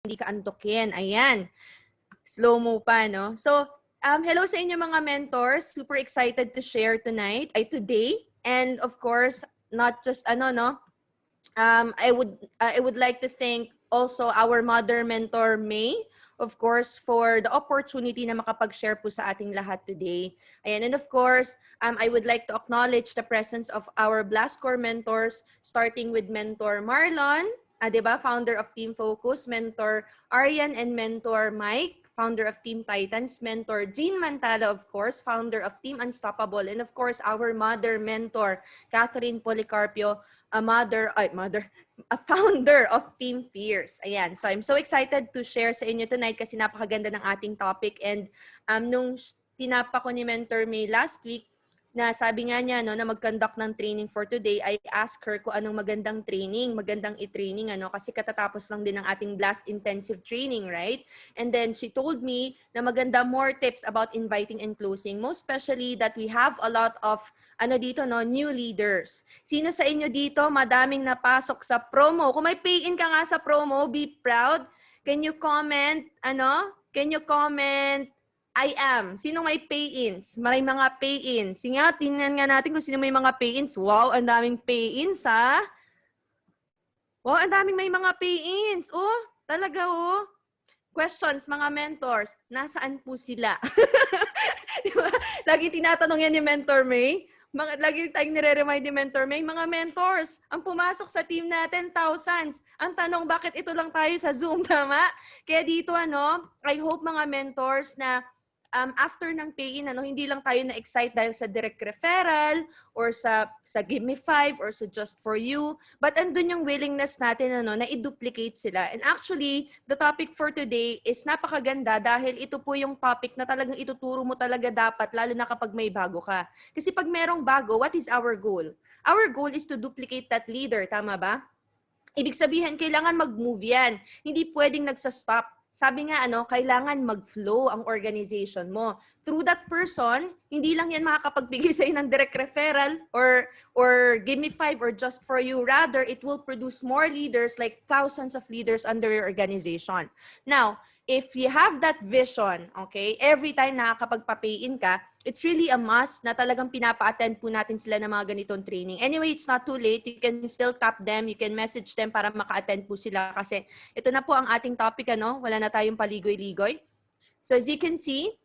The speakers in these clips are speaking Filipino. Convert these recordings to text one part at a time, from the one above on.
hindi ka antukin. Ayan. Slow-mo pa, no? So, hello sa inyo mga mentors. Super excited to share today. And of course, not just I would like to thank also our mother mentor May, of course, for the opportunity na makapag-share po sa ating lahat today. Ayan, and of course, I would like to acknowledge the presence of our Blastcore mentors, starting with Mentor Marlon, diba? Founder of Team Focus, Mentor Arian and Mentor Mike, founder of Team Titans, Mentor Jean Mantala, of course, founder of Team Unstoppable, and of course, our mother mentor, Catherine Policarpio, a founder of Team Fierce. Ayan. So I'm so excited to share sa inyo tonight kasi napakaganda ng ating topic. And nung tinapa ko ni Mentor May last week, na sabi nga niya no, na mag-conduct ng training for today, I asked her kung anong magandang i-training, kasi katatapos lang din ng ating Blast Intensive Training, right? And then she told me na maganda more tips about inviting and closing, most especially that we have a lot of new leaders. Sino sa inyo dito madaming napasok sa promo? Kung may pay-in ka nga sa promo, be proud. Can you comment, I am. Sino may pay-ins? May mga pay-ins. Sige nga, tingnan nga natin kung sino may mga pay-ins. Wow, ang daming pay-ins, ha? Wow, ang daming may mga pay-ins. Oh, talaga, oh. Questions, mga mentors, nasaan po sila? Diba? Lagi tinatanong yan ni Mentor May. Lagi tayong nire-remind ni Mentor May, mga mentors, ang pumasok sa team natin, thousands. Ang tanong, bakit ito lang tayo sa Zoom, tama? Kaya dito, I hope mga mentors na after ng pay-in, hindi lang tayo na-excite dahil sa direct referral or sa Give Me 5 or sa Just For You, but andun yung willingness natin na i-duplicate sila. And actually, the topic for today is napakaganda dahil ito po yung topic na talagang ituturo mo talaga dapat, lalo na kapag may bago ka. Kasi pag merong bago, what is our goal? Our goal is to duplicate that leader, tama ba? Ibig sabihin, kailangan mag-move yan. Hindi pwedeng nagsa-stop. Sabi nga, kailangan mag-flow ang organization mo. Through that person, hindi lang yan makakapagbigay sa'yo ng direct referral or Give Me 5 or Just For You. Rather, it will produce more leaders, like thousands of leaders under your organization. Now, if you have that vision, okay, every time nakakapagpa-pay-in ka, it's really a must na talagang pinapa-attend po natin sila ng mga ganitong training. Anyway, it's not too late. You can still tap them. You can message them para maka-attend po sila kasi ito na po ang ating topic, Wala na tayong paligoy-ligoy. So as you can see,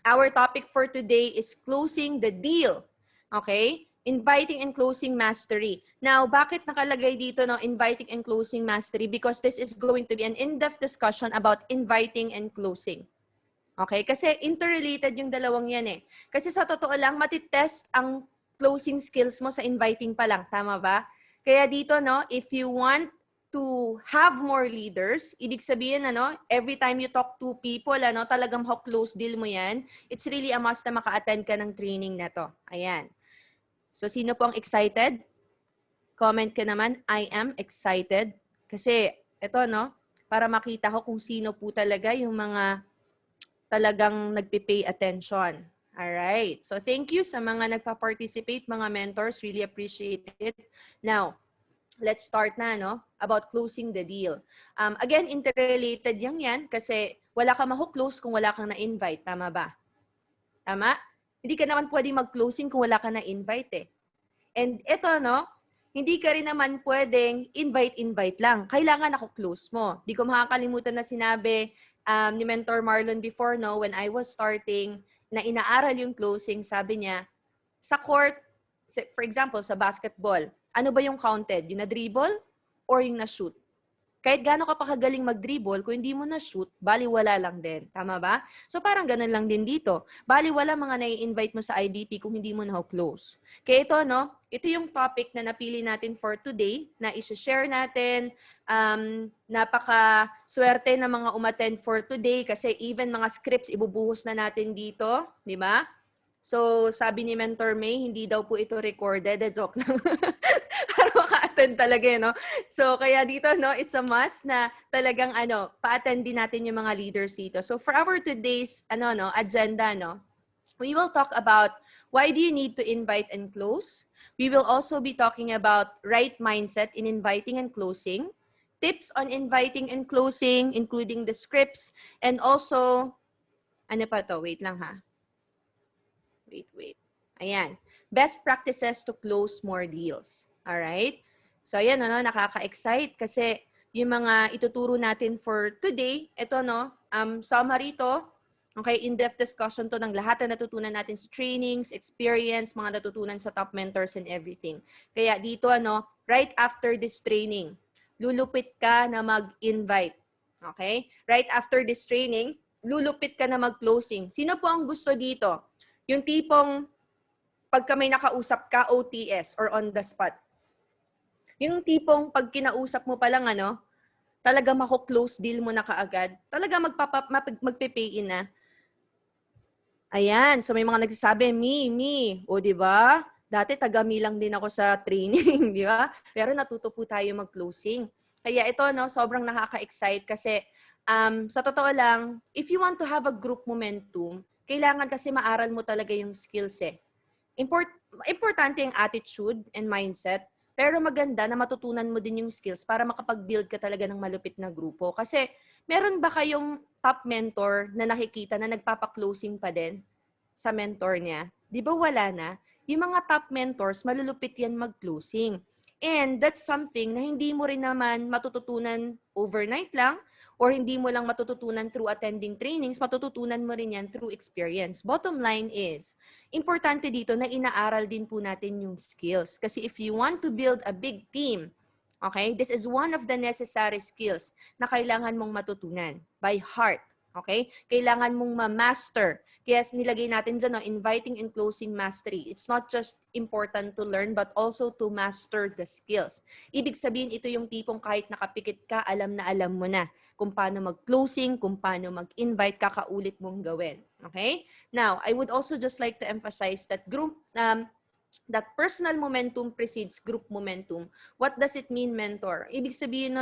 our topic for today is closing the deal. Okay? Inviting and closing mastery. Now, bakit nakalagay dito inviting and closing mastery? Because this is going to be an in-depth discussion about inviting and closing. Okay? Kasi interrelated yung dalawang yan eh. Kasi sa totoo lang, matitest ang closing skills mo sa inviting pa lang. Tama ba? Kaya dito, if you want to have more leaders, ibig sabihin, every time you talk to people, talagang close deal mo yan, it's really a must na maka-attend ka ng training na to. Ayan. So, sino po ang excited? Comment ka naman, I am excited. Kasi, ito, para makita ko kung sino po talaga yung mga talagang nagpipay attention. Alright. So, thank you sa mga nagpa-participate, mga mentors. Really appreciate it. Now, let's start na, about closing the deal. Again, interrelated yan kasi wala ka ma-close kung wala kang na-invite. Tama ba? Tama? Hindi ka naman pwedeng mag-closing kung wala ka na-invite eh. And ito, hindi ka rin naman pwedeng invite lang. Kailangan ako close mo. Di ko makakalimutan na sinabi ni Mentor Marlon before, when I was starting, na inaaral yung closing, sabi niya, sa court, for example, sa basketball, ano ba yung counted? Yung na-dribble or yung na-shoot? Kahit gaano ka pa kagaling mag-dribble, kung hindi mo na-shoot, baliwala lang din. Tama ba? So parang ganun lang din dito. Baliwala mga nai-invite mo sa IBP kung hindi mo na-close. Kaya ito, ito yung topic na napili natin for today, na i-share natin. Napaka-swerte na mga umattend for today kasi even mga scripts ibubuhos na natin dito. Di ba? So, sabi ni Mentor May, hindi daw po ito recorded. Joke lang. Para maka-attend talaga, So, kaya dito, it's a must na talagang, pa-attend din natin yung mga leaders dito. So, for our today's, agenda, we will talk about why do you need to invite and close. We will also be talking about right mindset in inviting and closing. tips on inviting and closing, including the scripts, and also, ano pa to? Wait lang ha. Wait. Ayan. Best practices to close more deals. Alright? So, ayan, nakaka-excite kasi yung mga ituturo natin for today, ito, summary to. Okay, in-depth discussion to ng lahat na natutunan natin sa trainings, experience, mga natutunan sa top mentors and everything. Kaya dito, right after this training, lulupit ka na mag-invite. Okay? Right after this training, lulupit ka na mag-closing. Sino po ang gusto dito? Yung tipong pagka may nakausap ka, OTS or on the spot. Yung tipong pag kinausap mo pa lang, talaga mako-close deal mo na kaagad. Talaga magpe-pay in na. Ayan, so may mga nagsasabi, me. O, di ba? Dati taga-me lang din ako sa training, di ba? Pero natuto po tayo mag-closing. Kaya ito, sobrang nakaka-excite kasi sa totoo lang, if you want to have a group momentum, kailangan kasi maaral mo talaga yung skills eh. Importante yung attitude and mindset, pero maganda na matutunan mo din yung skills para makapag-build ka talaga ng malupit na grupo. Kasi meron ba kayong top mentor na nakikita na nagpapa-closing pa din sa mentor niya? Di ba wala na? Yung mga top mentors, malulupit yan mag-closing. And that's something na hindi mo rin naman matututunan overnight lang, or hindi mo lang matututunan through attending trainings, matututunan mo rin yan through experience. Bottom line is, importante dito na inaaral din po natin yung skills. Kasi if you want to build a big team, okay, this is one of the necessary skills na kailangan mong matutunan by heart. Okay? Kailangan mong ma-master. Kaya nilagay natin dyan, inviting and closing mastery. It's not just important to learn, but also to master the skills. Ibig sabihin, ito yung tipong kahit nakapikit ka, alam na alam mo na kung paano mag-closing, kung paano mag-invite, kakaulit mong gawin. Okay? Now, I would also just like to emphasize that that personal momentum precedes group momentum. What does it mean, mentor? Ibig sabihin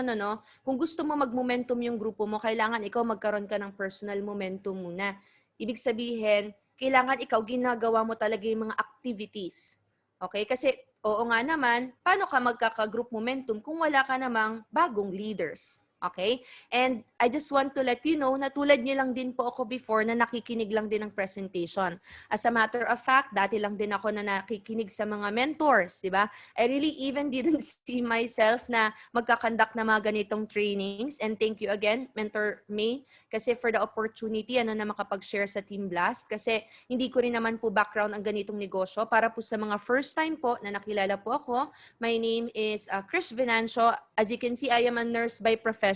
kung gusto mo mag-momentum yung grupo mo, kailangan ikaw magkaroon ka ng personal momentum muna. Ibig sabihin, kailangan ikaw ginagawa mo talaga yung mga activities. Okay? Kasi, oo nga naman, paano ka magkaka-group momentum kung wala ka namang bagong leaders? Okay? And I just want to let you know na tulad niyo lang din po ako before na nakikinig lang din ng presentation. As a matter of fact, dati lang din ako na nakikinig sa mga mentors, di ba? I really even didn't see myself na magkakandak na mga ganitong trainings. And thank you again, Mentor May, kasi for the opportunity na makapag-share sa Team Blast. Kasi hindi ko rin naman po background ang ganitong negosyo. Para po sa mga first time po na nakilala po ako, my name is Krish Venancio. As you can see, I am a nurse by profession.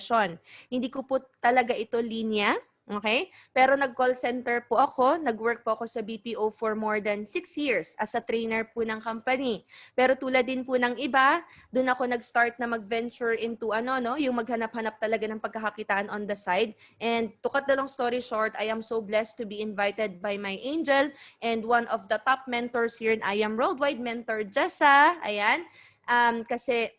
Hindi ko po talaga ito linya, okay? Pero nag-call center po ako, nag-work po ako sa BPO for more than 6 years as a trainer po ng company. Pero tulad din po ng iba, doon ako nag-start na mag-venture into yung maghanap-hanap talaga ng pagkakakitaan on the side. And to cut the long story short, I am so blessed to be invited by my angel and one of the top mentors here in I Am Worldwide, Mentor Jessa. Ayan. Kasi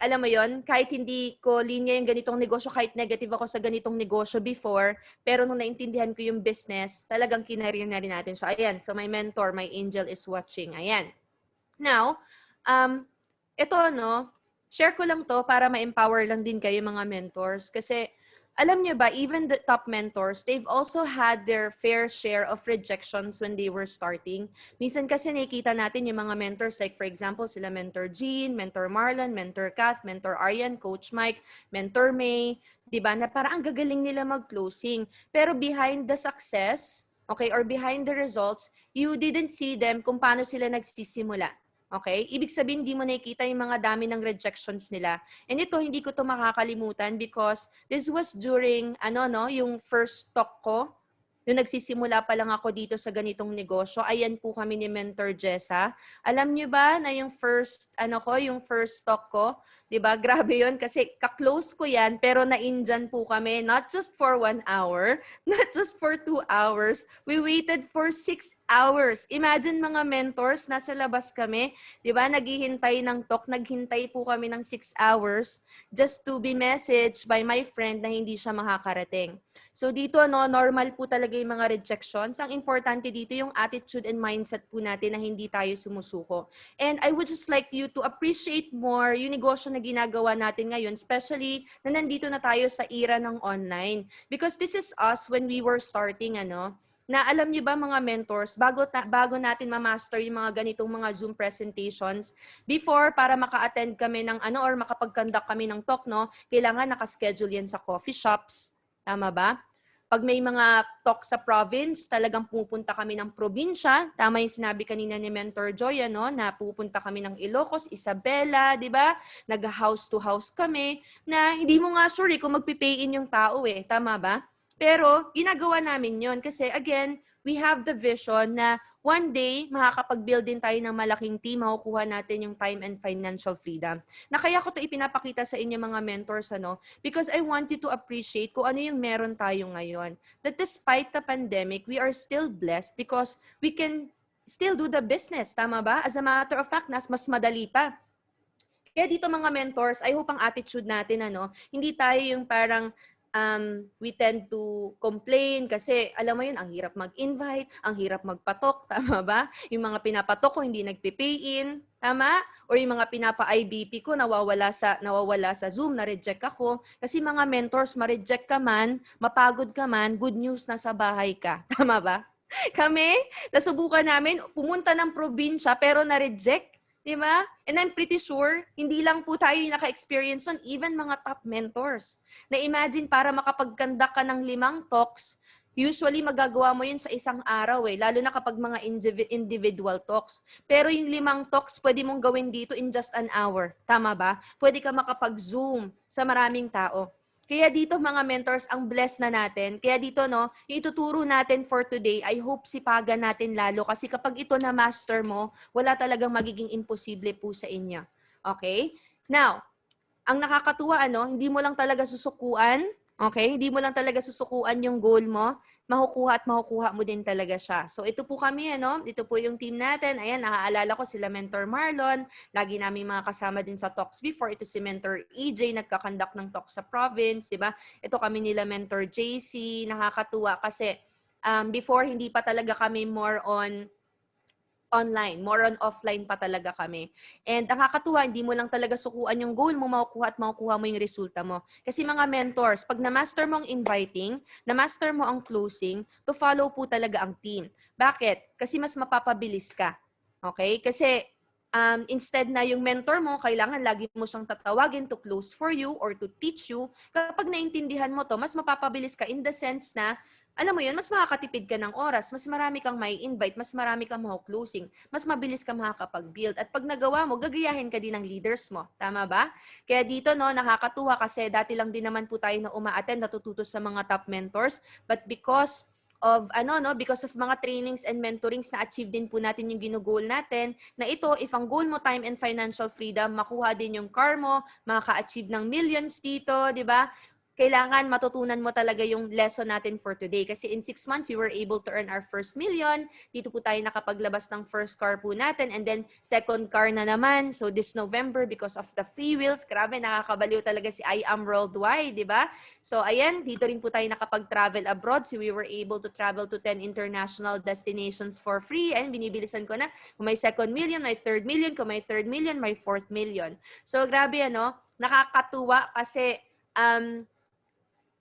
alam mo yon, kahit hindi ko linya yung ganitong negosyo, kahit negative ako sa ganitong negosyo before, pero nung naintindihan ko yung business, talagang kinareer na rin natin. So, ayan. So, my mentor, my angel is watching. Ayan. Now, ito, share ko lang to para ma-empower lang din kayo mga mentors. Kasi, alam nyo ba, even the top mentors, they've also had their fair share of rejections when they were starting. Minsan kasi nakikita natin yung mga mentors, like for example, sila Mentor Jean, Mentor Marlon, Mentor Kath, Mentor Aryan, Coach Mike, Mentor May, diba, na parang ang gagaling nila mag-closing. Pero behind the success, okay, or behind the results, you didn't see them kung paano sila nagsisimula. Okay? Ibig sabihin, hindi mo nakikita yung mga dami ng rejections nila. And ito, hindi ko to makakalimutan because this was during, yung first talk ko. Yung nagsisimula pa lang ako dito sa ganitong negosyo. Ayan po kami ni Mentor Jessa. Alam niyo ba na yung first talk ko, 'di ba? Grabe 'yon kasi ka-close ko 'yan pero na-indyan po kami not just for 1 hour, not just for 2 hours. We waited for 6 hours. Imagine mga mentors, nasa labas kami, 'di ba? Naghihintay ng talk, naghintay po kami ng 6 hours just to be messaged by my friend na hindi siya makakarating. So dito, normal po talaga yung mga rejections. Ang importante dito yung attitude and mindset po natin na hindi tayo sumusuko. And I would just like you to appreciate more yung negosyo na na ginagawa natin ngayon, especially na nandito na tayo sa era ng online. Because this is us when we were starting, na alam niyo ba mga mentors, bago natin ma-master yung mga ganitong mga Zoom presentations, before para maka-attend kami ng or makapag-conduct kami ng talk, kailangan naka-schedule yan sa coffee shops. Tama ba? Pag may mga talk sa province, talagang pupunta kami ng probinsya. Tama yung sinabi kanina ni Mentor Joy, na pupunta kami ng Ilocos, Isabela, di ba? Nag-house to house kami, na hindi mo nga sure kung magpipay in yung tao Tama ba? Pero ginagawa namin yon kasi again, we have the vision na one day, makakapag-build din tayo ng malaking team, makukuha natin yung time and financial freedom. Na kaya ko ito ipinapakita sa inyo mga mentors, because I want you to appreciate kung ano yung meron tayo ngayon. That despite the pandemic, we are still blessed because we can still do the business. Tama ba? As a matter of fact, mas madali pa. Kaya dito mga mentors, I hope ang attitude natin, hindi tayo yung parang we tend to complain kasi alam mo yun, ang hirap mag-invite, ang hirap magpatok, tama ba? Yung mga pinapatok ko hindi nagpipay in, tama? Or yung mga pinapa-IBP ko nawawala sa Zoom, na-reject ako. Kasi mga mentors, ma-reject ka man, mapagod ka man, good news na sa bahay ka. Tama ba? Kami, nasubukan namin, pumunta ng probinsya pero na-reject. Diba? And I'm pretty sure, hindi lang po tayo yung naka-experience nun, even mga top mentors. Na imagine para makapag-conduct ka ng 5 talks, usually magagawa mo yun sa isang araw lalo na kapag mga individual talks. Pero yung 5 talks, pwede mong gawin dito in just an hour. Tama ba? Pwede ka makapag-zoom sa maraming tao. Kaya dito mga mentors, ang bless na natin. Kaya dito ituturo natin for today, I hope sipagan natin lalo. Kasi kapag ito na master mo, wala talagang magiging imposible po sa inyo. Okay? Now, ang nakakatuwa, hindi mo lang talaga susukuan. Okay? Hindi mo lang talaga susukuan yung goal mo. Makukuha mo din talaga siya. So, ito po kami, Ito po yung team natin. Ayan, nakaalala ko sila Mentor Marlon. Lagi namin mga kasama din sa talks before. Ito si Mentor EJ, nagkakandak ng talks sa province, di ba? Ito kami nila Mentor JC. Nakakatuwa kasi before, hindi pa talaga kami more on online, more on offline pa talaga kami. And nakakatuwa, hindi mo lang talaga sukuan yung goal mo, makukuha mo yung resulta mo. Kasi mga mentors, pag na-master mo ang inviting, na-master mo ang closing, to follow po talaga ang team. Bakit? Kasi mas mapapabilis ka. Okay? Kasi instead na yung mentor mo, kailangan lagi mo siyang tatawagin to close for you or to teach you. Kapag naintindihan mo to, mas mapapabilis ka in the sense na alam mo yun, mas makakatipid ka ng oras, mas marami kang may invite, mas marami kang closing, mas mabilis ka makakapag-build. At pag nagawa mo, gagayahin ka din ng leaders mo. Tama ba? Kaya dito, nakakatuwa kasi dati lang din naman po tayo na uma-attend, natututo sa mga top mentors. But because of because of mga trainings and mentorings na achieve din po natin yung ginugol natin, na ito, if ang goal mo time and financial freedom, makuha din yung car mo, makaka-achieve ng millions dito, di ba? Kailangan matutunan mo talaga yung lesson natin for today. Kasi in 6 months, we were able to earn our first million. Dito po tayo nakapaglabas ng first car po natin. And then, second car na naman. So, this November, because of the free wheels, grabe, nakakabaliw talaga si I Am Worldwide, di ba? So, ayan, dito rin po tayo nakapag-travel abroad. So, we were able to travel to 10 international destinations for free. And binibilisan ko na, kung may second million, may third million. Kung may third million, may fourth million. So, grabe, nakakatuwa kasi,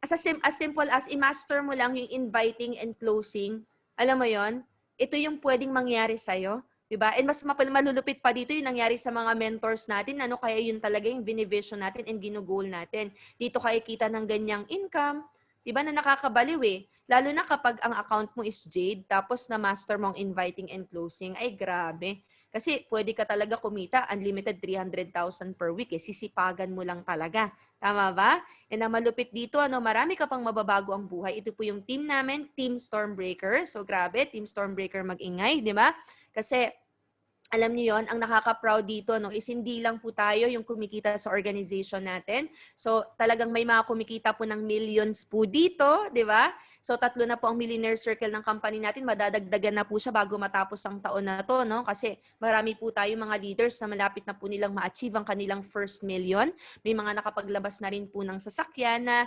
as simple as i-master mo lang yung inviting and closing, alam mo yon, ito yung pwedeng mangyari sa'yo. Diba? And mas malulupit pa dito yung nangyari sa mga mentors natin, kaya yun talaga yung binivision natin and ginugol natin. Dito kayo kita ng ganyang income, diba, na nakakabaliw Lalo na kapag ang account mo is Jade, tapos na-master mo ang inviting and closing, ay grabe. Kasi pwede ka talaga kumita, unlimited 300,000 per week sisipagan mo lang talaga. Tama ba? And na malupit dito, marami ka pang mababago ang buhay. Ito po yung team namin, Team Stormbreaker. So grabe, Team Stormbreaker mag-ingay, di ba? Kasi alam niyo yon, ang nakaka-proud dito is hindi lang po tayo yung kumikita sa organization natin. So talagang may mga kumikita po ng millions po dito, di ba? So 3 na po ang millionaire circle ng company natin. Madadagdagan na po siya bago matapos ang taon na to, no? Kasi marami po tayo mga leaders na malapit na po nilang ma-achieve ang kanilang first million. May mga nakapaglabas na rin po ng sasakyan na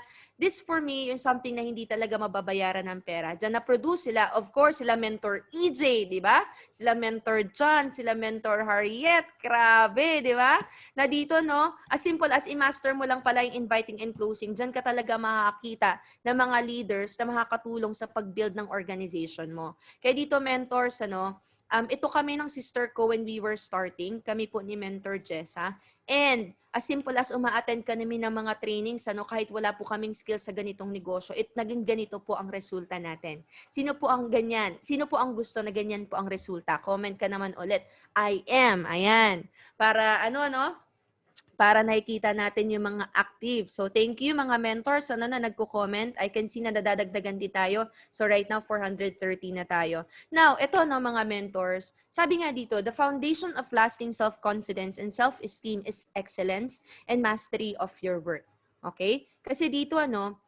this for me yung something na hindi talaga mababayaran ng pera. Diyan na-produce sila. Of course, sila mentor EJ, di ba? Sila mentor John, sila mentor Harriet. Grabe, di ba? Na dito, no? As simple as i-master mo lang pala yung inviting and closing. Diyan ka talaga makakakita ng mga leaders na makakatulong sa pag-build ng organization mo. Kaya dito, mentors, ito kami ng sister ko when we were starting. Kami po ni Mentor Jessa. And as simple as uma-attend kami ng mga trainings, kahit wala po kaming skills sa ganitong negosyo, naging ganito po ang resulta natin. Sino po ang ganyan? Sino po ang gusto na ganyan po ang resulta? Comment ka naman ulit. I am. Ayan. Para para nakikita natin yung mga active. So, thank you mga mentors na nagko-comment. I can see na nadadagdagan din tayo. So, right now, 430 na tayo. Now, ito mga mentors. Sabi nga dito, the foundation of lasting self-confidence and self-esteem is excellence and mastery of your work. Okay? Kasi dito,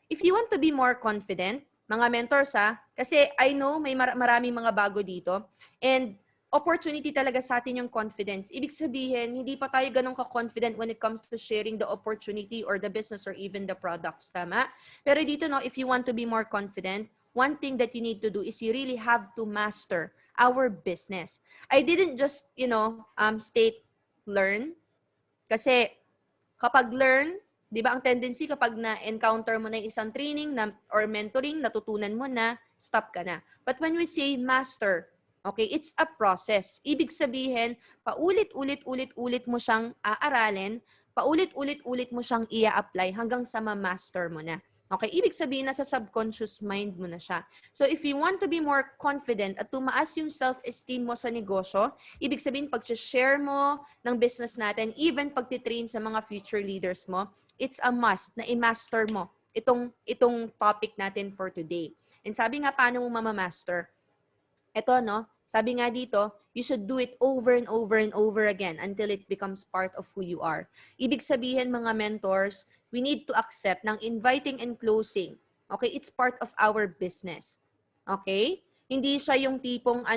if you want to be more confident, mga mentors kasi I know may maraming mga bago dito. And opportunity talaga sa atin yung confidence. Ibig sabihin, hindi pa tayo ganun ka-confident when it comes to sharing the opportunity or the business or even the products. Tama? Pero dito, if you want to be more confident, one thing that you need to do is you really have to master our business. I didn't just, state learn. Kasi kapag learn, di ba ang tendency kapag na-encounter mo na isang training or mentoring, natutunan mo na, stop ka na. But when we say master, okay, it's a process. Ibig sabihin, paulit-ulit mo siyang aaralin, paulit-ulit mo siyang i-apply hanggang sa ma-master mo na. Okay, ibig sabihin nasa subconscious mind mo na siya. So if you want to be more confident at tumaas yung self-esteem mo sa negosyo, ibig sabihin pag-share mo ng business natin, even pag-train sa mga future leaders mo, it's a must na i-master mo itong topic natin for today. And sabi nga, paano mo mamamaster? Ito, sabi nga dito, you should do it over and over and over again until it becomes part of who you are. Ibig sabihin, mga mentors, we need to accept ng inviting and closing. Okay? It's part of our business. Okay? Hindi siya yung tipong,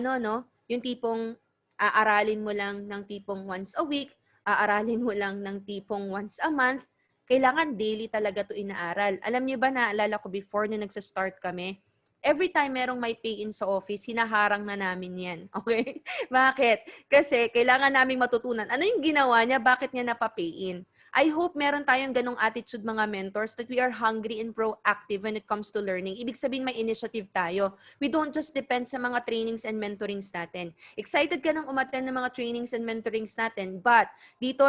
yung tipong aaralin mo lang ng tipong once a week, aaralin mo lang ng tipong once a month. Kailangan daily talaga to inaaral. Alam niyo ba, naalala ko before na nagsa-start kami, every time merong may pay-in sa office, hinaharang na namin yan. Okay? Bakit? Kasi kailangan naming matutunan. Ano yung ginawa niya? Bakit niya napapay-in? I hope meron tayong ganong attitude mga mentors that we are hungry and proactive when it comes to learning. Ibig sabihin may initiative tayo. We don't just depend sa mga trainings and mentorings natin. Excited ka nang umattend ng mga trainings and mentorings natin. But dito,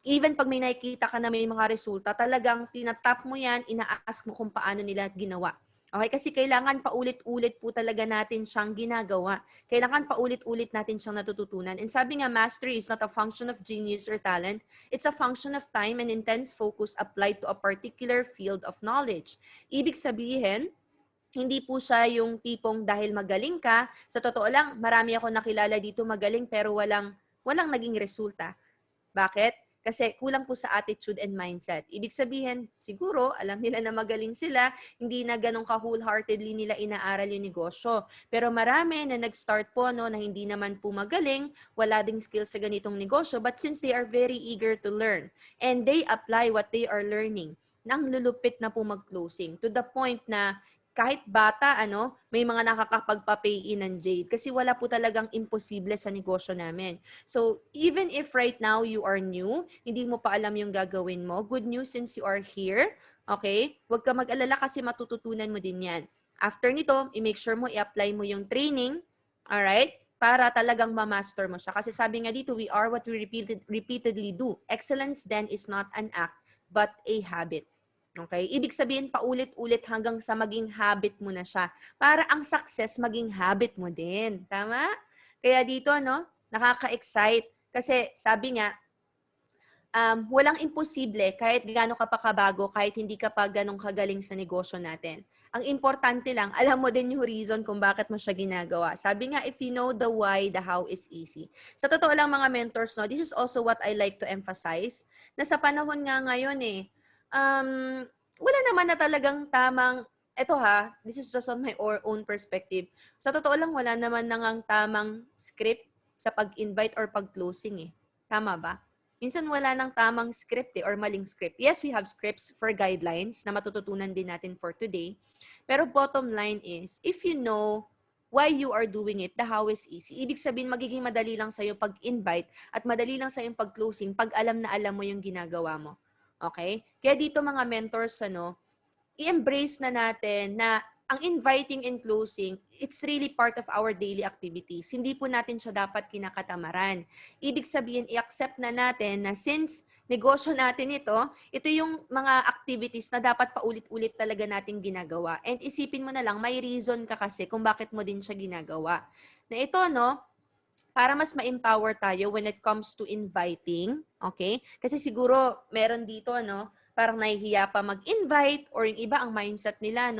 even pag may nakikita ka na may mga resulta, talagang tinatap mo yan, ina-ask mo kung paano nila ginawa. Okay, kasi kailangan paulit-ulit po talaga natin siyang ginagawa. Kailangan paulit-ulit natin siyang natututunan. And sabi nga, mastery is not a function of genius or talent. It's a function of time and intense focus applied to a particular field of knowledge. Ibig sabihin, hindi po siya yung tipong dahil magaling ka. Sa totoo lang, marami ako nakilala dito magaling pero walang naging resulta. Bakit? Kasi kulang po sa attitude and mindset. Ibig sabihin, siguro, alam nila na magaling sila, hindi na ganun ka-wholeheartedly nila inaaral yung negosyo. Pero marami na nag-start po, na hindi naman po magaling, wala ding skills sa ganitong negosyo, but since they are very eager to learn, and they apply what they are learning, nang lulupit na po mag-closing, to the point na kahit bata, may mga nakakapagpa-pay-in ng Jade kasi wala po talagang imposible sa negosyo namin. So, even if right now you are new, hindi mo pa alam yung gagawin mo, good news since you are here, okay? Huwag ka mag-alala kasi matututunan mo din yan. After nito, i-make sure mo, i-apply mo yung training, alright? Para talagang ma-master mo siya. Kasi sabi nga dito, we are what we repeatedly do. Excellence then is not an act, but a habit. Okay? Ibig sabihin, paulit-ulit hanggang sa maging habit mo na siya. Para ang success maging habit mo din. Tama? Kaya dito, nakaka-excite. Kasi sabi nga, walang imposible kahit gaano ka pa kabago, kahit hindi ka pa ganong kagaling sa negosyo natin. Ang importante lang, alam mo din yung reason kung bakit mo siya ginagawa. Sabi nga, if you know the why, the how is easy. Sa totoo lang mga mentors, this is also what I like to emphasize, na sa panahon nga ngayon wala naman na talagang tamang eto ha, this is just on my own perspective. Sa totoo lang, wala naman nangang tamang script sa pag-invite or pag-closing eh. Tama ba? Minsan wala nang tamang script eh, or maling script. Yes, we have scripts for guidelines na matututunan din natin for today. Pero bottom line is, if you know why you are doing it, the how is easy. Ibig sabihin, magiging madali lang sa'yo pag-invite at madali lang sa'yo pag-closing pag alam na alam mo yung ginagawa mo. Okay? Kaya dito mga mentors, i-embrace na natin na ang inviting and closing, it's really part of our daily activities. Hindi po natin siya dapat kinakatamaran. Ibig sabihin, i-accept na natin na since negosyo natin ito yung mga activities na dapat paulit-ulit talaga natin ginagawa. And isipin mo na lang, may reason ka kasi kung bakit mo din siya ginagawa. Na ito, para mas ma-empower tayo when it comes to inviting, okay? Kasi siguro meron dito, parang nahihiya pa mag-invite or yung iba ang mindset nila,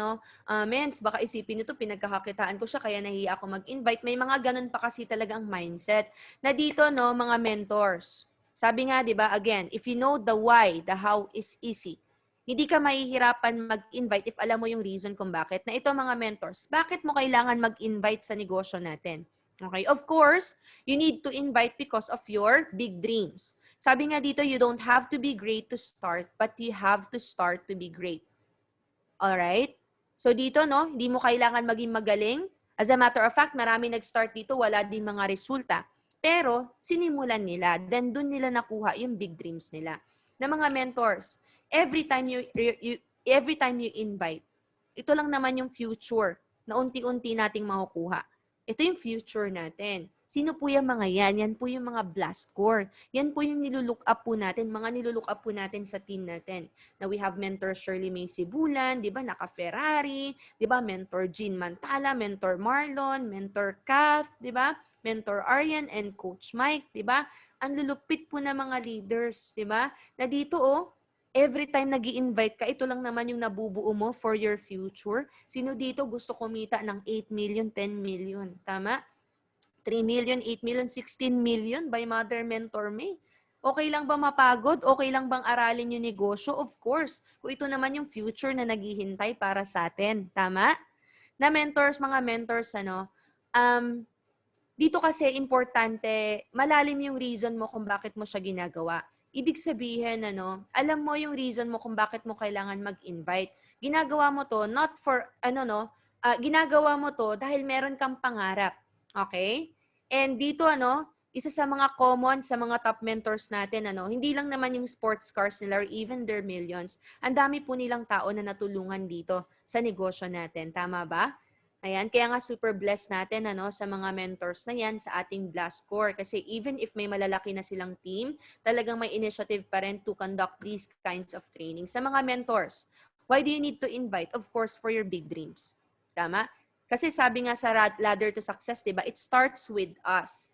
mens, baka isipin nito, pinagkakakitaan ko siya kaya nahihiya ako mag-invite. May mga ganun pa kasi talaga ang mindset. Na dito, mga mentors. Sabi nga, di ba, again, if you know the why, the how is easy. Hindi ka mahihirapan mag-invite if alam mo yung reason kung bakit. Na ito mga mentors, bakit mo kailangan mag-invite sa negosyo natin? Okay, of course, you need to invite because of your big dreams. Sabi nga dito, you don't have to be great to start, but you have to start to be great. Alright? So dito, hindi mo kailangan maging magaling. As a matter of fact, marami nag-start dito, wala din mga resulta. Pero, sinimulan nila, then dun nila nakuha yung big dreams nila. Na mga mentors, every time you invite, ito lang naman yung future na unti-unti nating makukuha. Ito yung future natin. Sino po yung mga yan? Yan po yung mga blast core. Yan po yung nilulook up po natin, mga nilulook up po natin sa team natin. Na we have mentor Shirley May Sibulan, di ba, naka-Ferrari, di ba, mentor Jean Mantala, mentor Marlon, mentor Kath, di ba, mentor Aryan and Coach Mike, di ba? Ang lulupit po na mga leaders, di ba? Na dito, every time nag-i-invite ka, ito lang naman yung nabubuo mo for your future. Sino dito gusto kumita ng 8 million, 10 million? Tama? 3 million, 8 million, 16 million by Mother Mentor May. Okay lang ba mapagod? Okay lang bang aralin yung negosyo? Of course. Kung ito naman yung future na naghihintay para sa atin. Tama? Na mentors, mga mentors, dito kasi importante, malalim yung reason mo kung bakit mo siya ginagawa. Ibig sabihin, alam mo yung reason mo kung bakit mo kailangan mag-invite. Ginagawa mo to not for, ginagawa mo to dahil meron kang pangarap. Okay? And dito, isa sa mga common sa mga top mentors natin, hindi lang naman yung sports cars nila or even their millions. Ang dami po nilang tao na natulungan dito sa negosyo natin. Tama ba? Ayan, kaya nga super blessed natin sa mga mentors na yan sa ating Blast Core. Kasi even if may malalaki na silang team, talagang may initiative pa rin to conduct these kinds of training. Sa mga mentors, why do you need to invite? Of course, for your big dreams. Tama? Kasi sabi nga sa ladder to success, diba, it starts with us.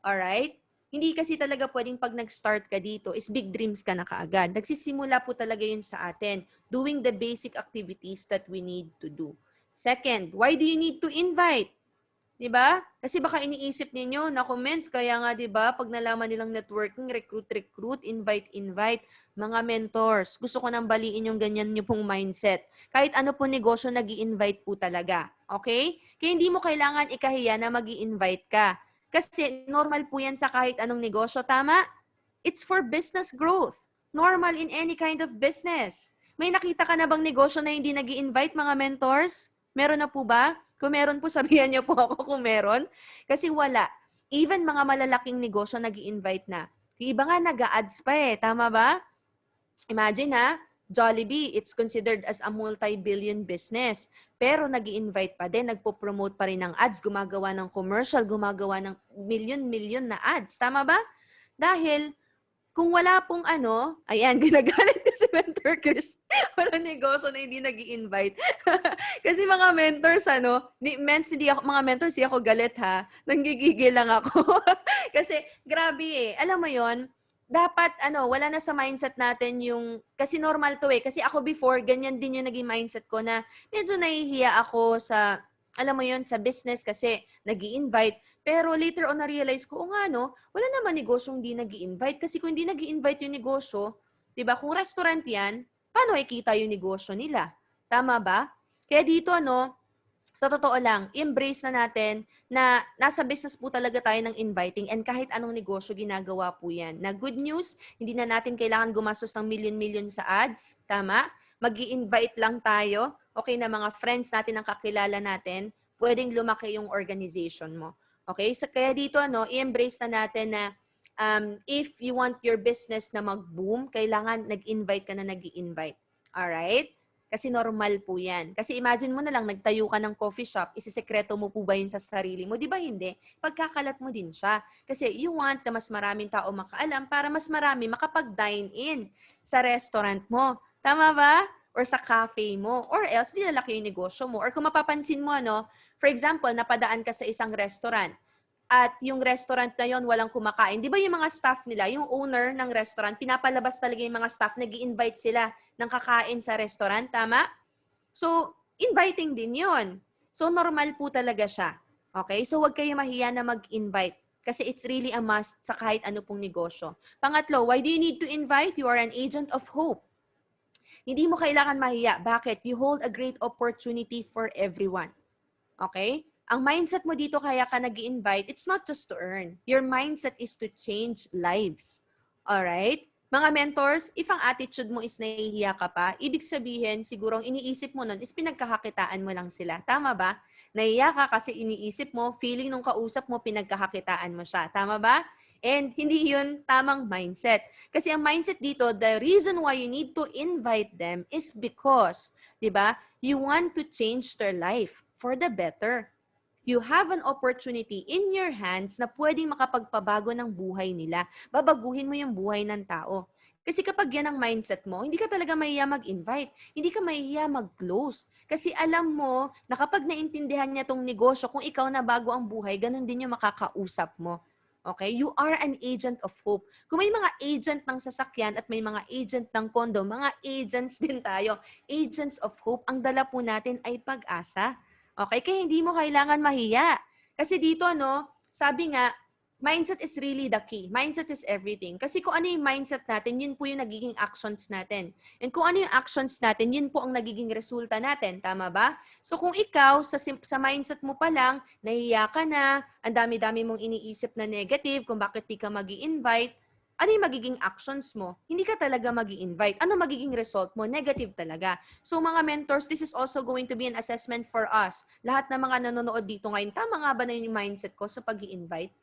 Alright? Hindi kasi talaga pwedeng pag nag-start ka dito, is big dreams ka na kaagad. Nagsisimula po talaga yun sa atin, doing the basic activities that we need to do. Second, why do you need to invite? Diba? Kasi baka iniisip ninyo na comments, kaya nga diba, pag nalaman nilang networking, recruit, invite, mga mentors. Gusto ko nang baliin yung ganyan nyo pong mindset. Kahit ano po negosyo, nag-i-invite po talaga. Okay? Kaya hindi mo kailangan ikahiya na mag-i-invite ka. Kasi normal po yan sa kahit anong negosyo. Tama? It's for business growth. Normal in any kind of business. May nakita ka na bang negosyo na hindi nag-i-invite, mga mentors? Meron na po ba? Kung meron po, sabihan niyo po ako kung meron. Kasi wala. Even mga malalaking negosyo nag-i-invite na. Yung iba nga nag-a-ads pa eh. Tama ba? Imagine Jollibee, it's considered as a multi-billion business. Pero nag-i-invite pa din, nagpo-promote pa rin ng ads, gumagawa ng commercial, gumagawa ng million-million na ads. Tama ba? Dahil kung wala pong ayan, ginagalit ko si Mentor Krish. Wala negosyo na hindi nag-i-invite. Kasi mga mentors, mga mentors, di ako galit ha. Nanggigigil lang ako. Kasi, grabe eh. Alam mo yon, dapat, wala na sa mindset natin yung, kasi normal to eh. Kasi ako before, ganyan din yung naging mindset ko na medyo nahihiya ako sa, alam mo yon, sa business kasi nag-i-invite. Pero later on, na-realize ko, wala naman negosyong hindi nag-i-invite. Kasi kung hindi nag-i-invite yung negosyo, di ba, kung restaurant yan, paano ikita yung negosyo nila? Tama ba? Kaya dito, sa totoo lang, embrace na natin na nasa business po talaga tayo ng inviting and kahit anong negosyo ginagawa po yan. Na good news, hindi na natin kailangan gumastos ng million-million sa ads. Tama? Mag-i-invite lang tayo. Okay na mga friends natin ang kakilala natin, pwedeng lumaki yung organization mo. Okay? So, kaya dito, i-embrace na natin na if you want your business na mag-boom, kailangan nag-invite ka na nag-i-invite. Alright? Kasi normal po yan. Kasi imagine mo na lang, nagtayo ka ng coffee shop, isisekreto mo po ba yun sa sarili mo? Di ba hindi? Pagkakalat mo din siya. Kasi you want na mas maraming tao makaalam para mas marami makapag-dine in sa restaurant mo. Tama ba? Or sa cafe mo. Or else, di lalaki yung negosyo mo. Or kung mapapansin mo, for example, napadaan ka sa isang restaurant, at yung restaurant na yon walang kumakain. Di ba yung mga staff nila, yung owner ng restaurant, pinapalabas talaga yung mga staff, nag-i-invite sila ng kakain sa restaurant, tama? So, inviting din yon. So, normal po talaga siya. Okay? So, huwag kayo mahiya na mag-invite. Kasi it's really a must sa kahit ano pong negosyo. Pangatlo, why do you need to invite? You are an agent of hope. Hindi mo kailangan mahiya. Bakit? You hold a great opportunity for everyone. Okay? Ang mindset mo dito kaya ka nag-i-invite, it's not just to earn. Your mindset is to change lives. Alright? Mga mentors, if ang attitude mo is nahihiya ka pa, ibig sabihin, siguro ang iniisip mo nun is pinagkakakitaan mo lang sila. Tama ba? Nahihiya ka kasi iniisip mo, feeling nung kausap mo, pinagkakakitaan mo siya. Tama ba? And hindi yun tamang mindset. Kasi ang mindset dito, the reason why you need to invite them is because, di ba, you want to change their life for the better. You have an opportunity in your hands na pwedeng makapagpabago ng buhay nila. Babaguhin mo yung buhay ng tao. Kasi kapag yan ang mindset mo, hindi ka talaga mahiya mag-invite. Hindi ka mahiya mag-close. Kasi alam mo na kapag naintindihan niya tong negosyo, kung ikaw na bago ang buhay, ganun din yung makakausap mo. Okay? You are an agent of hope. Kung may mga agent ng sasakyan at may mga agent ng kondo, mga agents din tayo. Agents of hope. Ang dala po natin ay pag-asa. Okay? Kaya hindi mo kailangan mahiya. Kasi dito, sabi nga, mindset is really the key. Mindset is everything. Kasi kung ano yung mindset natin, yun po yung nagiging actions natin. And kung ano yung actions natin, yun po ang nagiging resulta natin. Tama ba? So kung ikaw, sa mindset mo pa lang, nahiya ka na, ang dami-dami mong iniisip na negative, kung bakit di ka magi-invite, ano yung magiging actions mo? Hindi ka talaga magi-invite. Ano magiging result mo? Negative talaga. So mga mentors, this is also going to be an assessment for us. Lahat ng mga nanonood dito ngayon, tama nga ba na yung mindset ko sa pag-i-invite?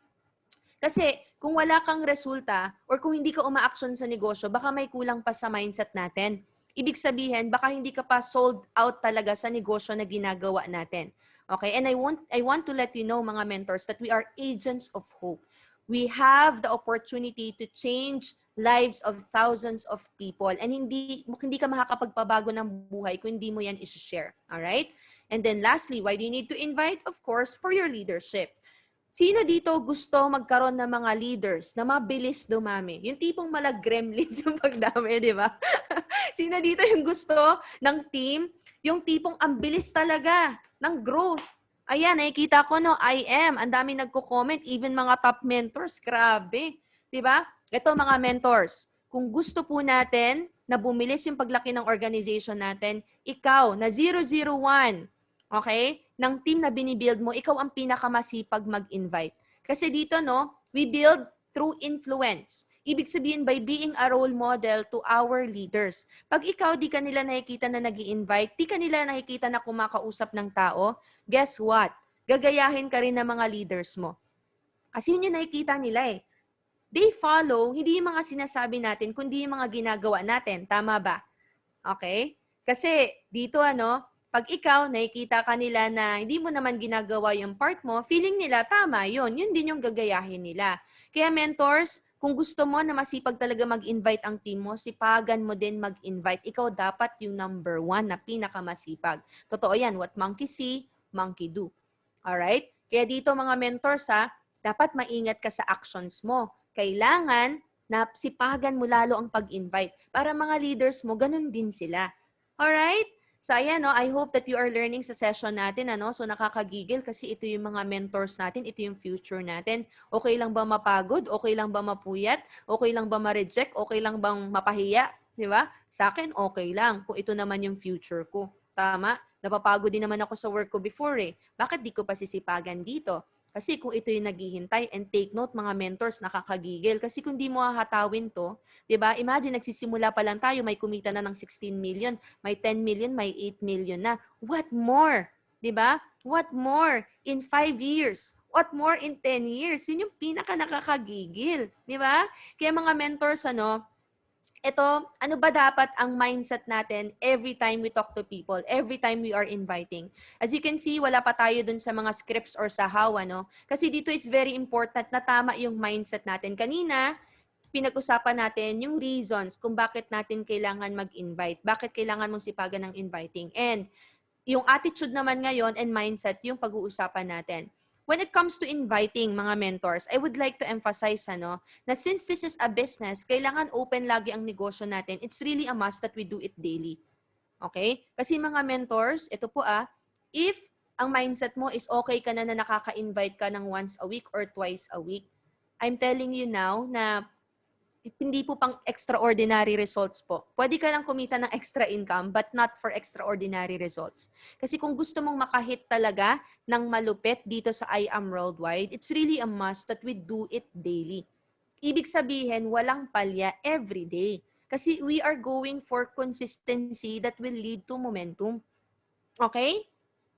Kasi kung wala kang resulta or kung hindi ka uma-action sa negosyo, baka may kulang pa sa mindset natin. Ibig sabihin, baka hindi ka pa sold out talaga sa negosyo na ginagawa natin. Okay? And I want to let you know, mga mentors, that we are agents of hope. We have the opportunity to change lives of thousands of people. And hindi ka makakapagpabago ng buhay kung hindi mo yan i-share. Alright? And then lastly, why do you need to invite? Of course, for your leadership. Sino dito gusto magkaroon ng mga leaders na mabilis dumami? Yung tipong gremlins yung pagdami, di ba? Sino dito yung gusto ng team? Yung tipong ang bilis talaga ng growth. Ayan, nakikita ko, I am. Ang dami nagko-comment, even mga top mentors. Grabe. Di ba? Ito mga mentors, kung gusto po natin na bumilis yung paglaki ng organization natin, ikaw na 001, okay, ng team na binibuild mo, ikaw ang pinakamasipag mag-invite. Kasi dito, we build through influence. Ibig sabihin, by being a role model to our leaders. Pag ikaw, di ka nila nakikita na nag-i-invite, di ka nila nakikita na kumakausap ng tao, guess what? Gagayahin ka rin ng mga leaders mo. Kasi yun yung nakikita nila eh. They follow, hindi yung mga sinasabi natin, kundi yung mga ginagawa natin. Tama ba? Okay? Kasi dito, pag ikaw, nakikita ka nila na hindi mo naman ginagawa yung part mo, feeling nila, tama yun. Yun din yung gagayahin nila. Kaya mentors, kung gusto mo na masipag talaga mag-invite ang team mo, sipagan mo din mag-invite. Ikaw dapat yung number 1 na pinakamasipag. Totoo yan. What monkey see, monkey do. Alright? Kaya dito mga mentors, dapat maingat ka sa actions mo. Kailangan na sipagan mo lalo ang pag-invite. Para mga leaders mo, ganun din sila. Alright? So ayan, I hope that you are learning sa session natin. So nakakagigil kasi ito yung mga mentors natin, ito yung future natin. Okay lang ba mapagod? Okay lang ba mapuyat? Okay lang ba ma-reject? Okay lang bang mapahiya? Di ba? Sa akin, okay lang kung ito naman yung future ko. Tama? Napapagod din naman ako sa work ko before eh. Bakit di ko pa sisipagan dito? Kasi kung ito yung naghihintay, and take note mga mentors, nakakagigil. Kasi kung di mo hahatawin to, 'di ba? Imagine nagsisimula pa lang tayo, may kumita na ng 16 million, may 10 million, may 8 million na. What more? 'Di ba? What more in 5 years? What more in 10 years? Yun yung pinaka nakakagigil, 'di ba? Kaya mga mentors ito, ano ba dapat ang mindset natin every time we talk to people, every time we are inviting? As you can see, wala pa tayo dun sa mga scripts or sa how, ano? Kasi dito it's very important na tama yung mindset natin. Kanina, pinag-usapan natin yung reasons kung bakit natin kailangan mag-invite, bakit kailangan mong sipagan ng inviting. And yung attitude naman ngayon and mindset yung pag-uusapan natin. When it comes to inviting mga mentors, I would like to emphasize na since this is a business, kailangan open lagi ang negosyo natin. It's really a must that we do it daily. Okay? Kasi mga mentors, ito po if ang mindset mo is okay ka na nakaka-invite ka ng once a week or twice a week, I'm telling you now na hindi po pang extraordinary results po. Pwede ka lang kumita ng extra income but not for extraordinary results. Kasi kung gusto mong makahit talaga ng malupit dito sa I Am Worldwide, it's really a must that we do it daily. Ibig sabihin, walang palya every day. Kasi we are going for consistency that will lead to momentum. Okay?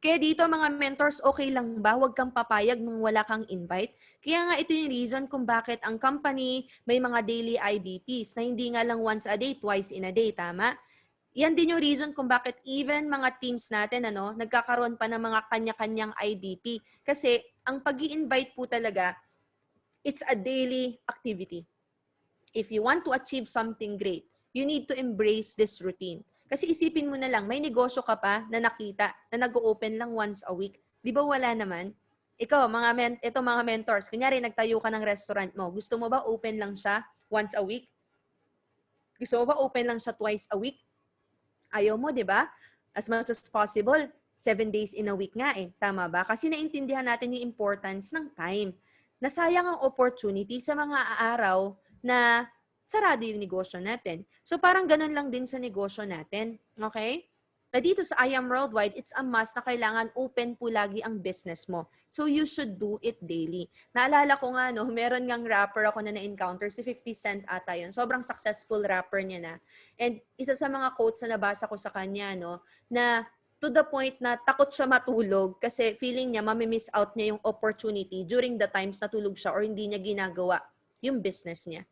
Kaya dito mga mentors, okay lang ba? Huwag kang papayag nung wala kang invite. Kaya nga ito yung reason kung bakit ang company may mga daily IBPs na hindi nga lang once a day, twice in a day, tama? Yan din yung reason kung bakit even mga teams natin, nagkakaroon pa ng mga kanya-kanyang IBP. Kasi ang pag-i-invite po talaga, it's a daily activity. If you want to achieve something great, you need to embrace this routine. Kasi isipin mo na lang, may negosyo ka pa na nakita na nag-open lang once a week. Di ba wala naman? Ikaw, mga mentors, kunyari nagtayo ka ng restaurant mo, gusto mo ba open lang siya once a week? Gusto mo ba open lang siya twice a week? Ayaw mo, di ba? As much as possible, 7 days in a week nga eh. Tama ba? Kasi naintindihan natin yung importance ng time. Nasayang ang opportunity sa mga araw na sarado yung negosyo natin. So parang ganun lang din sa negosyo natin. Okay? Na dito sa I Am Worldwide, it's a must na kailangan open po lagi ang business mo. So you should do it daily. Naalala ko nga, meron ngang rapper ako na na-encounter, si 50 Cent ata yun. Sobrang successful rapper niya na. And isa sa mga quotes na nabasa ko sa kanya, na to the point na takot siya matulog kasi feeling niya mamimiss out niya yung opportunity during the times na tulog siya or hindi niya ginagawa yung business niya.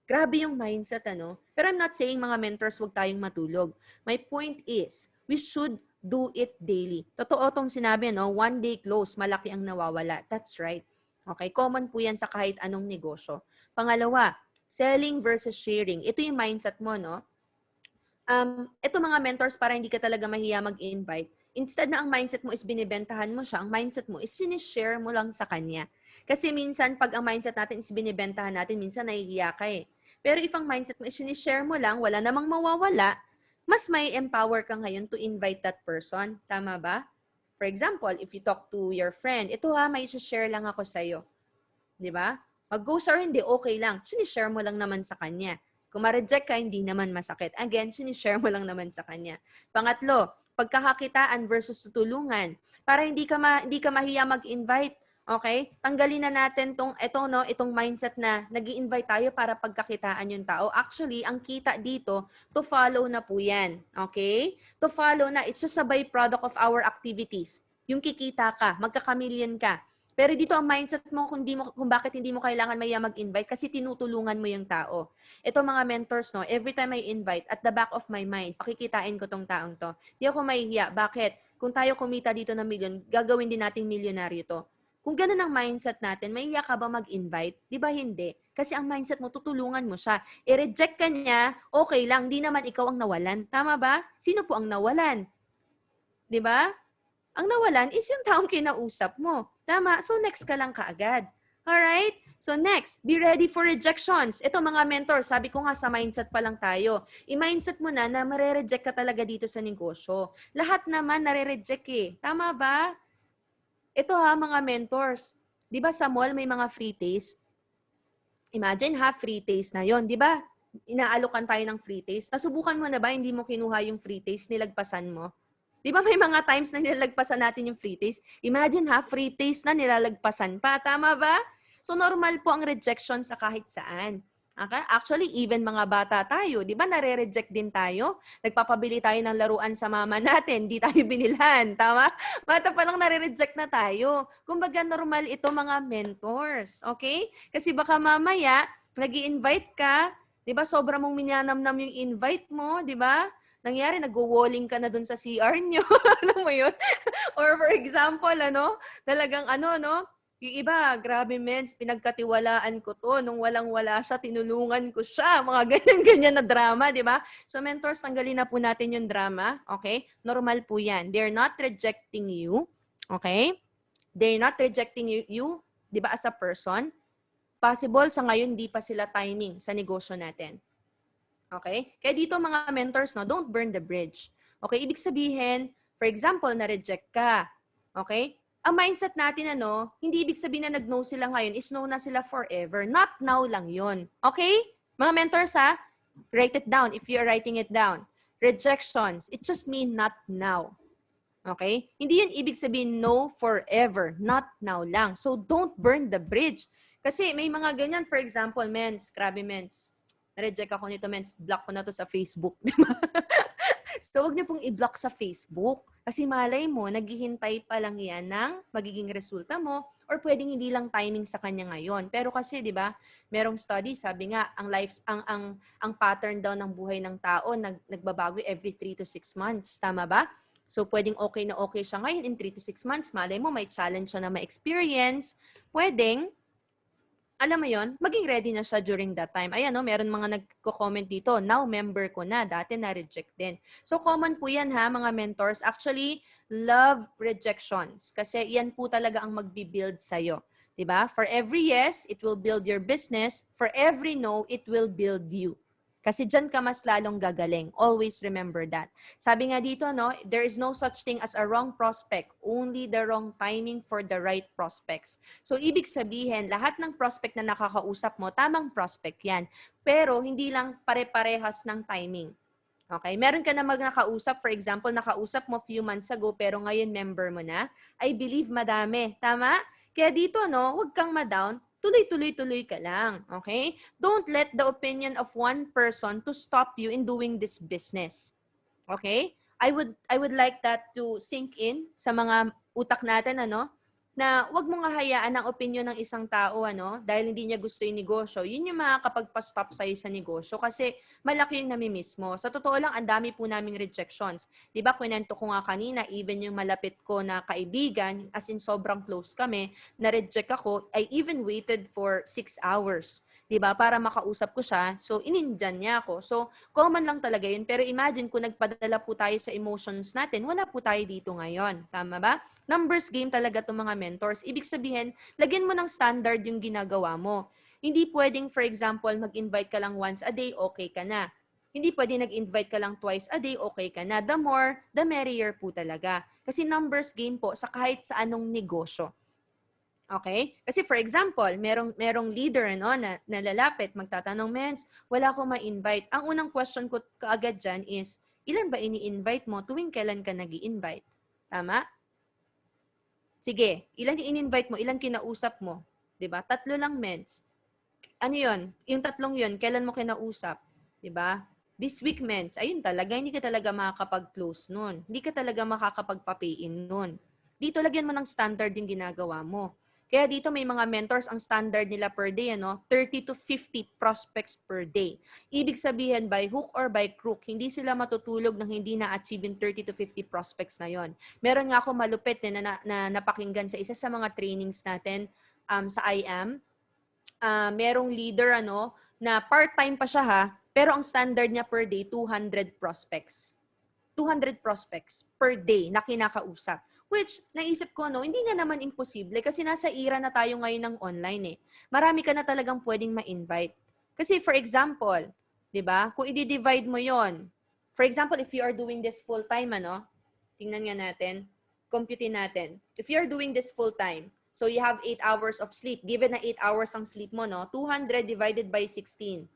Grabe yung mindset, Pero I'm not saying mga mentors wag tayong matulog. My point is, we should do it daily. Totoo tong sinabi, one day close, malaki ang nawawala. That's right. Okay, common po yan sa kahit anong negosyo. Pangalawa, selling versus sharing. Ito yung mindset mo, ito mga mentors para hindi ka talaga mahiya mag-invite. Instead na ang mindset mo is binibentahan mo siya, ang mindset mo is sinishare mo lang sa kanya. Kasi minsan, pag ang mindset natin is binibentahan natin, minsan nahihiya ka eh. Pero if ang mindset mo is sinishare mo lang, wala namang mawawala, mas may empower ka ngayon to invite that person. Tama ba? For example, if you talk to your friend, ito may share lang ako sa'yo. Di ba? Mag-ghost or hindi, okay lang. Sinishare mo lang naman sa kanya. Kung ma-reject ka, hindi naman masakit. Again, sinishare mo lang naman sa kanya. Pangatlo, pagkakakitaan versus tutulungan. Para hindi ka mahiya mag-invite. Okay? Tanggalin na natin itong mindset na nag-i-invite tayo para pagkakitaan yung tao. Actually, ang kita dito, to follow na po yan. Okay? To follow na, it's just a byproduct of our activities. Yung kikita ka, magkakamillion ka. Pero dito ang mindset mo kung bakit hindi mo kailangan maya mag-invite kasi tinutulungan mo yung tao. Ito mga mentors, every time I invite, at the back of my mind, pakikitain ko tong taong to. Di ako mahihiya. Bakit? Kung tayo kumita dito ng milyon, gagawin din nating milyonaryo to. Kung ganun ang mindset natin, mahihiya ka ba mag-invite? Di ba hindi? Kasi ang mindset mo, tutulungan mo siya. I-reject ka niya, okay lang, di naman ikaw ang nawalan. Tama ba? Sino po ang nawalan? Di ba? Ang nawalan is yung taong kinausap mo. Tama? So next ka lang kaagad. Alright? So next, be ready for rejections. Ito mga mentor, sabi ko nga sa mindset pa lang tayo. I-mindset mo na mare-reject ka talaga dito sa negosyo. Lahat naman nare-reject eh. Tama ba? Ito mga mentors. Di ba sa mall may mga free taste? Imagine free taste na yon, di ba? Inaalokan tayo ng free taste. Nasubukan mo na ba, hindi mo kinuha yung free taste, nilagpasan mo? Di ba may mga times na nilalagpasan natin yung free taste? Imagine ha, free taste na nilalagpasan pa. Tama ba? So normal po ang rejection sa kahit saan. Okay? Actually, even mga bata tayo, di ba nare-reject din tayo? Nagpapabili tayo ng laruan sa mama natin, di tayo binilhan. Tama? Bata pa lang nare-reject na tayo. Kumbaga normal ito mga mentors. Okay? Kasi baka mamaya, nag-i-invite ka, di ba sobra mong minanamnam yung invite mo, di ba? Nangyari, nag-walling ka na dun sa CR nyo. Alam mo yun? Or for example, talagang no? Yung iba, grabe mens, pinagkatiwalaan ko to. Nung walang-wala siya, tinulungan ko siya. Mga ganyan-ganyan na drama, di ba? So mentors, tanggalin na po natin yung drama. Okay? Normal po yan. They're not rejecting you. Okay? They're not rejecting you, di ba, as a person. Possible sa ngayon, di pa sila timing sa negosyo natin. Okay? Kaya dito mga mentors, no, don't burn the bridge. Okay? Ibig sabihin, for example, na-reject ka. Okay? Ang mindset natin, hindi ibig sabihin na nag-no sila ngayon is no na sila forever. Not now lang yon. Okay? Mga mentors, ha? Write it down if you're writing it down. Rejections, it just mean not now. Okay? Hindi yun ibig sabihin no forever. Not now lang. So, don't burn the bridge. Kasi may mga ganyan, for example, mens, grabe mens. Na-reject ako nito, mens. Block ko na to sa Facebook. So, huwag niyo pong i-block sa Facebook. Kasi malay mo, naghihintay pa lang yan ng magiging resulta mo or pwedeng hindi lang timing sa kanya ngayon. Pero kasi, di ba, merong study, sabi nga, ang pattern daw ng buhay ng tao nagbabago every 3 to 6 months. Tama ba? So, pwedeng okay na okay siya ngayon in 3 to 6 months. Malay mo, may challenge siya na ma-experience. Pwedeng, alam mo yon, maging ready na siya during that time. Ayan, meron mga nagko-comment dito, now member ko na, dati na-reject din. So, common po yan ha, mga mentors. Actually, love rejections. Kasi yan po talaga ang magbi-build sa'yo. Diba? For every yes, it will build your business. For every no, it will build you. Kasi dyan ka mas lalong gagaling. Always remember that. Sabi nga dito, there is no such thing as a wrong prospect. Only the wrong timing for the right prospects. So, ibig sabihin, lahat ng prospect na nakakausap mo, tamang prospect yan. Pero, hindi lang pare-parehas ng timing. Okay? Meron ka na nakausap, for example, nakausap mo few months ago, pero ngayon member mo na. I believe madami. Tama? Kaya dito, huwag kang ma-down. Tuloy-tuloy-tuloy ka lang, okay? Don't let the opinion of one person to stop you in doing this business. Okay? I would like that to sink in sa mga utak natin, na wag mong hahayaan ang opinion ng isang tao, dahil hindi niya gusto yung negosyo. Yun yung makakapagpa-stop sa'yo sa negosyo kasi malaki yung namimiss mo. Sa totoo lang, ang dami po naming rejections. Di ba, kwento ko nga kanina, even yung malapit ko na kaibigan, as in sobrang close kami, na-reject ako, I even waited for 6 hours. Diba? Para makausap ko siya. So, inindyan niya ako. So, common lang talaga yun. Pero imagine kung nagpadala po tayo sa emotions natin, wala po tayo dito ngayon. Tama ba? Numbers game talaga itong mga mentors. Ibig sabihin, lagyan mo ng standard yung ginagawa mo. Hindi pwedeng, for example, mag-invite ka lang once a day, okay ka na. Hindi pwedeng nag-invite ka lang twice a day, okay ka na. The more, the merrier po talaga. Kasi numbers game po sa kahit sa anong negosyo. Okay? Kasi for example, merong leader na lalapit, magtatanong, mens, wala akong ma-invite. Ang unang question ko kaagad dyan is, ilan ba ini-invite mo tuwing kailan ka nag-i-invite? Tama? Sige, ilan i-invite mo, ilan kinausap mo? 'Di ba? 3 lang, mens. Ano 'yon? Yung 3 'yon, kailan mo kinausap? 'Di ba? This week, mens. Ayun talaga, hindi ka talaga makakapag-close nun. Hindi ka talaga makakapag-pay-in nun. Dito, lagyan mo ng standard yung ginagawa mo. Kaya dito may mga mentors, ang standard nila per day, 30 to 50 prospects per day. Ibig sabihin, by hook or by crook, hindi sila matutulog nang hindi na-achieve yung 30 to 50 prospects na yon. Meron nga ako malupit na napakinggan sa isa sa mga trainings natin sa IAM. Merong leader, na part-time pa siya ha, pero ang standard niya per day, 200 prospects. 200 prospects per day na kinakausap. Which, naisip ko, hindi nga naman imposible kasi nasa era na tayo ngayon ng online eh. Marami ka na talagang pwedeng ma-invite. Kasi for example, di ba, kung i-divide mo yon, for example, if you are doing this full-time, tingnan nga natin, computein natin. If you are doing this full-time, so you have 8 hours of sleep, given na 8 hours ang sleep mo, 200 divided by 16.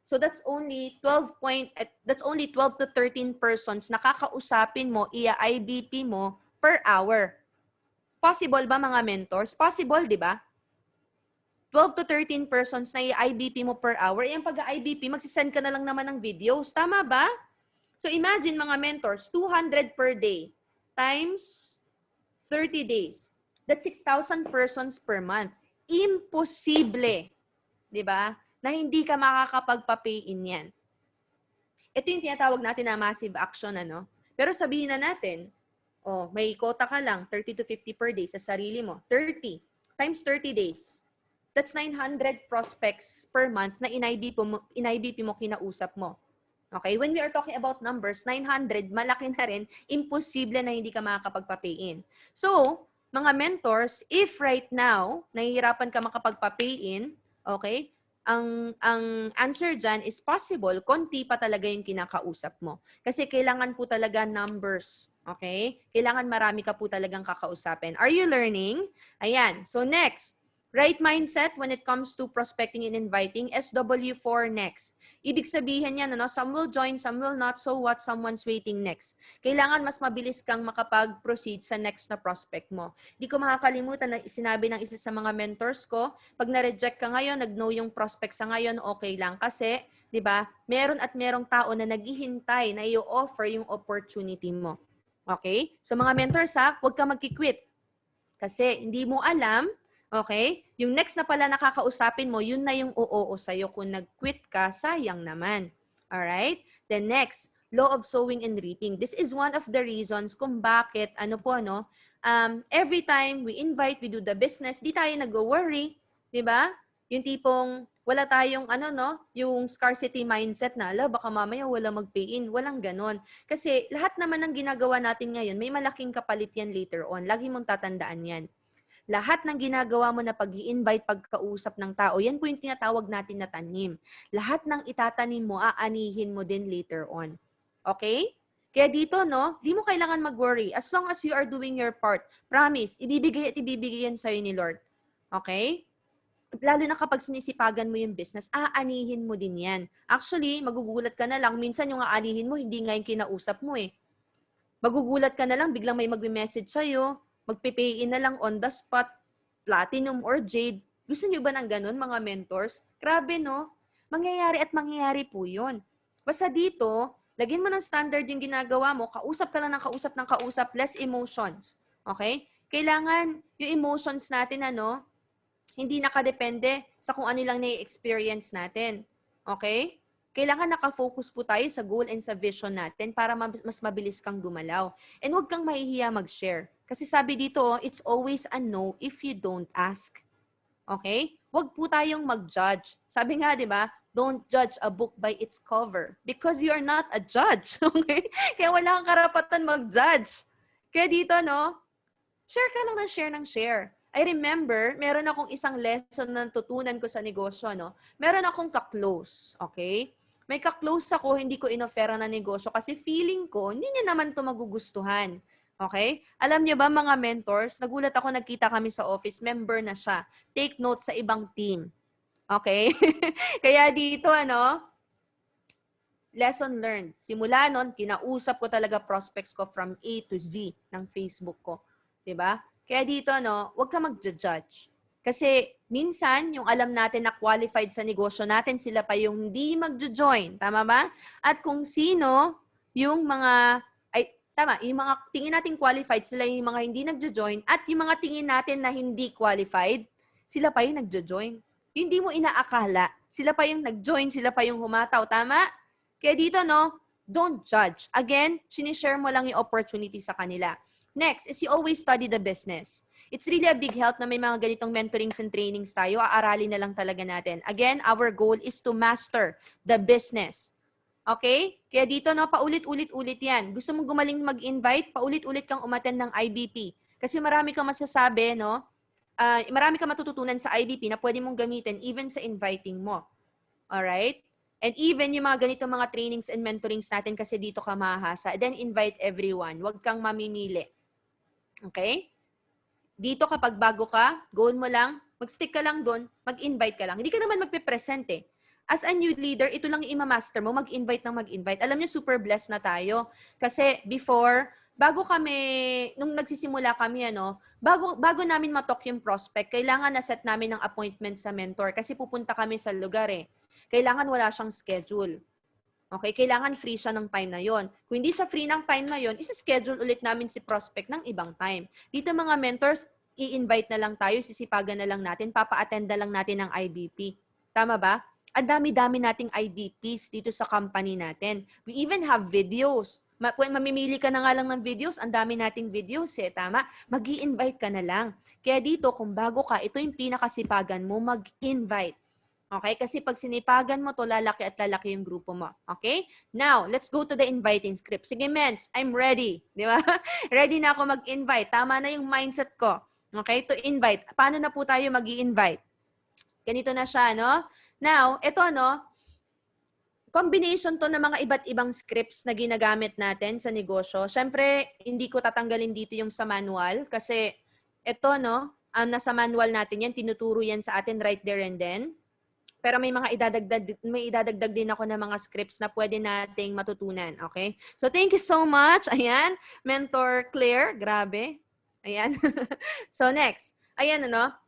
So that's only 12 to 13 persons na kakausapin mo, i-IBP mo per hour. Possible ba mga mentors? Possible, di ba? 12 to 13 persons na i-IBP mo per hour. Yung pag-IBP, magsisend ka na lang naman ng videos. Tama ba? So imagine mga mentors, 200 per day times 30 days. That's 6,000 persons per month. Imposible, di ba, na hindi ka makakapagpa-pay in yan. Ito yung tinatawag natin na massive action, ano? Pero sabihin na natin, oh, may quota ka lang, 30 to 50 per day sa sarili mo. 30 times 30 days. That's 900 prospects per month na in-IBP mo, kinausap mo. Okay? When we are talking about numbers, 900, malaki na rin, imposible na hindi ka makakapagpa-pay in. So, mga mentors, if right now, nahihirapan ka makapagpa-pay in, okay, ang answer dyan is possible, konti pa talaga yung kinakausap mo. Kasi kailangan po talaga numbers. Okay? Kailangan marami ka po talagang kakausapin. Are you learning? Ayan. So next, right mindset when it comes to prospecting and inviting, SW4 next. Ibig sabihin yan, ano, some will join, some will not, so what, someone's waiting next. Kailangan mas mabilis kang makapag-proceed sa next na prospect mo. Di ko makakalimutan na sinabi ng isa sa mga mentors ko, pag na-reject ka ngayon, nag-know yung prospect sa ngayon, okay lang. Kasi, di ba, meron at merong tao na naghihintay na i-offer yung opportunity mo. Okay? So mga mentors ha, huwag ka magki-quit. Kasi hindi mo alam, okay? Yung next na pala nakakausapin mo, yun na yung oo sa'yo. Kung nag-quit ka, sayang naman. Alright? Then next, law of sowing and reaping. This is one of the reasons kung bakit, every time we invite, we do the business, di tayo nag-worry. Diba? Yung tipong, wala tayong, yung scarcity mindset na, baka mamaya wala mag-pay-in. Walang ganon. Kasi lahat naman ng ginagawa natin ngayon, may malaking kapalit yan later on. Lagi mong tatandaan yan. Lahat ng ginagawa mo na pag-i-invite, pagkausap ng tao, yan po yung tinatawag natin na tanim. Lahat ng itatanim mo, aanihin mo din later on. Okay? Kaya dito, di mo kailangan mag-worry. As long as you are doing your part, promise, ibibigay at ibibigay yan sa'yo ni Lord. Okay? Lalo na kapag sinisipagan mo yung business, aanihin mo din yan. Actually, magugulat ka na lang. Minsan yung aanihin mo, hindi nga yung kinausap mo eh. Magugulat ka na lang, biglang may magme-message sa'yo, magpe-pay in na lang on the spot, platinum or jade. Gusto nyo ba ng ganun, mga mentors? Grabe, no? Mangyayari at mangyayari po yun. Basta dito, lagyan mo ng standard yung ginagawa mo, kausap ka lang ng kausap, less emotions. Okay? Kailangan yung emotions natin, hindi nakadepende sa kung ano lang na-experience natin. Okay? Kailangan nakafocus po tayo sa goal and sa vision natin para mas mabilis kang gumalaw. And huwag kang mahihiya mag-share. Kasi sabi dito, it's always a no if you don't ask. Okay? Huwag po tayong mag-judge. Sabi nga, di ba, don't judge a book by its cover because you are not a judge. Okay? Kaya wala kang karapatan mag-judge. Kaya dito, share ka lang ng share. I remember, meron akong isang lesson na tutunan ko sa negosyo, Meron akong ka-close, okay? May ka-close ako, hindi ko inofera na negosyo kasi feeling ko, hindi niya naman ito magugustuhan. Okay? Alam niyo ba mga mentors, nagulat ako, nagkita kami sa office, member na siya. Take note sa ibang team. Okay? Kaya dito, lesson learned. Simula nun, kinausap ko talaga prospects ko from A to Z ng Facebook ko. 'Di ba? Kaya dito, huwag ka mag-judge. Kasi minsan, yung alam natin na qualified sa negosyo natin, sila pa yung hindi mag-join. Tama ba? At kung sino yung mga, yung mga tingin natin qualified, sila yung mga hindi nag-join. At yung mga tingin natin na hindi qualified, sila pa yung nag-join. Hindi mo inaakala. Sila pa yung nag-join, sila pa yung humataw. Tama? Kaya dito, don't judge. Again, sinishare mo lang yung opportunity sa kanila. Next is you always study the business. It's really a big help na may mga ganitong mentorings and trainings tayo. Aaralin na lang talaga natin. Again, our goal is to master the business. Okay? Kaya dito, paulit-ulit-ulit yan. Gusto mong gumaling mag-invite, paulit-ulit kang umattend ng IBP. Kasi marami kang masasabi, marami kang matututunan sa IBP na pwede mong gamitin even sa inviting mo. Alright? And even yung mga ganitong mga trainings and mentorings natin kasi dito ka mahahasa, then invite everyone. Huwag kang mamimili. Okay? Dito kapag bago ka, goal mo lang, mag-stick ka lang doon, mag-invite ka lang. Hindi ka naman magpe-present eh. As a new leader, ito lang yung ima-master mo, mag-invite ng mag-invite. Alam niyo, super blessed na tayo. Kasi before, bago kami, nung nagsisimula kami, bago namin matok yung prospect, kailangan na set namin ng appointment sa mentor kasi pupunta kami sa lugar eh. Kailangan wala siyang schedule. Okay, kailangan free siya ng time na yon. Kung hindi siya free ng time na yon, isa-schedule ulit namin si prospect ng ibang time. Dito mga mentors, i-invite na lang tayo, sisipagan na lang natin, papa-attend na lang natin ng IBP. Tama ba? Ang dami-dami nating IBPs dito sa company natin. We even have videos. Kung mamimili ka na nga lang ng videos, ang dami nating videos eh, tama? Mag-i-invite ka na lang. Kaya dito, kung bago ka, ito yung pinakasipagan mo, mag-invite. Okay? Kasi pag sinipagan mo to, lalaki at lalaki yung grupo mo. Okay? Now, let's go to the inviting script. Sige, Mens, I'm ready. Di ba? Ready na ako mag-invite. Tama na yung mindset ko. Okay? To invite. Paano na po tayo mag-i-invite? Ganito na siya, no? Now, ito, combination to ng mga iba't ibang scripts na ginagamit natin sa negosyo. Siyempre, hindi ko tatanggalin dito yung sa manual kasi ito, nasa manual natin yan. Tinuturo yan sa atin right there and then. Pero may idadagdag din ako ng mga scripts na pwede nating matutunan, okay? So thank you so much. Ayan, Mentor Claire, grabe. Ayan. So next, ayan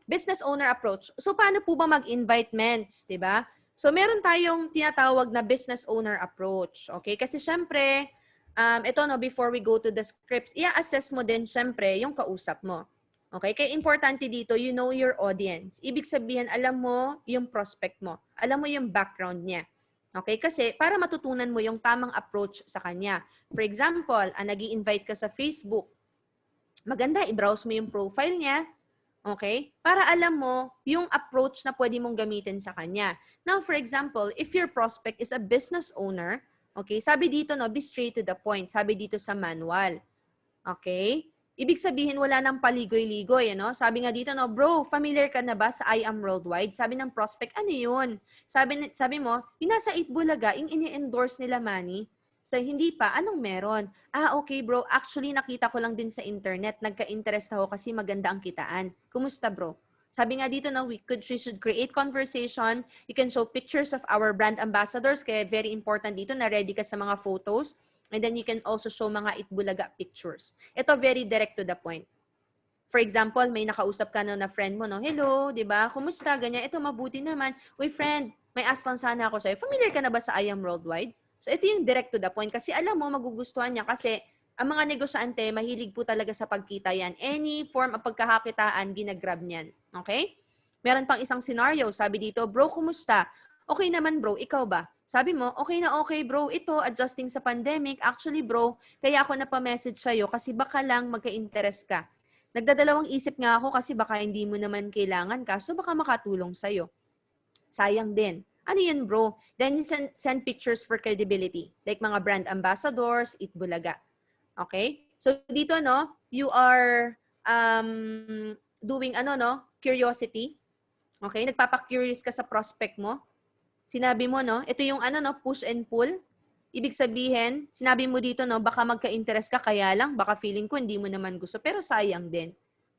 business owner approach. So paano po ba mag-invite ments, 'di ba? So meron tayong tinatawag na business owner approach, okay? Kasi syempre, ito before we go to the scripts, i-assess mo din syempre yung kausap mo. Okay? Kaya importante dito, you know your audience. Ibig sabihin, alam mo yung prospect mo. Alam mo yung background niya. Okay? Kasi para matutunan mo yung tamang approach sa kanya. For example, nag-i-invite ka sa Facebook. Maganda, i-browse mo yung profile niya. Okay? Para alam mo yung approach na pwede mong gamitin sa kanya. Now, for example, if your prospect is a business owner, okay, sabi dito, be straight to the point. Sabi dito sa manual. Okay? Ibig sabihin, wala nang paligoy-ligoy, Sabi nga dito, bro, familiar ka na ba sa I Am Worldwide? Sabi ng prospect, ano yun? Sabi mo, yung nasa Itbulaga, yung ini-endorse nila Manny. So, hindi pa, anong meron? Okay bro, actually nakita ko lang din sa internet. Nagka-interest ako kasi maganda ang kitaan. Kumusta bro? Sabi nga dito, we should create conversation. You can show pictures of our brand ambassadors. Kaya very important dito na ready ka sa mga photos. And then you can also show mga Itbulaga pictures. Ito very direct to the point. For example, may nakausap ka na friend mo, hello, di ba? Kumusta? Ganyan. Ito mabuti naman. Uy friend, may ask lang sana ako sa'yo. Familiar ka na ba sa I Am Worldwide? So ito yung direct to the point. Kasi alam mo, magugustuhan niya kasi ang mga negosyante, mahilig po talaga sa pagkita yan. Any form of pagkakakitaan, ginagrab niyan. Okay? Meron pang isang scenario. Sabi dito, bro, kumusta? Okay naman bro, ikaw ba? Sabi mo, okay na okay bro, ito adjusting sa pandemic. Actually bro, kaya ako napamessage sa'yo kasi baka lang magka-interest ka. Nagdadalawang isip nga ako kasi baka hindi mo naman kailangan ka, so baka makatulong sa'yo. Sayang din. Ano yun bro? Then you send pictures for credibility. Like mga brand ambassadors, Itbulaga. Okay? So dito you are doing curiosity. Okay? Nagpapa-curious ka sa prospect mo. Sinabi mo, ito yung push and pull. Ibig sabihin, sinabi mo dito, baka magka-interest ka, kaya lang, baka feeling ko hindi mo naman gusto, pero sayang din.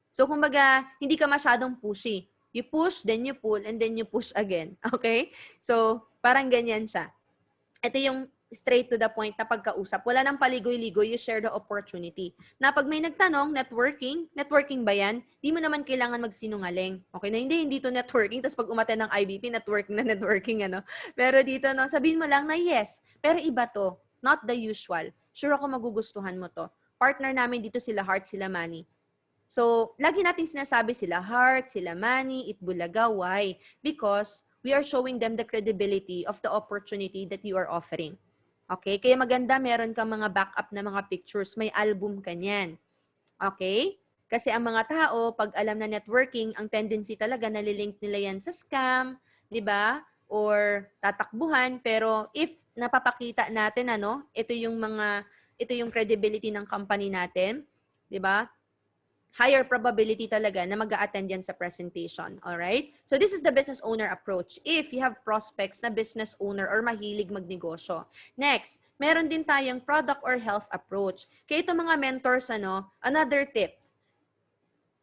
So, kumbaga, hindi ka masyadong pushy. You push, then you pull, and then you push again. Okay? So, parang ganyan siya. Ito yung straight to the point na pagkausap. Wala nang paligoy-ligoy, you share the opportunity. Na pag may nagtanong, networking ba yan? Di mo naman kailangan magsinungaling. Okay na, hindi to networking. Tapos pag umaten ng IBP, networking, Pero dito, sabihin mo lang na yes. Pero iba to. Not the usual. Sure ako magugustuhan mo to. Partner namin dito sila Heart, sila Manny. So, lagi natin sinasabi sila Heart, sila Manny, Itbulaga. Why? Because we are showing them the credibility of the opportunity that you are offering. Okay? Kaya maganda meron kang mga backup na mga pictures. May album ka niyan. Okay? Kasi ang mga tao, pag alam na networking, ang tendency talaga nalilink nila yan sa scam, di ba? Or tatakbuhan. Pero if napapakita natin, ito yung credibility ng company natin, di ba? Higher probability talaga na mag-a-attend yan sa presentation. Alright? So this is the business owner approach. If you have prospects na business owner or mahilig magnegosyo. Next, meron din tayong product or health approach. Kaya ito mga mentors, another tip.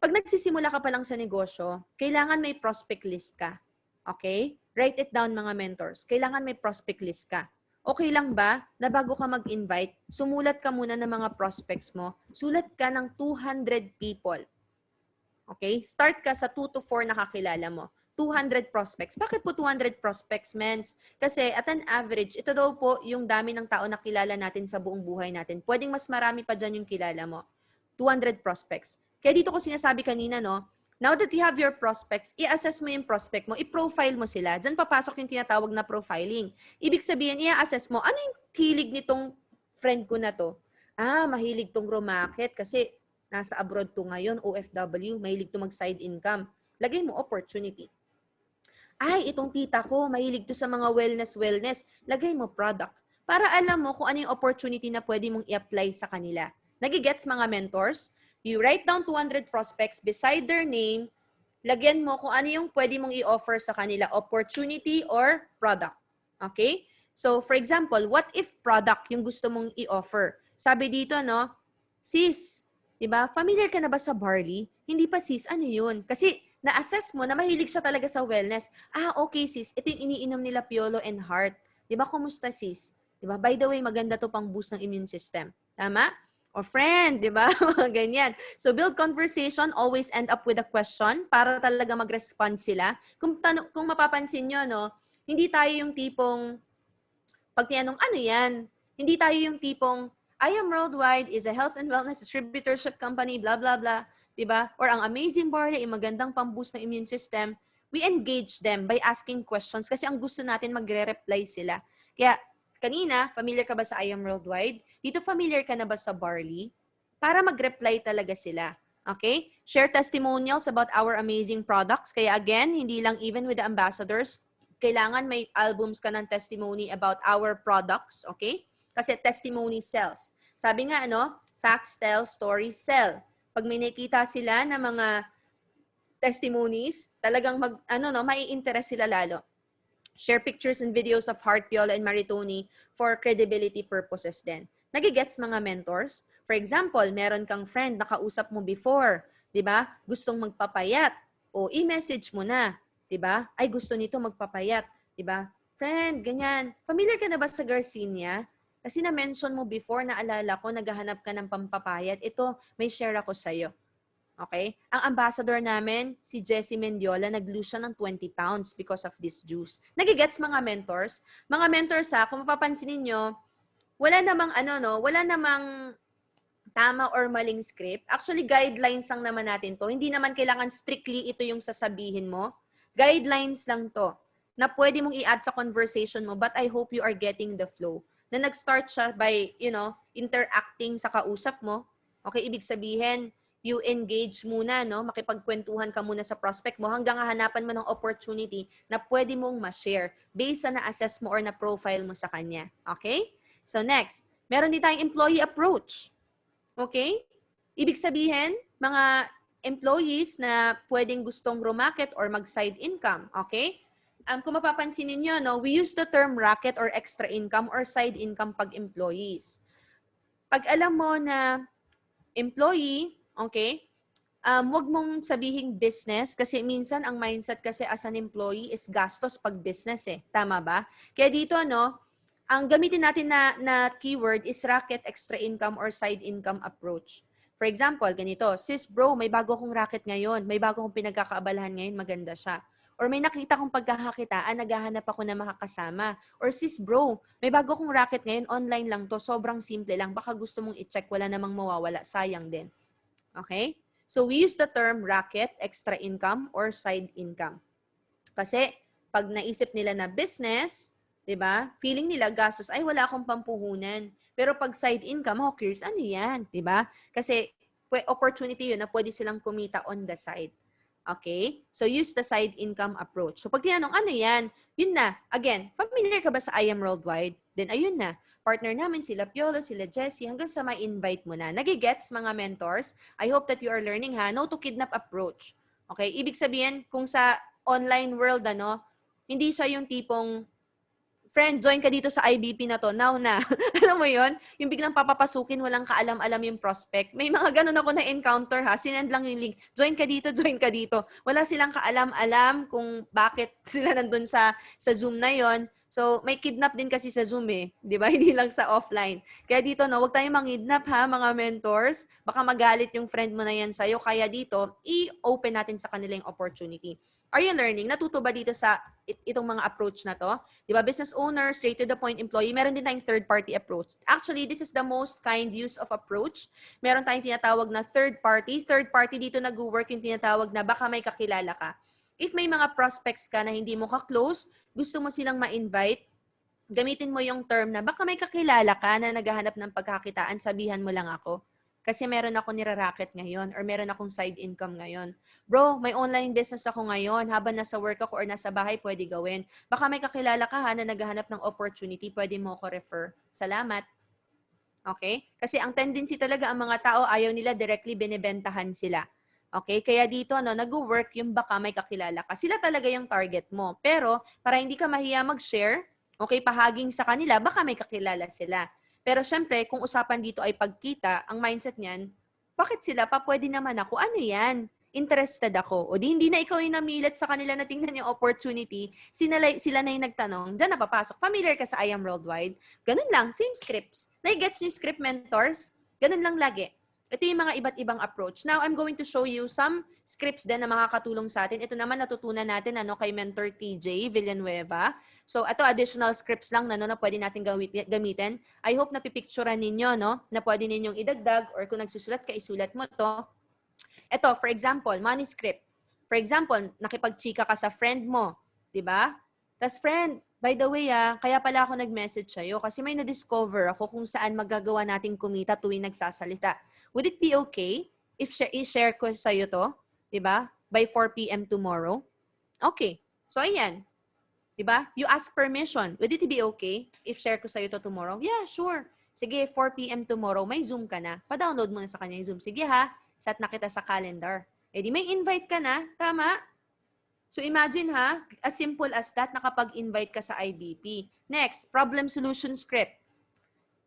Pag nagsisimula ka pa lang sa negosyo, kailangan may prospect list ka. Okay? write it down mga mentors. Kailangan may prospect list ka. Okay lang ba na bago ka mag-invite, sumulat ka muna ng mga prospects mo? Sulat ka ng 200 people. Okay? Start ka sa 2 to 4 na kakilala mo. 200 prospects. Bakit po 200 prospects, mens? Kasi at an average, ito daw po yung dami ng tao na kilala natin sa buong buhay natin. Pwedeng mas marami pa dyan yung kilala mo. 200 prospects. Kaya dito ko sinasabi kanina, no? Now that you have your prospects, i-assess mo yung prospect mo, i-profile mo sila. Diyan papasok yung tinatawag na profiling. Ibig sabihin, i-assess mo, ano yung hilig nitong friend ko na to? Mahilig tong rumakit kasi nasa abroad to ngayon, OFW, mahilig to mag-side income. Lagay mo opportunity. Itong tita ko, mahilig to sa mga wellness. Lagay mo product. Para alam mo kung ano yung opportunity na pwede mong i-apply sa kanila. Nagigets mga mentors? You write down 200 prospects beside their name, lagyan mo kung ano yung pwede mong i-offer sa kanila, opportunity or product. Okay? So, for example, what if product yung gusto mong i-offer? Sabi dito, no, sis, diba, familiar ka na ba sa barley? Hindi pa sis, ano yun? Kasi na-assess mo na mahilig siya talaga sa wellness. Okay sis, ito yung iniinom nila Piolo and Heart. Diba, kumusta sis? Diba, by the way, maganda to pang boost ng immune system. Tama? O friend, di ba? Ganyan. So build conversation, always end up with a question para talaga mag-respond sila. Kung mapapansin nyo, no, hindi tayo yung tipong, pag tinanong, ano yan? Hindi tayo yung tipong, I Am Worldwide is a health and wellness distributorship company, blah, blah, blah. Di ba? Or ang Amazing Barley, ay magandang pamboost ng immune system. We engage them by asking questions kasi ang gusto natin magre-reply sila. Kaya, kanina, familiar ka ba sa I Am Worldwide? Dito, familiar ka na ba sa Barley? Para mag-reply talaga sila. Okay? Share testimonials about our amazing products. Kaya again, hindi lang even with the ambassadors, kailangan may albums ka ng testimony about our products. Okay? Kasi testimony sells. Sabi nga, facts tell, stories sell. Pag may nakita sila na mga testimonies, talagang mai-interest sila lalo. Share pictures and videos of Heart, Piolo, and Maritoni for credibility purposes din. Nagigets mga mentors? For example, meron kang friend na kausap mo before, di ba? Gustong magpapayat. O i-message mo na, di ba? Ay, gusto nito magpapayat, di ba? Friend, ganyan. Familiar ka na ba sa Garcinia? Kasi na-mention mo before, naalala ko, naghahanap ka ng pampapayat. Ito, may share ako sa'yo. Okay? Ang ambassador namin, si Jessie Mendiola, nag-lose siya ng 20 pounds because of this juice. Nagigets mga mentors? Mga mentors kung mapapansin niyo, wala namang tama or maling script. Actually, guidelines lang naman natin to. Hindi naman kailangan strictly ito yung sasabihin mo. Guidelines lang to na pwede mong i-add sa conversation mo, but I hope you are getting the flow. Na nag-start siya by, interacting sa kausap mo. Okay, ibig sabihin, you engage muna, makipagkwentuhan ka muna sa prospect mo hanggang hanapan mo ng opportunity na pwede mong ma-share based sa na-assess mo or na-profile mo sa kanya. Okay? So next, meron din tayong employee approach. Okay? Ibig sabihin, mga employees na pwedeng gustong rumakit or mag-side income. Okay? Kung mapapansin niyo, we use the term racket or extra income or side income pag employees. Pag alam mo na employee, okay, wag mong sabihing business kasi minsan ang mindset kasi as an employee is gastos pag business eh. Tama ba? Kaya dito, ang gamitin natin na keyword is racket, extra income, or side income approach. For example, ganito, sis bro, may bago akong racket ngayon, may bago akong pinagkakaabalahan ngayon, maganda siya. Or may nakita kong pagkakakitaan, naghahanap ako na makakasama. Or sis bro, may bago kong racket ngayon, online lang to, sobrang simple lang. Baka gusto mong i-check, wala namang mawawala, sayang din. Okay? So we use the term racket, extra income, or side income. Kasi pag naisip nila na business, 'di ba? Feeling nila gastos, ay wala akong pampuhunan. Pero pag side income, curious, ano 'yan, 'di ba? Kasi opportunity 'yun na pwede silang kumita on the side. Okay? So, use the side income approach. So, pag tinanong, ano yan? Yun na. Again, familiar ka ba sa I Am Worldwide? Then, ayun na. Partner namin sila Piolo, sila Jessie, hanggang sa ma-invite mo na. Nagigets, mga mentors? I hope that you are learning, No to kidnap approach. Okay? Ibig sabihin, kung sa online world, hindi siya yung tipong friend, join ka dito sa IBP na to. Now na. Alam mo yon, yung biglang papapasukin, walang kaalam-alam yung prospect. May mga ganun ako na-encounter ha. Sinend lang yung link. Join ka dito, join ka dito. Wala silang kaalam-alam kung bakit sila nandun sa Zoom na yon. So, may kidnap din kasi sa Zoom eh. Di ba? Hindi lang sa offline. Kaya dito, no, huwag tayong mangidnap ha, mga mentors. Baka magalit yung friend mo na yan sa'yo. Kaya dito, i-open natin sa kanila yung opportunity. Are you learning? Natuto ba dito sa itong mga approach na to? Di ba? Business owner, straight to the point employee, meron din tayong third-party approach. Actually, this is the most kind use of approach. Meron tayong tinatawag na third party. Third party dito nag-work yung tinatawag na baka may kakilala ka. If may mga prospects ka na hindi mo ka-close, gusto mo silang ma-invite, gamitin mo yung term na baka may kakilala ka na naghahanap ng pagkakitaan, sabihan mo lang ako. Kasi meron ako niraracket ngayon or meron akong side income ngayon. Bro, may online business ako ngayon. Habang nasa work ako or nasa bahay, pwede gawin. Baka may kakilala ka ha na naghahanap ng opportunity, pwede mo ko refer. Salamat. Okay? Kasi ang tendency talaga ang mga tao, ayaw nila directly binibentahan sila. Okay? Kaya dito, nag-work yung baka may kakilala ka. Sila talaga yung target mo. Pero, para hindi ka mahiya mag-share, okay, pahaging sa kanila, baka may kakilala sila. Pero syempre, kung usapan dito ay pagkita, ang mindset niyan, bakit sila pa? Pwede naman ako. Ano yan? Interested ako. O di hindi na ikaw yung namilit sa kanila na tingnan yung opportunity. Sila na yung nagtanong. Diyan na papasok. Familiar ka sa I Am Worldwide? Ganun lang. Same scripts. Nai-gets nyo yung script mentors? Ganun lang lagi. Ito yung mga iba't ibang approach. Now, I'm going to show you some scripts din na makakatulong sa atin. Ito naman natutunan natin kay Mentor TJ Villanueva. So, ito additional scripts lang na pwede natin gamitin. I hope na pipicturean ninyo na pwede ninyong idagdag or kung nagsusulat ka, isulat mo to. Ito, for example, money script. For example, nakipagchika ka sa friend mo, 'di ba? Tas friend, by the way kaya pala ako nag-message sa'yo kasi may na-discover ako kung saan magagawa nating kumita tuwing nagsasalita. Would it be okay if i-share ko sa'yo to, 'di ba? By 4 p.m. tomorrow? Okay. So, ayan. 'Di ba? You ask permission. Would it be okay if share ko sa'yo to tomorrow? Yeah, sure. Sige, 4 p.m. tomorrow, may Zoom ka na. Pa-download mo na sa kanya yung Zoom. Sige ha, set na kita sa calendar. Eh di may invite ka na, tama? So imagine ha, as simple as that, nakapag-invite ka sa IBP. Next, problem solution script.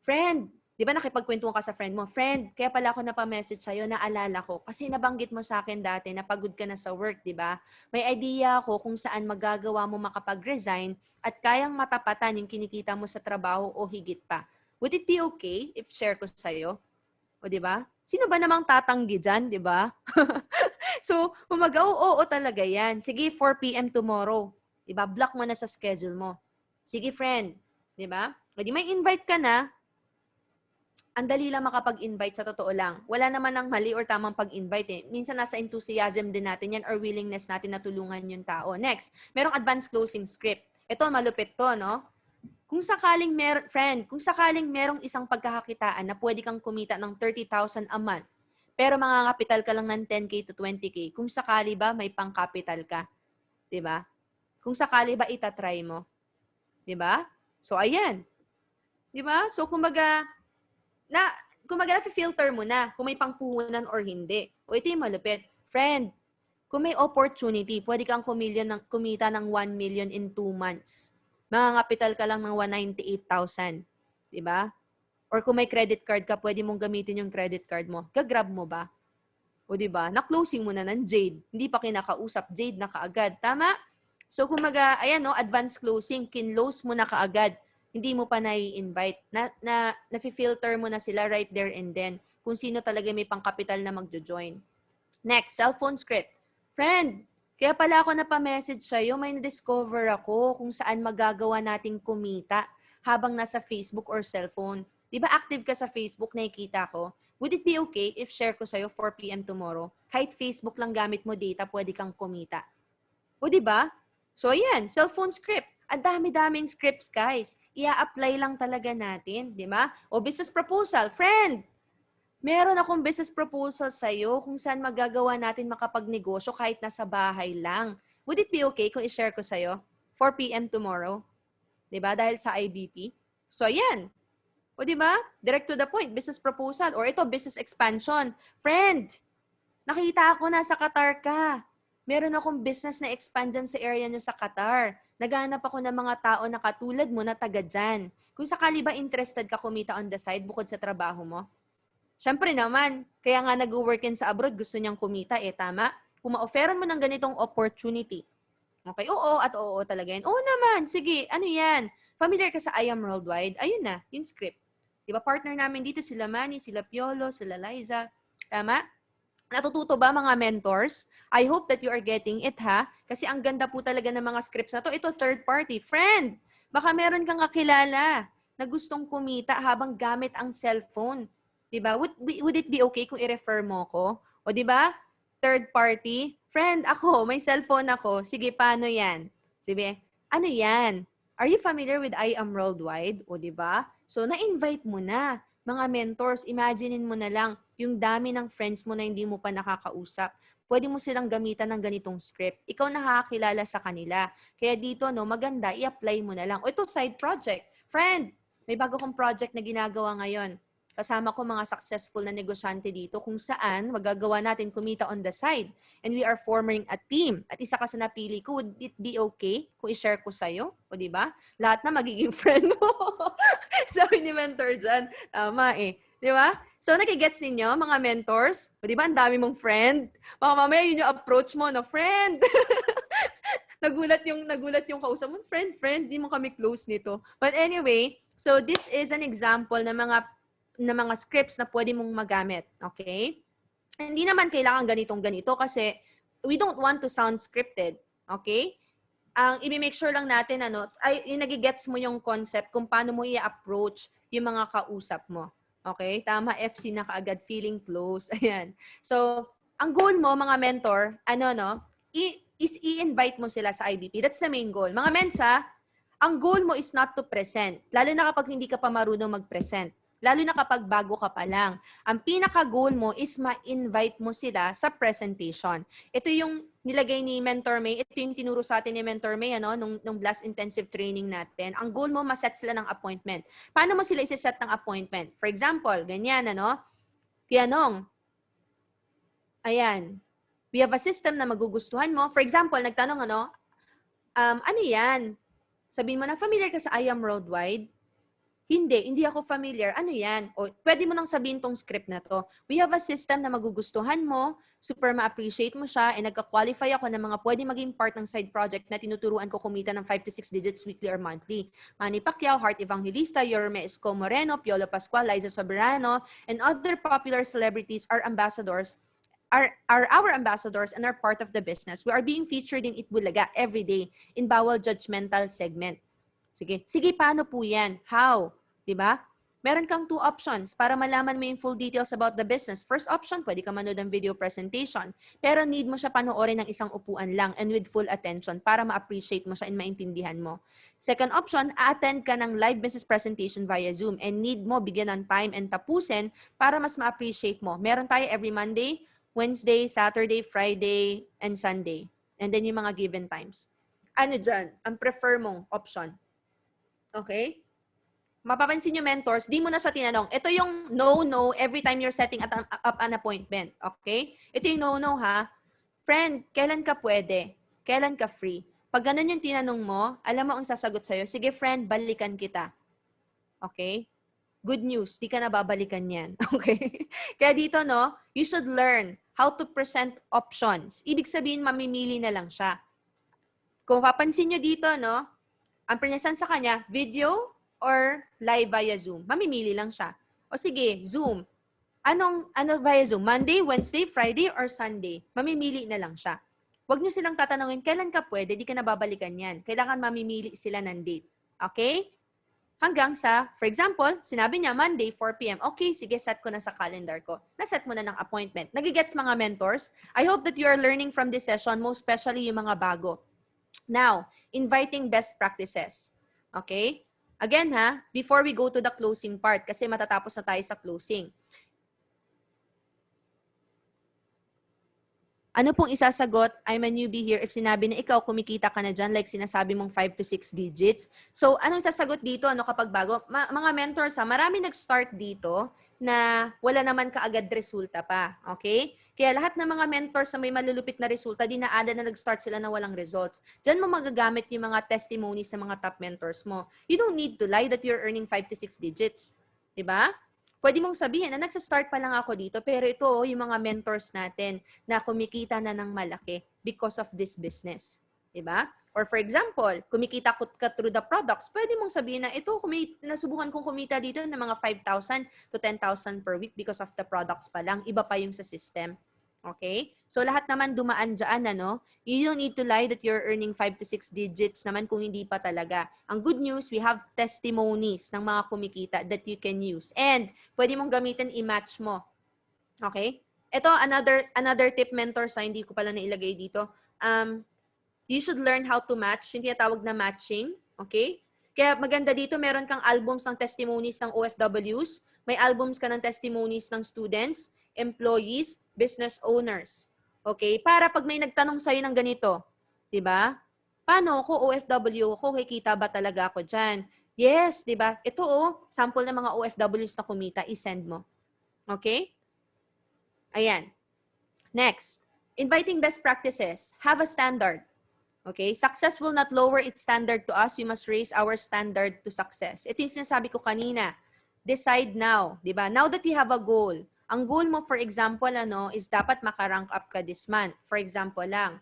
Friend, di ba nakipagkwentuhan ka sa friend mo? Friend, kaya pala ako napamessage sa'yo, naalala ko. Kasi nabanggit mo sa akin dati, napagod ka na sa work, di ba? May idea ako kung saan magagawa mo makapag-resign at kayang matapatan yung kinikita mo sa trabaho o higit pa. Would it be okay if share ko sa'yo? O di ba? Sino ba namang tatanggi dyan, di ba? So, umaga, oo talaga yan. Sige, 4 p.m. tomorrow. Di ba? Block mo na sa schedule mo. Sige, friend. Di ba? O di may invite ka na, ang dali lang makapag-invite sa totoo lang. Wala naman ng mali or tamang pag-invite eh. Minsan nasa enthusiasm din natin yan or willingness natin na tulungan yung tao. Next, merong advanced closing script. Ito, malupit to, no? Kung sakaling kung sakaling merong isang pagkakakitaan na pwede kang kumita ng 30,000 a month, pero mangangapital ka lang ng 10K to 20K, kung sakali ba may pang-capital ka? 'Di ba? Kung sakali ba itatry mo? 'Di ba? So ayan. 'Di ba? So kumbaga filter mo na kung may pangpuhunan or hindi. O ito yung malupit. Friend, kung may opportunity, pwede kang kumita ng 1 million in 2 months. Mangangapital ka lang ng 198,000. Diba? Or kung may credit card ka, pwede mong gamitin yung credit card mo. Gagrab mo ba? O diba? Na-closing mo na ng Jade. Hindi pa kinakausap. Jade na kaagad. Tama? So, kumaga, ayan advanced closing. Kinlose mo na kaagad. Hindi mo pa nai-invite. Na-filter mo na sila right there and then kung sino talaga may pangkapital na magjo-join. Next, cellphone script. Friend, kaya pala ako napamessage sa'yo, may na-discover ako kung saan magagawa nating kumita habang nasa Facebook or cellphone. Di ba active ka sa Facebook, nakikita ko? Would it be okay if share ko sa'yo 4 p.m. tomorrow? Kahit Facebook lang gamit mo data, pwede kang kumita. O di ba? So ayan, cellphone script. Ang dami-daming scripts, guys. Ia-apply lang talaga natin, di ba? O business proposal. Friend, meron akong business proposal sa'yo kung saan magagawa natin makapagnegosyo kahit nasa bahay lang. Would it be okay kung i-share ko sa'yo? 4 p.m. tomorrow. Diba? Dahil sa IBP. So, ayan. O diba? Direct to the point. Business proposal. Or ito, business expansion. Friend, nakita ako na sa Qatar ka. Meron akong business na expand dyan sa area nyo sa Qatar. Naghahanap ako ng mga tao na katulad mo na taga dyan. Kung sakali ba interested ka kumita on the side bukod sa trabaho mo? Siyempre naman, kaya nga nag-work yan sa abroad, gusto niyang kumita, tama? Kung ma-offeran mo ng ganitong opportunity, okay, oo at oo talaga yan. Oo naman, sige, ano yan? Familiar ka sa I Am Worldwide? Ayun na, yung script. Diba, partner namin dito, sila Manny, sila Piolo, sila Liza. Tama? Natututo ba mga mentors? I hope that you are getting it, ha? Kasi ang ganda po talaga ng mga scripts na to. Ito, third party. Friend, baka meron kang kakilala na gustong kumita habang gamit ang cellphone. Diba? Would it be okay kung i-refer mo ko? O diba? Third party. Friend, ako, may cellphone ako. Sige, paano yan? Sige, ano yan? Are you familiar with I Am Worldwide? O diba? So, na-invite mo na. Mga mentors, imaginein mo na lang yung dami ng friends mo na hindi mo pa nakakausap. Pwede mo silang gamitan ng ganitong script. Ikaw nakakakilala sa kanila. Kaya dito, no, maganda, i-apply mo na lang. O ito, side project. Friend, may bago kong project na ginagawa ngayon. Kasama ko mga successful na negosyante dito kung saan magagawa natin kumita on the side. And we are forming a team. At isa ka sa napili ko, would it be okay kung i-share ko sa'yo? O diba? Lahat na magiging friend mo. Sabi ni mentor dyan. Tama eh. Di ba? So, nakigets ninyo, mga mentors? O di ba, ang dami mong friend? Baka mamaya yun yung approach mo, na friend. nagulat yung kausap mo, friend, di mo kami close nito. But anyway, so this is an example ng mga scripts na pwede mong magamit. Okay? Hindi naman kailangan ganitong-ganito kasi we don't want to sound scripted. Okay? Ang i-make sure lang natin, ay yung nagigets mo yung concept kung paano mo i-approach yung mga kausap mo. Okay? Tama, FC na kaagad, feeling close. Ayan. So, ang goal mo, mga mentor, is i-invite mo sila sa IBP. That's the main goal. Mga mensa, ang goal mo is not to present. Lalo na kapag hindi ka pa marunong mag-present. Lalo na kapag bago ka pa lang. Ang pinaka-goal mo is ma-invite mo sila sa presentation. Ito yung nilagay ni Mentor May. Ito yung tinuro sa atin ni Mentor May, nung Blast Intensive Training natin. Ang goal mo, ma-set sila ng appointment. Paano mo sila isa-set ng appointment? For example, ganyan, Tianong, ayan, we have a system na magugustuhan mo. For example, nagtanong, ano yan? Sabihin mo na, familiar ka sa I Am Worldwide? Hindi ako familiar. Ano yan? O, pwede mo nang sabihin tong script na to. We have a system na magugustuhan mo, super ma-appreciate mo siya, and nagka-qualify ako ng mga pwede maging part ng side project na tinuturuan ko kumita ng 5 to 6 digits weekly or monthly. Manny Pacquiao, Heart Evangelista, Yorme Esco Moreno, Piolo Pascual, Liza Soberano, and other popular celebrities are ambassadors are our ambassadors and are part of the business. We are being featured in Itbulaga every day in Bawal Judgmental segment. Sige, paano po yan? How? Diba? Meron kang two options para malaman mo yung full details about the business. First option, pwede ka manood ng video presentation. Pero need mo siya panoorin ng isang upuan lang and with full attention para ma-appreciate mo siya and maintindihan mo. Second option, attend ka ng live business presentation via Zoom and need mo bigyan ng time and tapusin para mas ma-appreciate mo. Meron tayo every Monday, Wednesday, Saturday, Friday, and Sunday. And then yung mga given times. Ano dyan? Ang prefer mong option. Okay? Mapapansin nyo, mentors, di mo na siya tinanong. Ito yung no every time you're setting up an appointment. Okay? Ito yung no, ha? Friend, kailan ka pwede? Kailan ka free? Pag ganun yung tinanong mo, alam mo ang sasagot sa'yo, sige friend, balikan kita. Okay? Good news, di ka na babalikan yan. Okay? Kaya dito, you should learn how to present options. Ibig sabihin, mamimili na lang siya. Kung papansin nyo dito, ang present sa kanya, video or live via Zoom. Mamimili lang siya. O sige, Zoom. Ano via Zoom? Monday, Wednesday, Friday, or Sunday? Mamimili na lang siya. Huwag nyo silang tatanungin, kailan ka pwede? Di ka na babalikan yan. Kailangan mamimili sila ng date. Okay? Hanggang sa, for example, sinabi niya Monday, 4 p.m. Okay, sige, set ko na sa calendar ko. Naset mo na ng appointment. Nagigets mga mentors? I hope that you are learning from this session, most especially yung mga bago. Now, inviting best practices. Okay? Again before we go to the closing part, kasi matatapos na tayo sa closing. Ano pong isasagot? I'm a newbie here. If sinabi na ikaw, kumikita ka na dyan, like sinasabi mong 5 to 6 digits. So, anong sasagot dito? Kapag bago? Mga mentors, marami nag-start dito na wala naman kaagad resulta pa. Okay? Kaya lahat ng mga mentors na may malulupit na resulta, dinaadan na nag-start sila na walang results. Diyan mo magagamit yung mga testimonies ng mga top mentors mo. You don't need to lie that you're earning 5 to 6 digits. Diba? Pwede mong sabihin na nagsa-start pa lang ako dito, pero ito yung mga mentors natin na kumikita na ng malaki because of this business. Diba? Or for example, kumikita ka through the products, pwede mong sabihin na ito, nasubukan kong kumita dito ng mga 5,000 to 10,000 per week because of the products pa lang. Iba pa yung sa system. Okay? So lahat naman dumaan dyan, ano? You don't need to lie that you're earning 5 to 6 digits naman kung hindi pa talaga. Ang good news, we have testimonies ng mga kumikita that you can use. And pwede mong gamitin, i-match mo. Okay? Ito, another tip, mentor, sa hindi ko pala nailagay dito. You should learn how to match, yung tinatawag na matching, okay? Kaya maganda dito, meron kang albums ng testimonies ng OFWs, may albums ka ng testimonies ng students, employees, business owners. Okay? Para pag may nagtanong sa'yo ng ganito, di ba? Paano ako, OFW ako, kikita ba talaga ako dyan? Yes, di ba? Ito sample ng mga OFWs na kumita, i-send mo. Okay? Ayan. Next, inviting best practices. Have a standard. Okay? Success will not lower its standard to us. We must raise our standard to success. Ito yung sinasabi ko kanina. Decide now. Diba? Now that you have a goal. Ang goal mo, for example, is dapat makarank up ka this month. For example lang.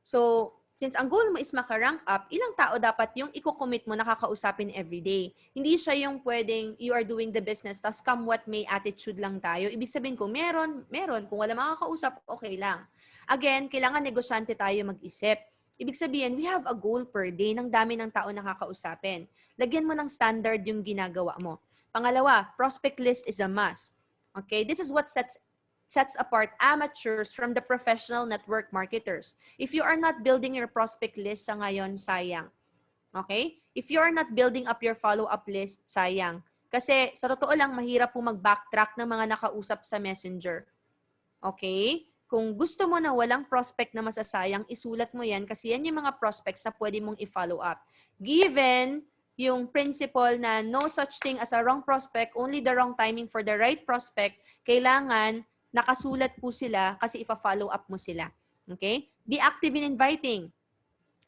So, since ang goal mo is makarank up, ilang tao dapat yung i-commit mo nakakausapin everyday. Hindi siya yung pwedeng you are doing the business, tas come what may attitude lang tayo. Ibig sabihin kung meron. Kung wala makakausap, okay lang. Again, kailangan negosyante tayo mag-isip. Ibig sabihin, we have a goal per day ng dami ng tao nakakausapin. Lagyan mo ng standard yung ginagawa mo. Pangalawa, prospect list is a must. Okay? This is what sets apart amateurs from the professional network marketers. If you are not building your prospect list sa ngayon, sayang. Okay? If you are not building up your follow-up list, sayang. Kasi sa totoo lang, mahirap po mag-backtrack ng mga nakausap sa messenger. Okay? Kung gusto mo na walang prospect na masasayang, isulat mo yan kasi yan yung mga prospects na pwede mong i-follow up. Given yung principle na no such thing as a wrong prospect, only the wrong timing for the right prospect, kailangan nakasulat po sila kasi ipa-follow up mo sila. Okay? Be active in inviting.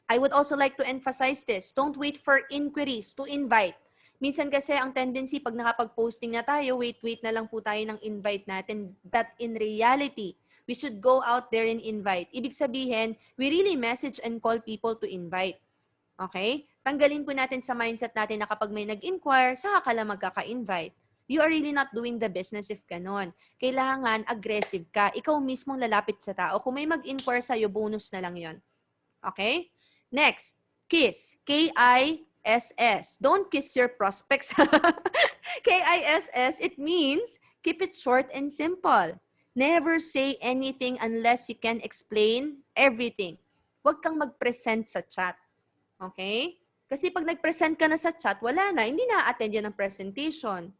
I would also like to emphasize this. Don't wait for inquiries to invite. Minsan kasi ang tendency pag nakapag-posting na tayo, wait na lang po tayo ng invite natin. But in reality, we should go out there and invite. Ibig sabihin, we really message and call people to invite. Okay? Tanggalin po natin sa mindset natin na kapag may nag-inquire, saka ka lang magkaka-invite. You are really not doing the business if ganon. Kailangan aggressive ka. Ikaw mismong lalapit sa tao. Kung may mag-inquire sa'yo, bonus na lang yon. Okay? Next, KISS. K-I-S-S. Don't kiss your prospects. K-I-S-S, it means keep it short and simple. Never say anything unless you can explain everything. Huwag kang mag-present sa chat. Okay? Kasi pag nag-present ka na sa chat, wala na. Hindi na-attend yan ng presentation.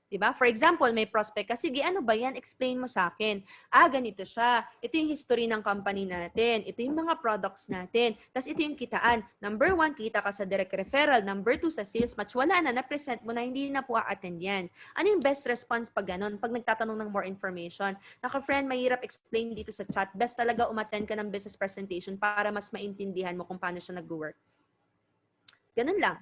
Diba? For example, may prospect ka, sige, ano ba yan? Explain mo sa akin. Ganito siya. Ito yung history ng company natin. Ito yung mga products natin. Tapos ito yung kitaan. Number 1, kita ka sa direct referral. Number 2, sa sales match. Wala na, na-present mo na, hindi na po a-attend yan. Ano yung best response pag ganun? Pag nagtatanong ng more information. Naka-friend, mahirap explain dito sa chat. Best talaga umattend ka ng business presentation para mas maintindihan mo kung paano siya nag-work. Ganun lang.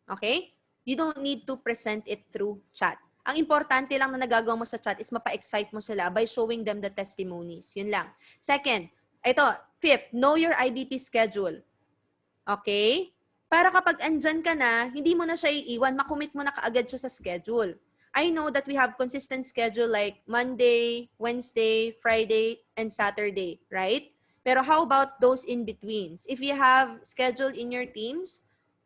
Okay? You don't need to present it through chat. Ang importante lang na nagagawa mo sa chat is mapa-excite mo sila by showing them the testimonies. Yun lang. Second, fifth, know your IBP schedule. Okay? Para kapag andyan ka na, hindi mo na siya iiwan, makumit mo na kaagad siya sa schedule. I know that we have consistent schedule like Monday, Wednesday, Friday, and Saturday, right? Pero how about those in-betweens? If you have schedule in your teams,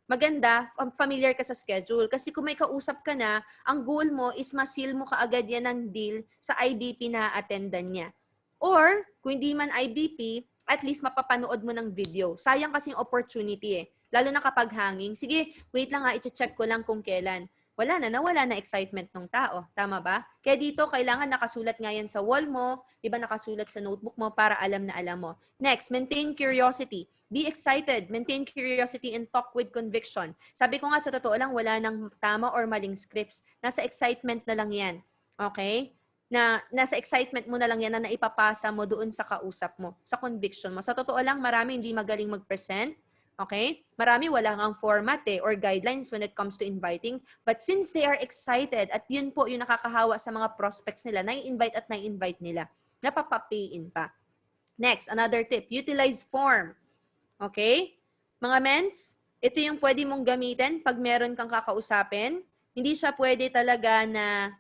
maganda, familiar ka sa schedule. Kasi kung may kausap ka na, ang goal mo is masil mo kaagad yan ng deal sa IBP na attendan niya. Or, kung hindi man IBP, at least mapapanood mo ng video. Sayang kasing opportunity eh. Lalo na kapag hanging. Sige, wait lang i-check ko lang kung kailan. Nawala na excitement ng tao. Tama ba? Kaya dito, kailangan nakasulat nga yan sa wall mo, diba nakasulat sa notebook mo para alam na alam mo. Next, maintain curiosity. Be excited, maintain curiosity, and talk with conviction. Sabi ko nga sa totoo lang, wala nang tama or maling scripts. Nasa excitement na lang yan. Okay? na nasa excitement mo na lang yan na naipapasa mo doon sa kausap mo, sa conviction mo. Sa totoo lang, marami hindi magaling mag-present. Okay? Marami wala ang format or guidelines when it comes to inviting. But since they are excited, at yun po yung nakakahawa sa mga prospects nila, nai-invite at nai-invite nila, napapa-pay-in pa. Next, another tip, utilize form. Okay? Mga mens, ito yung pwede mong gamitin pag meron kang kakausapin. Hindi siya pwede talaga na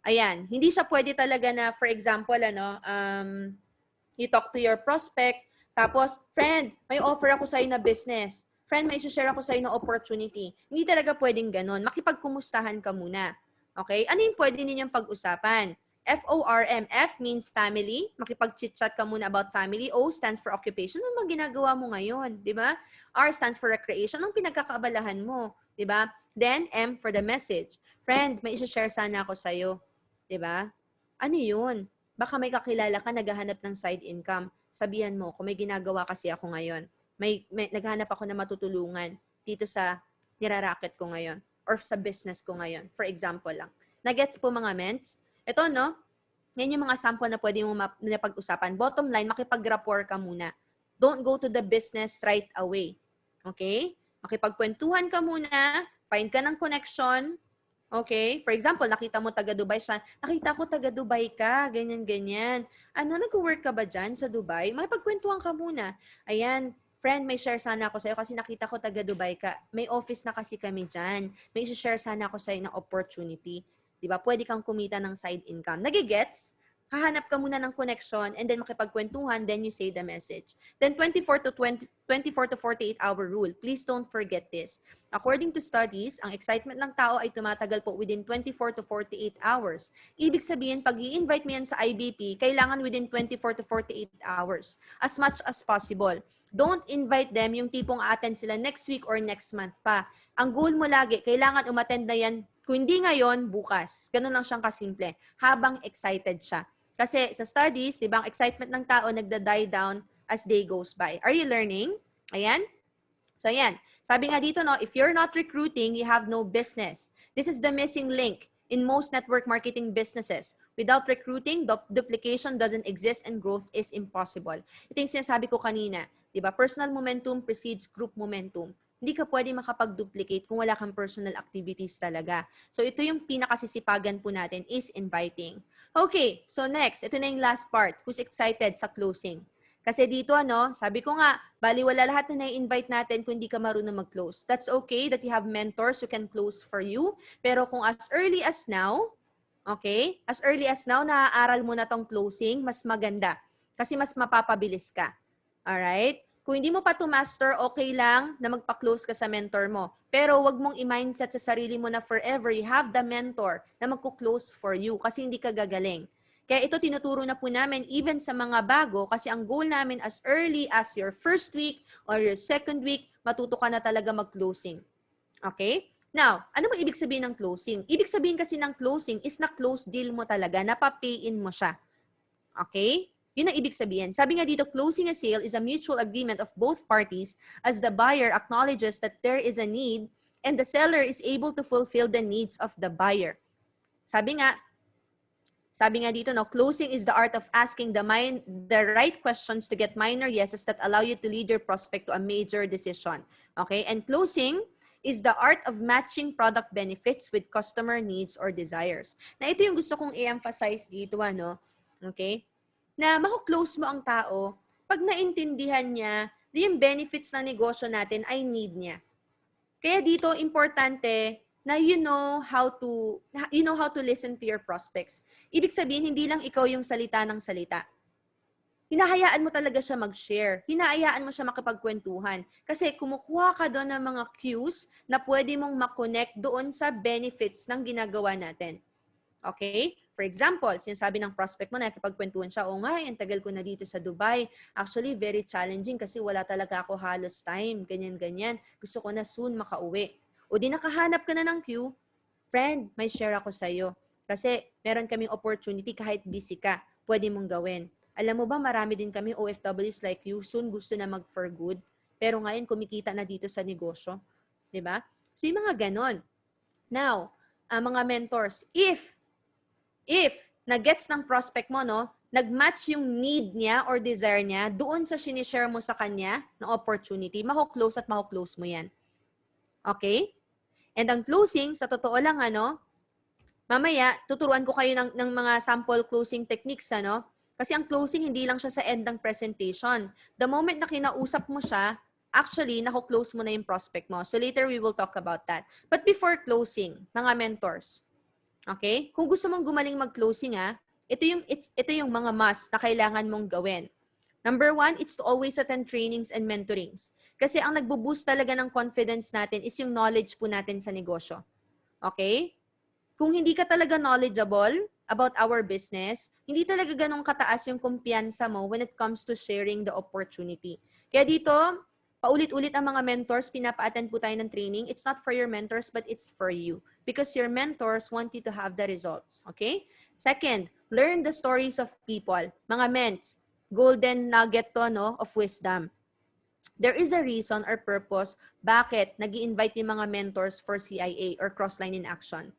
ayan, hindi siya pwede talaga na, for example, you talk to your prospect, tapos, friend, may offer ako sa'yo na business. Friend, may share ako sa'yo na opportunity. Hindi talaga pwedeng ganun. Makipagkumustahan ka muna. Okay? Ano yung pwede ninyong pag-usapan? FORM. F means family. Makipag-chit-chat ka muna about family. O stands for occupation. Ano bang ginagawa mo ngayon? Di ba? R stands for recreation. Anong pinagkakaabalahan mo? Di ba? Then, M for the message. Friend, may share sana ako sa'yo. 'Di ba? Ano 'yun? Baka may kakilala ka naghahanap ng side income. Sabihan mo, kung may ginagawa kasi ako ngayon. May naghahanap ako na matutulungan dito sa niraraket ko ngayon or sa business ko ngayon. For example lang. Nagets po mga ments? Ito, no? Yan yung mga sample na pwede mo pag-usapan. Bottom line, makipag-rapport ka muna. Don't go to the business right away. Okay? Makipagkwentuhan ka muna, find ka ng connection. Okay? For example, nakita mo taga-Dubai siya. Nakita ko taga-Dubai ka, ganyan-ganyan. Ano, nag-work ka ba dyan sa Dubai? Makipagkwentuhan ka muna. Ayan, friend, may share sana ako sa'yo kasi nakita ko taga-Dubai ka. May office na kasi kami dyan. May share sana ako sa'yo ng opportunity. Diba? Pwede kang kumita ng side income. Nagigets? Hahanap ka muna ng connection and then makipagkwentuhan, then you say the message. Then 24 to 48 hour rule. Please don't forget this. According to studies, ang excitement ng tao ay tumatagal po within 24 to 48 hours. Ibig sabihin, pag i-invite mo yan sa IBP, kailangan within 24 to 48 hours. As much as possible. Don't invite them yung tipong attend sila next week or next month pa. Ang goal mo lagi, kailangan umattend na yan, kung hindi ngayon, bukas. Ganun lang siyang kasimple. Habang excited siya. Kasi sa studies, di ba, ang excitement ng tao nagda-die down as day goes by. Are you learning? Ayan. So, ayan. Sabi nga dito, no, if you're not recruiting, you have no business. This is the missing link in most network marketing businesses. Without recruiting, duplication doesn't exist and growth is impossible. Ito yung sinasabi ko kanina. Di ba? Personal momentum precedes group momentum. Hindi ka pwede makapag-duplicate kung wala kang personal activities talaga. So, ito yung pinakasisipagan po natin is inviting. Okay, so next, ito na yung last part. Who's excited sa closing? Kasi dito, sabi ko nga, baliwala lahat na na-invite natin kung hindi ka marunong mag-close. That's okay that you have mentors who can close for you. Pero kung as early as now, okay, as early as now, naaaral mo na tong closing, mas maganda. Kasi mas mapapabilis ka. Alright? Kung hindi mo pa to master, okay lang na magpa-close ka sa mentor mo. Pero wag mong i-mindset sa sarili mo na forever you have the mentor na magko-close for you kasi hindi ka gagaling. Kaya ito tinuturo na po namin even sa mga bago kasi ang goal namin as early as your first week or your second week, matuto ka na talaga mag-closing. Okay? Now, ano ba ibig sabihin ng closing? Ibig sabihin kasi ng closing is na close deal mo talaga, napapay-in mo siya. Okay? Yun ang ibig sabihin. Sabi nga dito, closing a sale is a mutual agreement of both parties as the buyer acknowledges that there is a need and the seller is able to fulfill the needs of the buyer. Sabi nga dito, closing is the art of asking the right questions to get minor yeses that allow you to lead your prospect to a major decision. Okay? And closing is the art of matching product benefits with customer needs or desires. Na ito yung gusto kong i-emphasize dito, Okay? Na mako-close mo ang tao pag naintindihan niya na yung benefits ng negosyo natin ay need niya. Kaya dito, importante na you know how to listen to your prospects. Ibig sabihin, hindi lang ikaw yung salita ng salita. Hinahayaan mo talaga siya mag-share. Hinahayaan mo siya makipagkwentuhan. Kasi kumukuha ka doon ng mga cues na pwede mong makonect doon sa benefits ng ginagawa natin. Okay? For example, sinasabi ng prospect mo na nakipagkwentuhan siya, o nga, ang tagal ko na dito sa Dubai. Actually, very challenging kasi wala talaga ako halos time. Ganyan-ganyan. Gusto ko na soon makauwi. O di nakahanap ka na ng queue, friend, may share ako sa'yo. Kasi meron kaming opportunity kahit busy ka. Pwede mong gawin. Alam mo ba, marami din kami OFWs like you, soon gusto na mag-for good. Pero ngayon, kumikita na dito sa negosyo. Diba? So, yung mga ganon. Now, mga mentors, if na-gets ng prospect mo, no? Nag-match yung need niya or desire niya doon sa sinishare mo sa kanya na opportunity, mako-close at mako-close mo yan. Okay? And ang closing, sa totoo lang, ano, mamaya, tuturuan ko kayo ng mga sample closing techniques, ano? Kasi ang closing, hindi lang siya sa end ng presentation. The moment na kinausap mo siya, actually, nako-close mo na yung prospect mo. So later, we will talk about that. But before closing, mga mentors, okay? Kung gusto mong gumaling mag-closing, ito yung mga must na kailangan mong gawin. Number 1, it's to always attend trainings and mentorings. Kasi ang nagbo-boost talaga ng confidence natin is yung knowledge po natin sa negosyo. Okay? Kung hindi ka talaga knowledgeable about our business, hindi talaga ganun kataas yung kumpiyansa mo when it comes to sharing the opportunity. Kaya dito, paulit-ulit ang mga mentors, pinapa-attend po tayo ng training. It's not for your mentors, but it's for you. Because your mentors want you to have the results. Okay? Second, learn the stories of people. Mga ments, golden nugget to, no, of wisdom. There is a reason or purpose bakit nag-i-invite yung mga mentors for CIA or Crossline in Action.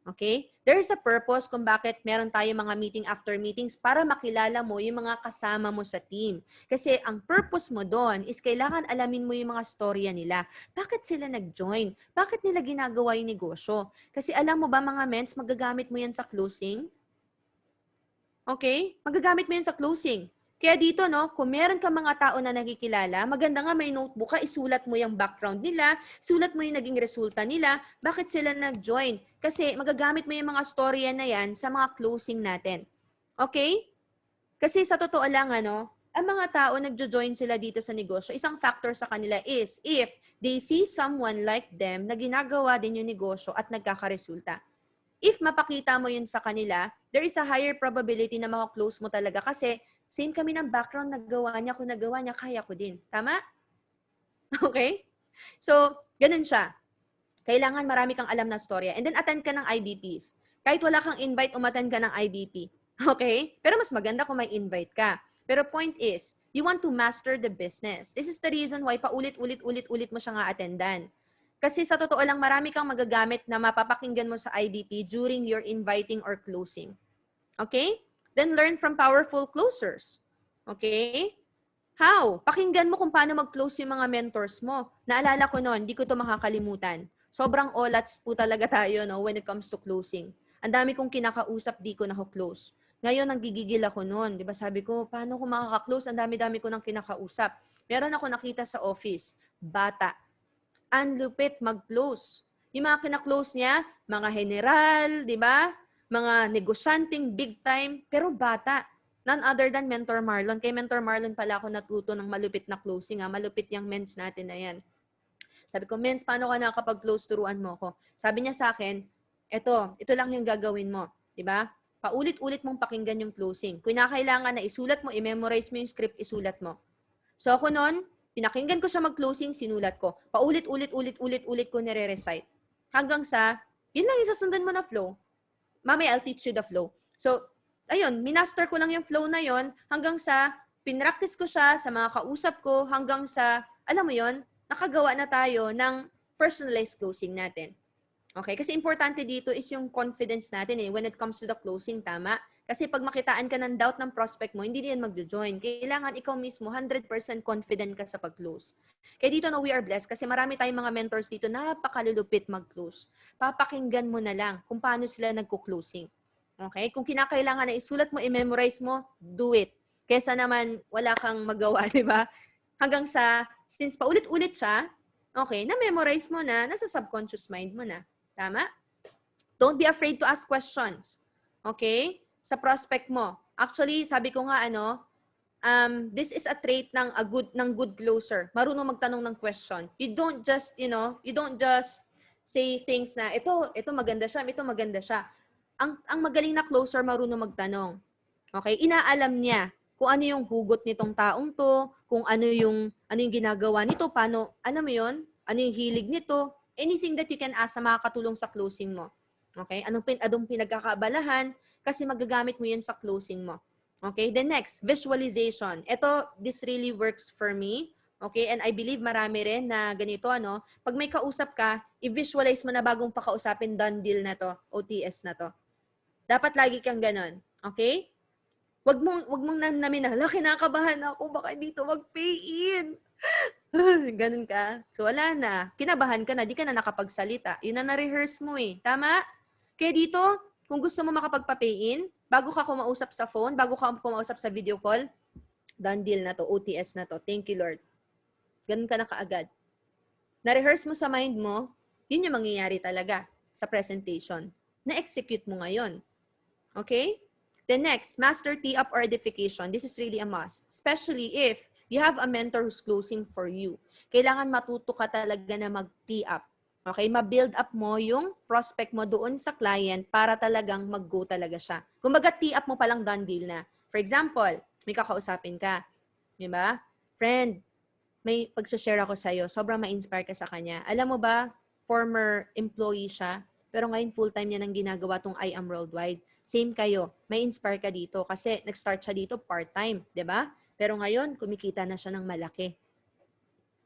Okay? There is a purpose kung bakit meron tayo mga meeting after meetings para makilala mo yung mga kasama mo sa team. Kasi ang purpose mo doon is kailangan alamin mo yung mga storya nila. Bakit sila nag-join? Bakit nila ginagawa yung negosyo? Kasi alam mo ba mga mens, magagamit mo yan sa closing? Okay? Magagamit mo yan sa closing. Kaya dito, no, kung meron ka mga tao na nakikilala, maganda nga may notebook ka, isulat mo yung background nila, sulat mo yung naging resulta nila, bakit sila nag-join. Kasi magagamit mo yung mga storya na yan sa mga closing natin. Okay? Kasi sa totoo lang, ano, ang mga tao nagjo-join sila dito sa negosyo, isang factor sa kanila is if they see someone like them na ginagawa din yung negosyo at nagkakaresulta. If mapakita mo yun sa kanila, there is a higher probability na makaklose mo talaga kasi same kami ng background, nagawa niya, kung nagawa niya, kaya ko din. Tama? Okay? So, ganun siya. Kailangan marami kang alam na storya. And then, attend ka ng IBPs. Kahit wala kang invite, umattend ka ng IBP. Okay? Pero mas maganda kung may invite ka. Pero point is, you want to master the business. This is the reason why paulit-ulit mo siya nga attendan. Kasi sa totoo lang, marami kang magagamit na mapapakinggan mo sa IBP during your inviting or closing. Okay? Then learn from powerful closers. Okay? How? Pakinggan mo kung paano mag-close yung mga mentors mo. Naalala ko noon, hindi ko to makakalimutan. Sobrang olats po talaga tayo, no, when it comes to closing. Ang dami kong kinakausap, di ko na-close. Ngayon, nanggigigil ako noon. Di ba sabi ko, paano ko makaka-close? Ang dami-dami ko nang kinakausap. Meron ako nakita sa office, bata. Ang lupit mag-close. Yung mga kina-close niya, mga general, di ba? Mga negosyanteng big time, pero bata. None other than Mentor Marlon. Kay Mentor Marlon pala ako natuto ng malupit na closing. Malupit yung mens natin na yan. Sabi ko, mens, paano ka nakapag-close? Turuan mo ko. Sabi niya sa akin, ito lang yung gagawin mo. Diba? Paulit-ulit mong pakinggan yung closing. Kung kailangan na isulat mo, i-memorize mo yung script, isulat mo. So ako noon, pinakinggan ko siya mag-closing, sinulat ko. Paulit-ulit ko nire-recite. Hanggang sa, yun lang yung sasundan mo na flow. Mamaya, I'll teach you the flow. So, ayun, minaster ko lang yung flow na yon hanggang sa pinractice ko siya sa mga kausap ko hanggang sa, alam mo yon, nakagawa na tayo ng personalized closing natin. Okay? Kasi importante dito is yung confidence natin when it comes to the closing, tama? Kasi pag makitaan ka ng doubt ng prospect mo, hindi din magjo-join. Kailangan ikaw mismo 100% confident ka sa pag-close. Kaya dito, no, we are blessed kasi marami tayong mga mentors dito napakalulupit mag-close. Papakinggan mo na lang kung paano sila nagko-closing. Okay? Kung kinakailangan na isulat mo, i-memorize mo, do it. Kesa naman wala kang magawa, di ba? Hanggang sa, since paulit-ulit siya, okay, na-memorize mo na, nasa subconscious mind mo na. Tama? Don't be afraid to ask questions. Okay? Sa prospect mo. Actually, sabi ko nga, this is a trait ng good closer. Marunong magtanong ng question. You don't just say things na, ito maganda siya, ito maganda siya. Ang magaling na closer, marunong magtanong. Okay? Inaalam niya kung ano yung hugot nitong taong to, kung ano yung ginagawa nito, paano, alam mo yon, ano yung hilig nito, anything that you can ask na makakatulong sa closing mo. Okay? Anong pinagkakaabalahan, kasi magagamit mo yan sa closing mo. Okay? Then next, visualization. This really works for me. Okay? And I believe marami rin na ganito, pag may kausap ka, i-visualize mo na bagong pakausapin, done deal na to, OTS na to. Dapat lagi kang ganon. Okay? Wag mong namin na, kinakabahan ako, baka dito mag-pay in. Ganun ka. So, wala na. Kinabahan ka na, di ka na nakapagsalita. Yun na na-rehearse mo eh. Tama? Kaya dito, kung gusto mo makapagpa-pay in, bago ka kumausap sa phone, bago ka kumausap sa video call, done deal na to, OTS na to. Thank you, Lord. Ganun ka na kaagad. Na-rehearse mo sa mind mo, yun yung mangyayari talaga sa presentation. Na-execute mo ngayon. Okay? Then next, master tee-up or edification. This is really a must. Especially if you have a mentor who's closing for you. Kailangan matuto ka talaga na mag-tee up. Okay? Ma-build up mo yung prospect mo doon sa client para talagang mag-go talaga siya. Kung tee up mo palang done deal na. For example, may kakausapin ka. Diba? Friend, may pag-share ako sa'yo. Sobrang ma-inspire ka sa kanya. Alam mo ba, former employee siya, pero ngayon full-time niya nang ginagawa tong I Am Worldwide. Same kayo, may inspire ka dito kasi nag-start siya dito part-time, 'di ba? Pero ngayon, kumikita na siya ng malaki.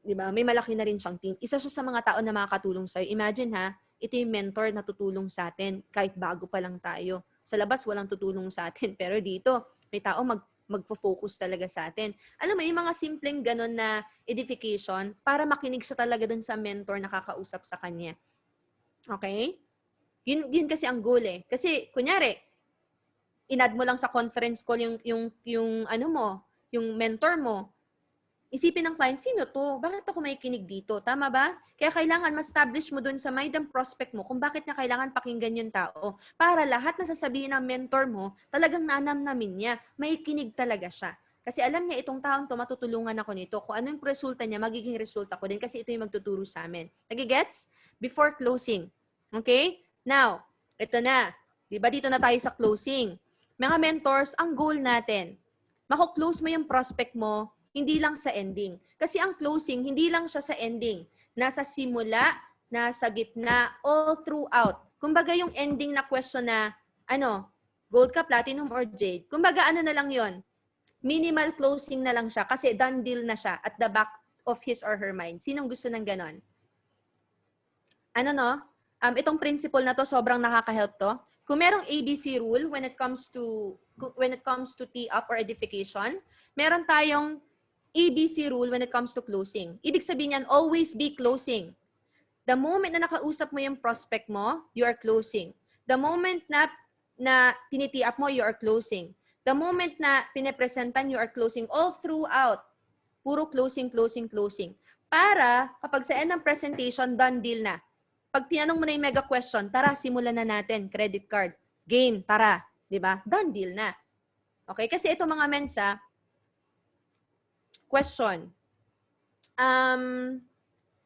'Di ba? May malaki na rin siyang team. Isa siya sa mga tao na makakatulong sa'yo. Imagine ha, ito yung mentor na tutulong sa atin kahit bago pa lang tayo. Sa labas, walang tutulong sa atin. Pero dito, may tao magfo-focus talaga sa atin. Alam mo, yung mga simpleng ganun na edification para makinig siya talaga dun sa mentor na kakausap sa kanya. Okay? Yun kasi ang goal eh. Kasi, kunyari, inad mo lang sa conference call yung ano mo, yung mentor mo. Isipin ng client, sino to? Bakit ako may kinig dito? Tama ba? Kaya kailangan ma-establish mo dun sa mind ng prospect mo kung bakit niya kailangan pakinggan yung tao. Para lahat na sasabihin ng mentor mo, talagang nanamnamin niya. May kinig talaga siya. Kasi alam niya, itong taong to, matutulungan ako nito. Kung ano yung resulta niya, magiging resulta ko din kasi ito yung magtuturo sa amin. Nagigets? Before closing. Okay? Now, ito na. Diba dito na tayo sa closing? Mga mentors, ang goal natin, mako-close mo yung prospect mo, hindi lang sa ending. Kasi ang closing, hindi lang siya sa ending. Nasa simula, nasa gitna, all throughout. Kumbaga yung ending na question na, gold ka, platinum, or jade. Kumbaga ano na lang yon, minimal closing na lang siya kasi done deal na siya at the back of his or her mind. Sinong gusto ng ganon? Itong principle na to, sobrang nakaka-help to. Kung merong ABC rule when it comes to tee up or edification, meron tayong ABC rule when it comes to closing. Ibig sabihin yan, always be closing. The moment na nakausap mo yung prospect mo, you are closing. The moment na tinitee up mo, you are closing. The moment na pinepresentan, you are closing all throughout. Puro closing, closing, closing. Para kapag sa end ng presentation, done deal na. Pag tinanong mo na yung mega question, tara, simulan na natin. Credit card. Game, tara. Diba? Done deal na. Okay? Kasi ito mga mensa, question.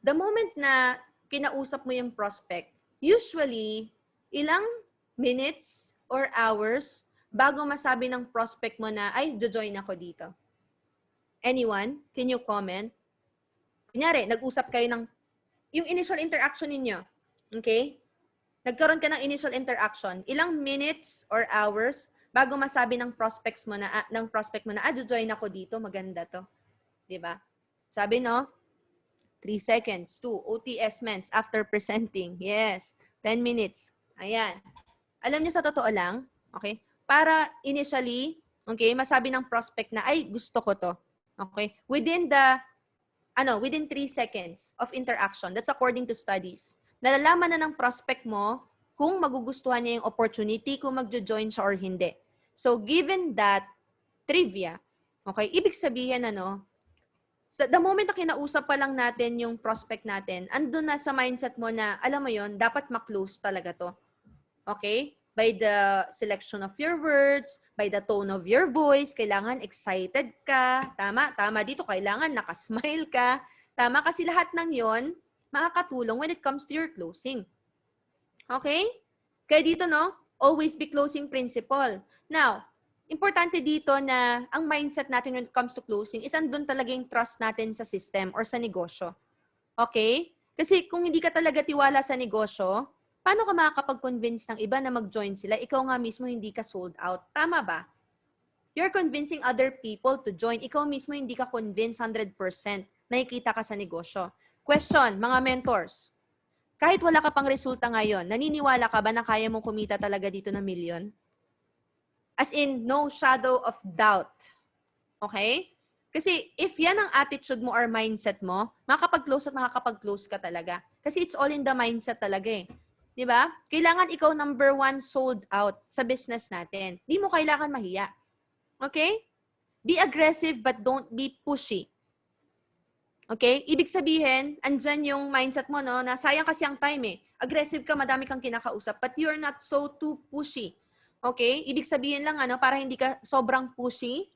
The moment na kinausap mo yung prospect, usually, ilang minutes or hours bago masabi ng prospect mo na, ay, jojoin ako dito? Anyone? Can you comment? Kunyari, nag-usap kayo ng, yung initial interaction ninyo, okay? Nagkaroon ka ng initial interaction. Ilang minutes or hours bago masabi ng prospect mo na, jojoin ako dito, maganda to. Diba? Sabi no, 3 seconds, 2, OTS mens after presenting. Yes, 10 minutes. Ayan. Alam niyo sa totoo lang, okay? Para initially, okay, masabi ng prospect na, ay, gusto ko to. Okay? Within 3 seconds of interaction, that's according to studies, nalalaman na ng prospect mo kung magugustuhan niya yung opportunity, kung magjo-join siya or hindi. So, given that trivia, okay, ibig sabihin, the moment na kinausap pa lang natin yung prospect natin, andun na sa mindset mo na, alam mo yon, dapat ma-close talaga to. Okay? By the selection of your words, by the tone of your voice, kailangan excited ka. Tama? Tama dito, kailangan nakasmile ka. Tama? Kasi lahat ng yon makakatulong when it comes to your closing. Okay? Kaya dito, always be closing principle. Now, importante dito na ang mindset natin when it comes to closing is andun talaga yung trust natin sa system or sa negosyo. Okay? Kasi kung hindi ka talaga tiwala sa negosyo, paano ka makakapag-convince ng iba na mag-join sila? Ikaw nga mismo hindi ka sold out. Tama ba? You're convincing other people to join. Ikaw mismo hindi ka convinced 100%. Nakikita ka sa negosyo. Question, mga mentors. Kahit wala ka pang resulta ngayon, naniniwala ka ba na kaya mong kumita talaga dito ng milyon? As in, no shadow of doubt. Okay? Kasi if yan ang attitude mo or mindset mo, makakapag-close at makakapag-close ka talaga. Kasi it's all in the mindset talaga eh. Di ba? Kailangan ikaw number 1 sold out sa business natin. Di mo kailangan mahiya. Okay? Be aggressive but don't be pushy. Okay? Ibig sabihin, andyan yung mindset mo, no, na sayang kasi ang time eh. Aggressive ka, madami kang kinakausap, but you're not so too pushy. Okay? Ibig sabihin lang, ano, para hindi ka sobrang pushy.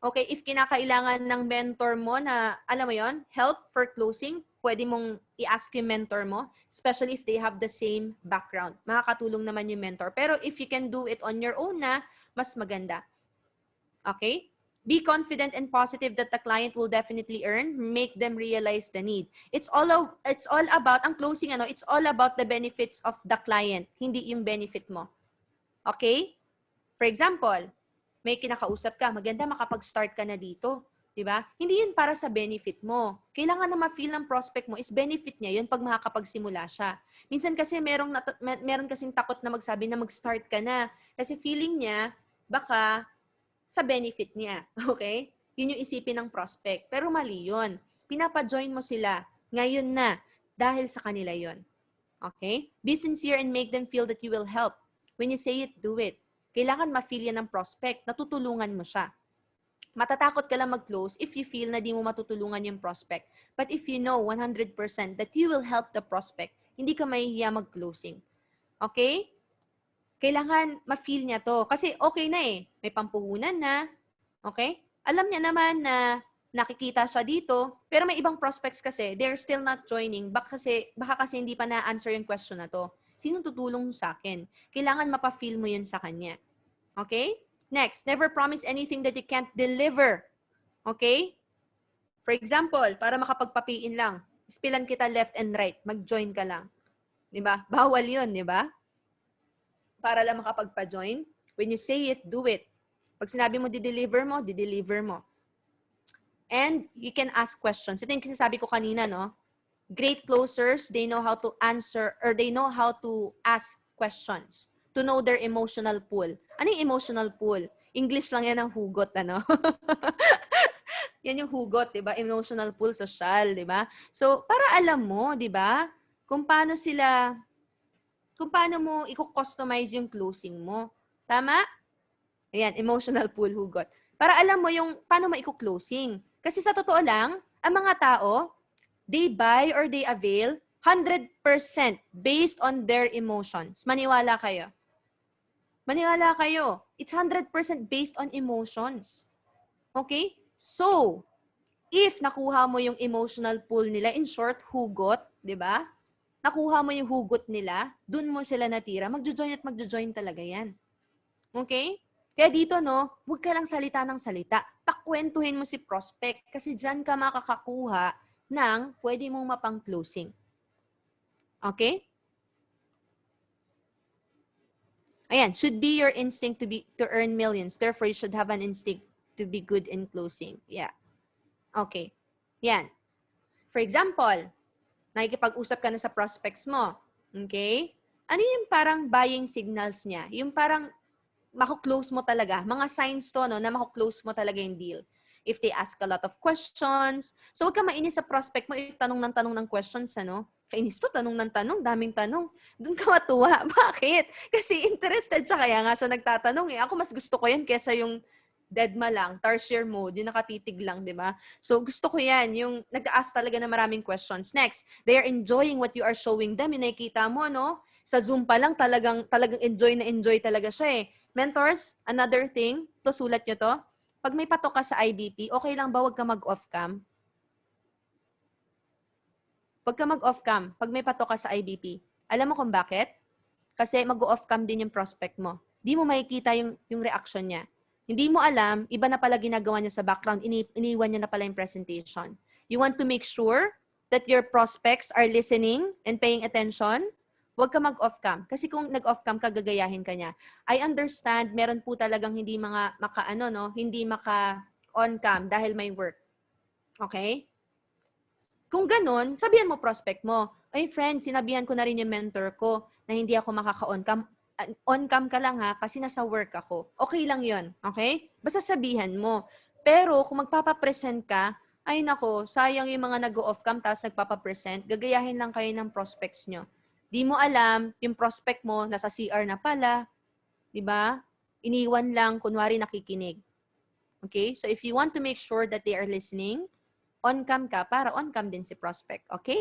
Okay? If kinakailangan ng mentor mo na, alam mo yon, help for closing, pwede mong i-ask yung mentor mo, especially if they have the same background. Makakatulong naman yung mentor. Pero if you can do it on your own na, mas maganda. Okay? Be confident and positive that the client will definitely earn. Make them realize the need. It's all about, ang closing, ano, it's all about the benefits of the client, hindi yung benefit mo. Okay? For example, may kinakausap ka, maganda makapag-start ka na dito. Diba? Hindi yun para sa benefit mo. Kailangan na ma-feel ng prospect mo is benefit niya yun pag makakapagsimula siya. Minsan kasi meron kasing takot na magsabi na mag-start ka na. Kasi feeling niya, baka sa benefit niya. Okay? Yun yung isipin ng prospect. Pero mali yun. Pinapa-join mo sila ngayon na dahil sa kanila yun. Okay? Be sincere and make them feel that you will help. When you say it, do it. Kailangan ma-feel yan ng prospect. Natutulungan mo siya. Matatakot ka lang mag-close if you feel na di mo matutulungan yung prospect. But if you know 100% that you will help the prospect, hindi ka mahihiya mag-closing. Okay? Kailangan ma-feel niya to. Kasi okay na eh. May pampuhunan na. Okay? Alam niya naman na nakikita siya dito, pero may ibang prospects kasi, they're still not joining. Baka kasi hindi pa na-answer yung question na to. Sinong tutulong sa akin? Kailangan mapa-feel mo yun sa kanya. Okay? Next, never promise anything that you can't deliver. Okay? For example, para makapagpapiin lang, spilan kita left and right, mag-join ka lang. 'Di ba? Bawal 'yun, 'di ba? Para lang makapagpa-join. When you say it, do it. Pag sinabi mo di-deliver mo. And you can ask questions. Ito yung sinasabi ko kanina, no? Great closers, they know how to answer or they know how to ask questions to know their emotional pool. Ano yung emotional pool? English lang yan ang hugot, ano? Yan yung hugot, di ba? Emotional pool, social, di ba? So, para alam mo, di ba? Kung paano mo i-customize yung closing mo. Tama? Ayan, emotional pool, hugot. Para alam mo yung paano mo i-closing. Kasi sa totoo lang, ang mga tao, they buy or they avail 100% based on their emotions. Maniwala kayo. Maniwala kayo. It's 100% based on emotions. Okay? So, if nakuha mo yung emotional pool nila, in short, hugot, di ba? Nakuha mo yung hugot nila, dun mo sila natira, magjo-join at magjo-join talaga yan. Okay? Kaya dito, no, huwag ka lang salita ng salita. Pakwentuhin mo si prospect kasi dyan ka makakakuha ng pwede mong mapang-closing. Okay? Ayan, should be your instinct to earn millions. Therefore, you should have an instinct to be good in closing. Yeah. Okay. Yan. For example, nakikipag-usap ka na sa prospects mo. Okay? Ano yung parang buying signals niya? Yung parang mako-close mo talaga. Mga signs to, no, na mako-close mo talaga yung deal. If they ask a lot of questions. So, huwag ka mainis sa prospect mo if tanong ng questions, ano? Kainis to, tanong ng tanong, daming tanong. Doon ka matuwa. Bakit? Kasi interested siya, kaya nga siya nagtatanong eh. Ako mas gusto ko yan kesa yung deadma lang, tarsier mode, yung nakatitig lang, di ba? So, gusto ko yan, yung nag-ask talaga na maraming questions. Next, they are enjoying what you are showing them. Yung nakikita mo, no? Sa Zoom pa lang, talagang enjoy talaga siya eh. Mentors, another thing, to sulat nyo to, pag may patok ka sa IBP, okay lang ba wag ka mag-off cam? Wag ka mag-off cam pag may patok ka sa IBP. Alam mo kung bakit? Kasi mag-off cam din yung prospect mo. Di mo makikita yung reaction niya. Hindi mo alam, iba na pala ginagawa niya sa background, iniwan niya na pala yung presentation. You want to make sure that your prospects are listening and paying attention. Huwag ka mag-off cam. Kasi kung nag-off cam ka, gagayahin ka niya. I understand, meron po talagang hindi hindi maka-on cam dahil may work. Okay? Kung ganun, sabihan mo prospect mo, ay friend, sinabihan ko na rin yung mentor ko na hindi ako makaka-on cam. on-cam ka lang ha, kasi nasa work ako. Okay lang yon, okay? Basta sabihan mo. Pero kung magpapapresent ka, ay nako, sayang yung mga nag-off-cam tapos nagpapapresent, gagayahin lang kayo ng prospects nyo. Di mo alam, yung prospect mo, nasa CR na pala, di ba? Iniwan lang, kunwari nakikinig. Okay? So if you want to make sure that they are listening, on-cam ka para on-cam din si prospect. Okay?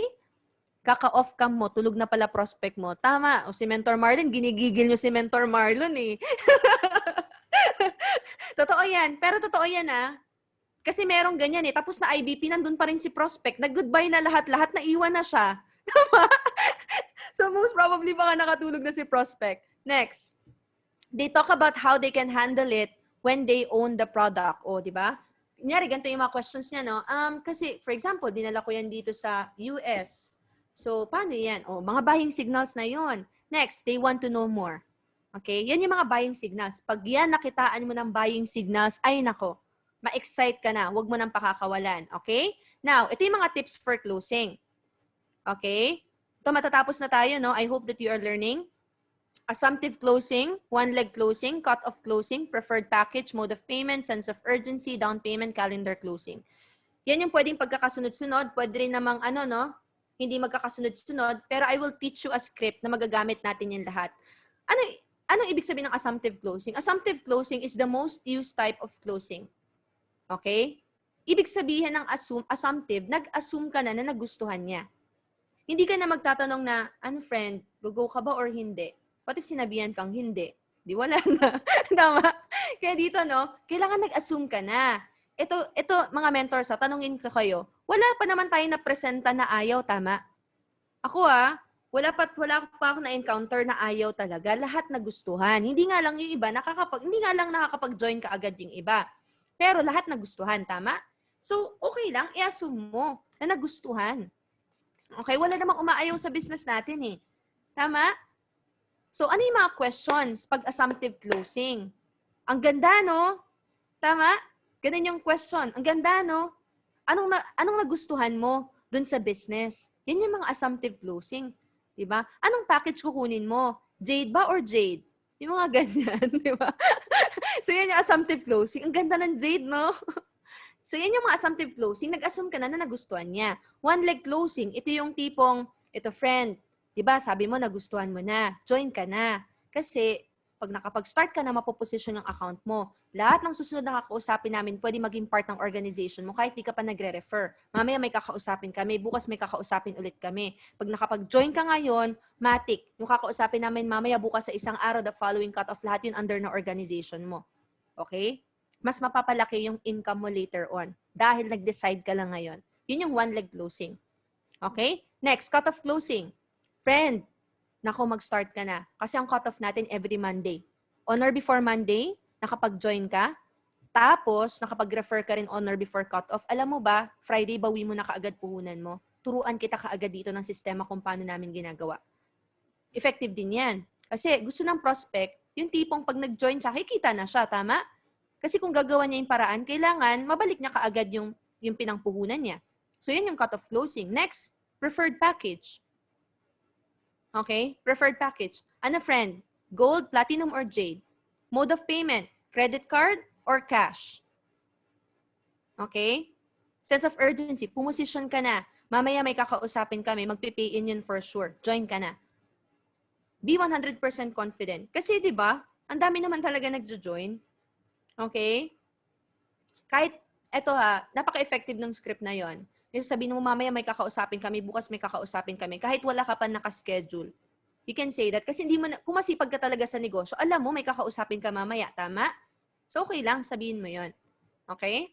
Kaka-off-cam mo, tulog na pala prospect mo. Tama. O si Mentor Marlon, ginigigil nyo si Mentor Marlon eh. Totoo yan. Pero totoo yan ah. Kasi merong ganyan eh. Tapos na IBP, nandun pa rin si prospect. Nag-goodbye na lahat-lahat, naiwan na siya. Tama? So most probably baka nakatulog na si prospect. Next. They talk about how they can handle it when they own the product. O, di ba? Kunyari, ganito yung mga questions niya, no? Kasi, for example, dinala ko yan dito sa US. So, paano yan? O, mga buying signals na yon. Next, they want to know more. Okay? Yan yung mga buying signals. Pag yan nakitaan mo ng buying signals, ay nako, ma-excite ka na. Huwag mo nang pakakawalan. Okay? Now, ito yung mga tips for closing. Okay? Ito, matatapos na tayo, no? I hope that you are learning. Assumptive closing, one-leg closing, cut-off closing, preferred package, mode of payment, sense of urgency, down payment, calendar closing. Yan yung pwedeng pagkakasunod-sunod. Pwede rin namang hindi magkakasunod-sunod, pero I will teach you a script na magagamit natin yung lahat. Anong ibig sabihin ng assumptive closing? Assumptive closing is the most used type of closing. Okay? Ibig sabihin ng assumptive, nag-assume ka na nagustuhan niya. Hindi ka na magtatanong na, friend, go ka ba or hindi? What if sinabihan kang hindi? Di wala na. Tama? Kaya dito, kailangan nag-assume ka na. Ito, mga mentors, tanungin ko kayo, wala pa naman tayo na presenta na ayaw, tama? Ako wala pa ako na-encounter na ayaw talaga. Lahat nagustuhan. Hindi nga lang yung iba, hindi nga lang nakakapag-join ka agad yung iba. Pero lahat nagustuhan, tama? So, okay lang, i-assume mo na nagustuhan. Okay, wala namang umaayaw sa business natin eh. Tama? So, ano yung mga questions pag assumptive closing? Ang ganda, no? Tama? Ganun yung question. Ang ganda, no? Anong nagustuhan mo dun sa business? Yan yung mga assumptive closing. Diba? Anong package kukunin mo? Jade ba or Jade? Yung mga ganyan, diba? So, yan yung assumptive closing. Ang ganda ng Jade, no? So, yan yung mga assumptive closing. Nag-assume ka na nagustuhan niya. One-leg closing, ito yung tipong, ito friend, diba? Sabi mo, nagustuhan mo na. Join ka na. Kasi, pag nakapag-start ka na, mapoposition yung account mo. Lahat ng susunod na kakausapin namin, pwede maging part ng organization mo kahit di ka pa nagre-refer. Mamaya may kakausapin kami, bukas may kakausapin ulit kami. Pag nakapag-join ka ngayon, matik. Yung kakausapin namin mamaya bukas sa isang araw, the following cut-off, lahat yun under na organization mo. Okay? Mas mapapalaki yung income mo later on dahil nag-decide ka lang ngayon. Yun yung one-leg closing. Okay? Next, cut-off closing. Friend, nako, mag-start ka na. Kasi ang cut-off natin every Monday. On or before Monday, nakapag-join ka. Tapos, nakapag-refer ka rin on or before cut-off. Alam mo ba, Friday, bawi mo na kaagad puhunan mo. Turuan kita kaagad dito ng sistema kung paano namin ginagawa. Effective din yan. Kasi gusto ng prospect, yung tipong pag nag-join siya, kikita na siya, tama? Kasi kung gagawa niya yung paraan, kailangan mabalik niya kaagad yung pinangpuhunan niya. So, yan yung cut-off closing. Next, preferred package. Okay? Preferred package. Ano, friend? Gold, platinum, or jade? Mode of payment, credit card, or cash? Okay? Sense of urgency, pumosisyon ka na. Mamaya may kakausapin kami, magpipay in yun for sure. Join ka na. Be 100% confident. Kasi, di ba, ang dami naman talaga nagjo-join. Okay? Kahit, eto napaka-effective ng script na yon. Yung sabihin mo, mamaya may kakausapin kami, bukas may kakausapin kami. Kahit wala ka pa nakaschedule. You can say that. Kasi hindi mo kung masipag ka talaga sa negosyo, alam mo may kakausapin ka mamaya, tama? So, okay lang, sabihin mo yon. Okay?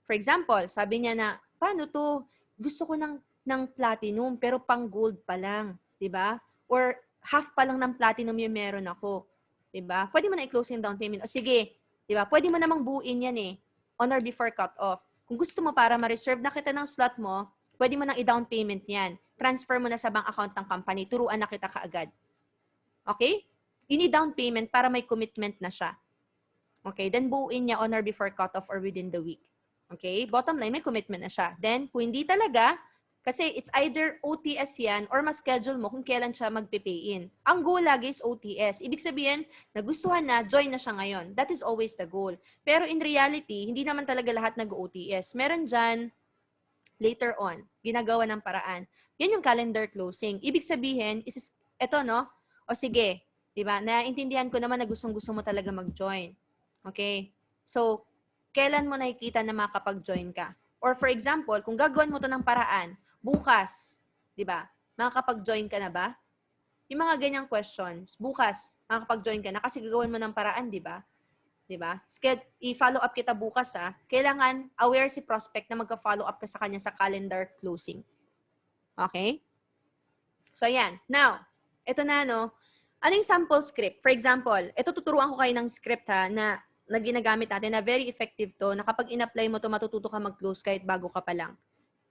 For example, sabi niya na, paano to? Gusto ko ng platinum, pero pang gold pa lang. Diba? Or half pa lang ng platinum yung meron ako. Diba? Pwede mo na i-close yung down payment. O sige, diba? Pwede mo namang buuin yan eh. On or before cut-off. Kung gusto mo para ma-reserve na kita ng slot mo, pwede mo nang i-down payment yan. Transfer mo na sa bank account ng company. Turuan na kita kaagad. Okay? Ini-down payment para may commitment na siya. Okay? Then buuin niya on or before cut-off or within the week. Okay? Bottom line, may commitment na siya. Then, kung hindi talaga, Kasi it's either OTS yan or mas-schedule mo kung kailan siya magpe-pay in. Ang goal lagi is OTS. Ibig sabihin, nagustuhan na, join na siya ngayon. That is always the goal. Pero in reality, hindi naman talaga lahat nag-OTS. Meron dyan, later on, ginagawa ng paraan. Yan yung calendar closing. Ibig sabihin, eto no, o sige, di ba, naintindihan ko naman na gustong-gusto mo talaga mag-join. Okay? So, kailan mo nakikita na makakapag-join ka? Or for example, kung gagawin mo to ng paraan, bukas, di ba? Makakapag-join ka na ba? Yung mga ganyang questions, bukas, makakapag-join ka na kasi gagawin mo ng paraan, di ba? Di ba? I-follow up kita bukas kailangan aware si prospect na magka-follow up ka sa kanya sa calendar closing. Okay? So, ayan. Now, ito na, no? Anong sample script? For example, ito tuturuan ko kayo ng script na ginagamit natin na very effective to, na kapag in-apply mo to, matututo ka mag-close kahit bago ka pa lang.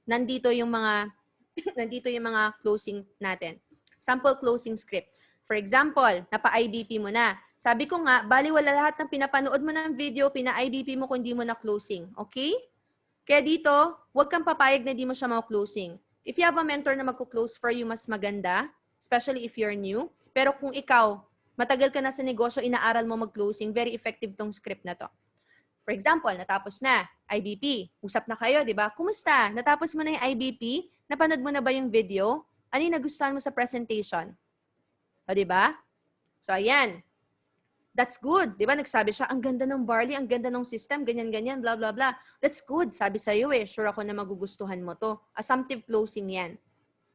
Nandito yung mga closing natin. Sample closing script. For example, napa-IBP mo na. Sabi ko nga, baliwala lahat ng pinapanood mo ng video, pina-IBP mo kung di mo na closing. Okay? Kaya dito, huwag kang papayag na di mo siya closing. If you have a mentor na magko-close for you, mas maganda, especially if you're new. Pero kung ikaw, matagal ka na sa negosyo, inaaral mo mag-closing, very effective tong script na to. For example, natapos na, IBP. Usap na kayo, di ba? Kumusta? Natapos mo na yung IBP? Napanood mo na ba yung video? Ano yung nagustuhan mo sa presentation? O, di ba? So, ayan. That's good. Di ba? Nagsabi siya, ang ganda ng barley, ang ganda ng system, ganyan-ganyan, blah, blah, blah. That's good. Sabi sa'yo Sure ako na magugustuhan mo to. Assumptive closing yan.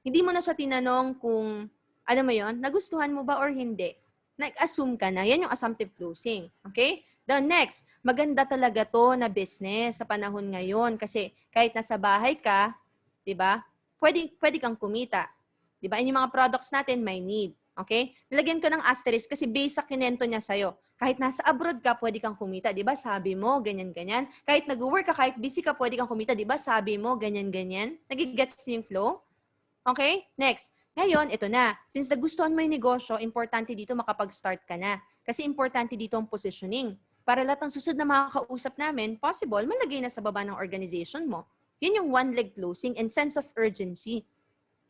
Hindi mo na siya tinanong kung, ano mo yon, nagustuhan mo ba or hindi. Nag-assume ka na. Yan yung assumptive closing. Okay? The next, maganda talaga to na business sa panahon ngayon kasi kahit nasa bahay ka, 'di ba? Pwede kang kumita. 'Di ba? Yung mga products natin may need. Okay? Nilagyan ko ng asterisk kasi base sa kinento niya sa'yo. Kahit nasa abroad ka, pwede kang kumita. 'Di ba? Sabi mo, ganyan-ganyan. Kahit nag-work ka, kahit busy ka, pwede kang kumita. 'Di ba? Sabi mo, ganyan-ganyan. Nagigets yung flow? Okay? Next. Ngayon, ito na. Since nagustuhan mo yung negosyo, importante dito makapag-start ka na. Kasi importante dito ang positioning. Para lahat ng susunod na makakausap namin, possible, malagay na sa baba ng organization mo. Yun yung one-leg closing and sense of urgency.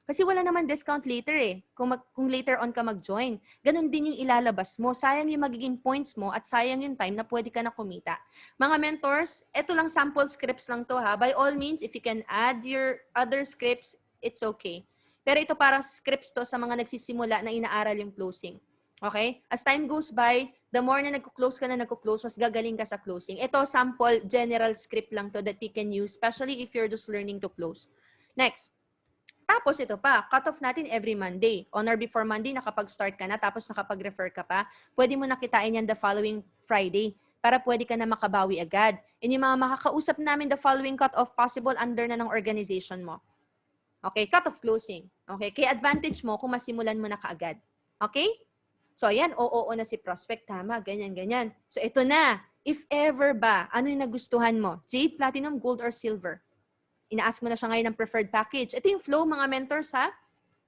Kasi wala naman discount later kung later on ka mag-join. Ganon din yung ilalabas mo. Sayang yung magiging points mo at sayang yung time na pwede ka na kumita. Mga mentors, ito lang sample scripts lang to By all means, if you can add your other scripts, it's okay. Pero ito parang scripts to sa mga nagsisimula na inaaral yung closing. Okay? As time goes by, the more na nagko-close ka na nagko-close, mas gagaling ka sa closing. Ito, sample, general script lang to that you can use, especially if you're just learning to close. Next. Tapos ito pa, cut-off natin every Monday. On or before Monday, nakapag-start ka na, tapos nakapag-refer ka pa, pwede mo nakitain yan the following Friday para pwede ka na makabawi agad. And yung mga makakausap namin the following cut-off, possible under na ng organization mo. Okay, cut-off closing. Okay, kaya advantage mo kung masimulan mo na kaagad. Okay? So, ayan, oo na si prospect, tama, ganyan. So, ito na. If ever ba, ano yung nagustuhan mo? Jade, Platinum, Gold, or Silver? Ina-ask mo na siya ngayon ng preferred package. Ito yung flow, mga mentors,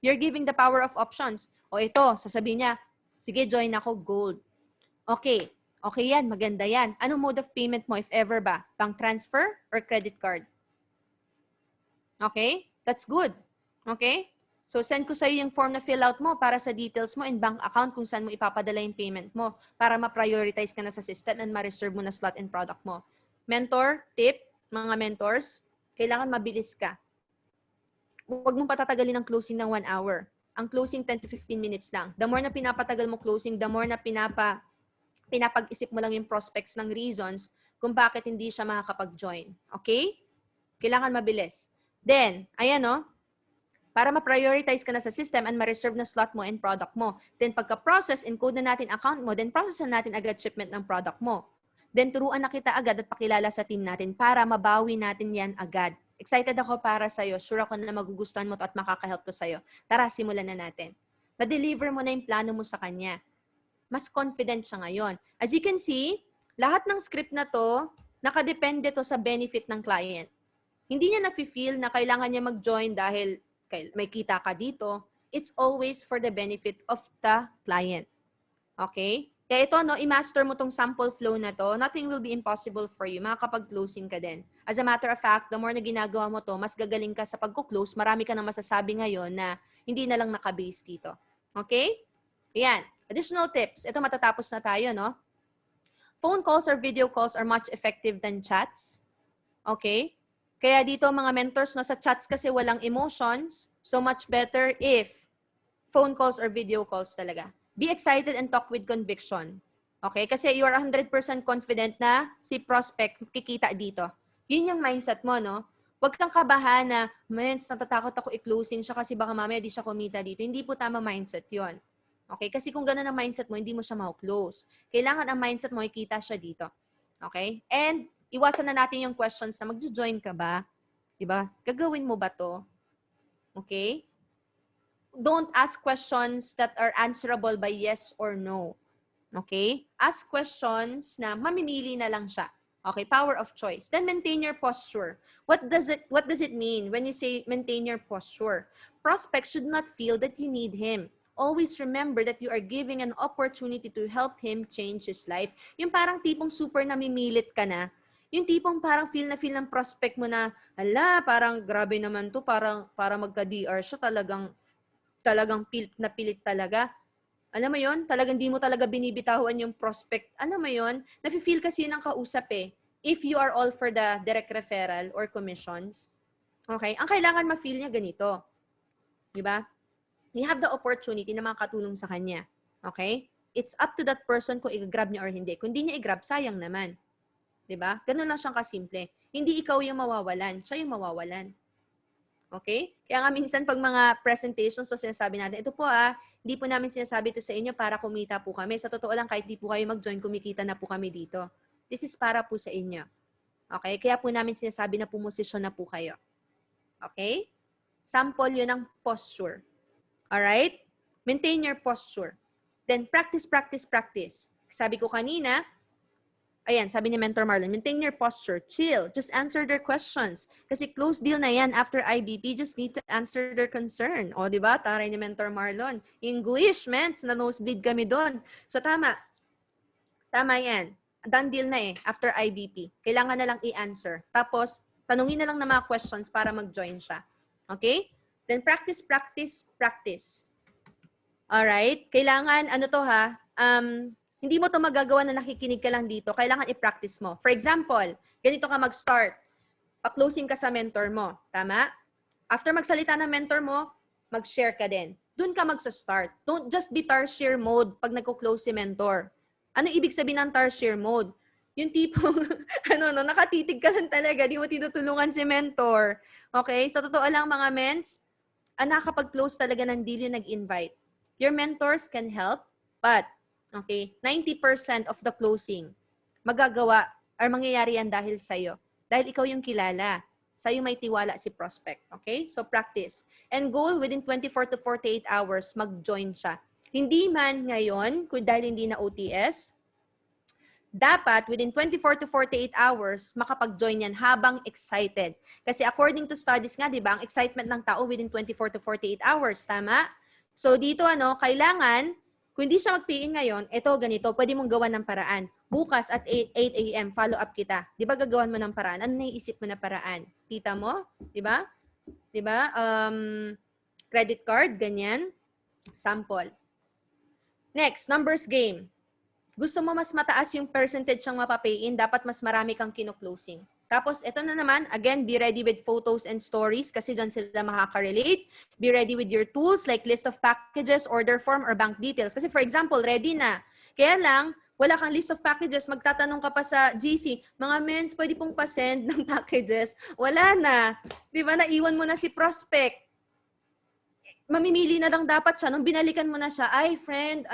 You're giving the power of options. O ito, sasabihin niya, sige, join ako, Gold. Okay. Okay yan, maganda yan. Anong mode of payment mo, if ever ba? Bank transfer or credit card? Okay? That's good. Okay? So, send ko sa'yo yung form na fill out mo para sa details mo and bank account kung saan mo ipapadala yung payment mo para ma-prioritize ka na sa system and ma-reserve mo na slot and product mo. Mentor, tip, mga mentors, kailangan mabilis ka. Huwag mong patatagalin ang closing ng 1 hour. Ang closing 10 to 15 minutes lang. The more na pinapatagal mo closing, the more na pinapag-isip mo lang yung prospects ng reasons kung bakit hindi siya makakapag-join. Okay? Kailangan mabilis. Then, ayan para ma-prioritize ka na sa system and ma-reserve na slot mo and product mo. Then pagka-process, encode na natin account mo, then process na natin agad shipment ng product mo. Then turuan na kita agad at pakilala sa team natin para mabawi natin yan agad. Excited ako para sa'yo. Sure ako na magugustuhan mo to at makaka-help ko sa'yo. Tara, simulan na natin. Na-deliver mo na yung plano mo sa kanya. Mas confident siya ngayon. As you can see, lahat ng script na to, nakadepende to sa benefit ng client. Hindi niya na-feel na kailangan niya mag-join dahil may kita ka dito. It's always for the benefit of the client. Okay? Kaya ito, no, i-master mo tong sample flow na to, nothing will be impossible for you. Makakapag-closing ka din. As a matter of fact, the more na ginagawa mo to, mas gagaling ka sa pagko-close, marami ka nang masasabi ngayon na hindi na lang nakabase dito. Okay? Ayan. Additional tips. Ito matatapos na tayo, no? Phone calls or video calls are much effective than chats. Okay? Kaya dito mga mentors, no, sa chats kasi walang emotions, so much better if phone calls or video calls talaga. Be excited and talk with conviction. Okay? Kasi you are 100% confident na si prospect kikita dito. Yun yung mindset mo, no? Huwag kang kabahan na, mens, natatakot ako i-closing siya kasi baka mamaya di siya kumita dito. Hindi po tama mindset yon. Okay? Kasi kung gano'n ang mindset mo, hindi mo siya ma-close. Kailangan ang mindset mo, ikita siya dito. Okay? And iwasan na natin yung questions na magjo-join ka ba? Diba? Gagawin mo ba to? Okay? Don't ask questions that are answerable by yes or no. Okay? Ask questions na mamimili na lang siya. Okay, power of choice. Then maintain your posture. What does it mean when you say maintain your posture? Prospect should not feel that you need him. Always remember that you are giving an opportunity to help him change his life. Yung parang tipong super namimilit ka na. Yung tipong parang feel ng prospect mo na, ala, parang grabe naman to, parang para magka-DR siya, talagang pilit talaga. Alam mo yon, talagang di mo talaga binibitawan yung prospect. Alam mo yon, nafe-feel kasi yun ang kausap eh. If you are all for the direct referral or commissions, okay, ang kailangan ma-feel niya ganito. Di ba? You have the opportunity na makatulong sa kanya. Okay? It's up to that person kung i-grab niya or hindi. Kung di niya i-grab, sayang naman. Di ba? Ganun lang siyang kasimple. Hindi ikaw yung mawawalan, siya yung mawawalan. Okay? Kaya nga minsan pag mga presentations, so sinasabi natin, ito po hindi po namin sinasabi ito sa inyo para kumita po kami. Sa totoo lang, kahit di po kayo mag-join, kumikita na po kami dito. This is para po sa inyo. Okay? Kaya po namin sinasabi na pumosisyon na po kayo. Okay? Sample yun ng posture. Alright? Maintain your posture. Then practice, practice, practice. Sabi ko kanina, ayan, sabi ni Mentor Marlon, maintain your posture, chill, just answer their questions. Kasi close deal na yan after IBP, just need to answer their concern. O, di ba? Taray ni Mentor Marlon. English, mens, na nosebleed kami doon. So, tama. Tama yan. Done deal na after IBP. Kailangan na lang i-answer. Tapos, tanungin na lang ng mga questions para mag-join siya. Okay? Then, practice, practice, practice. Alright? Kailangan, hindi mo to magagawa na nakikinig ka lang dito. Kailangan i-practice mo. For example, ganito ka mag-start. Pa-closing ka sa mentor mo. Tama? After magsalita ng mentor mo, mag-share ka din. Doon ka magsa-start. Don't just be tarsier mode pag nagko-close si mentor. Ano ibig sabihin ng tarsier mode? Yung tipong, nakatitig ka lang talaga. Di mo tinutulungan si mentor. Okay? Sa totoo lang mga mens, nakakapag-close talaga ng deal yung nag-invite. Your mentors can help, but okay, 90% of the closing, magagawa or mangyayari yan dahil sa'yo. Dahil ikaw yung kilala. Sa'yo may tiwala si prospect. Okay? So, practice. And goal, within 24 to 48 hours, mag-join siya. Hindi man ngayon, dahil hindi na OTS, dapat within 24 to 48 hours, makapag-join yan habang excited. Kasi according to studies nga, di ba, ang excitement ng tao within 24 to 48 hours. Tama? So, dito, kailangan, kung hindi siya mag-PIN ngayon, ito, ganito, pwede mong gawan ng paraan. Bukas at 8 a.m., follow up kita. Di ba gagawan mo ng paraan? Ano naiisip mo na paraan? Tita mo? Di ba? Di ba? Credit card, ganyan. Sample. Next, numbers game. Gusto mo mas mataas yung percentage ng mapapay-in, dapat mas marami kang kino-closing. Tapos, ito na naman, again, be ready with photos and stories kasi dyan sila makaka-relate. Be ready with your tools like list of packages, order form, or bank details. Kasi for example, ready na. Kaya lang, wala kang list of packages, magtatanong ka pa sa GC, mga mens, pwede pong pa-send ng packages. Wala na. Di ba, naiwan mo na si prospect. Mamimili na lang dapat siya. Nung binalikan mo na siya, ay friend,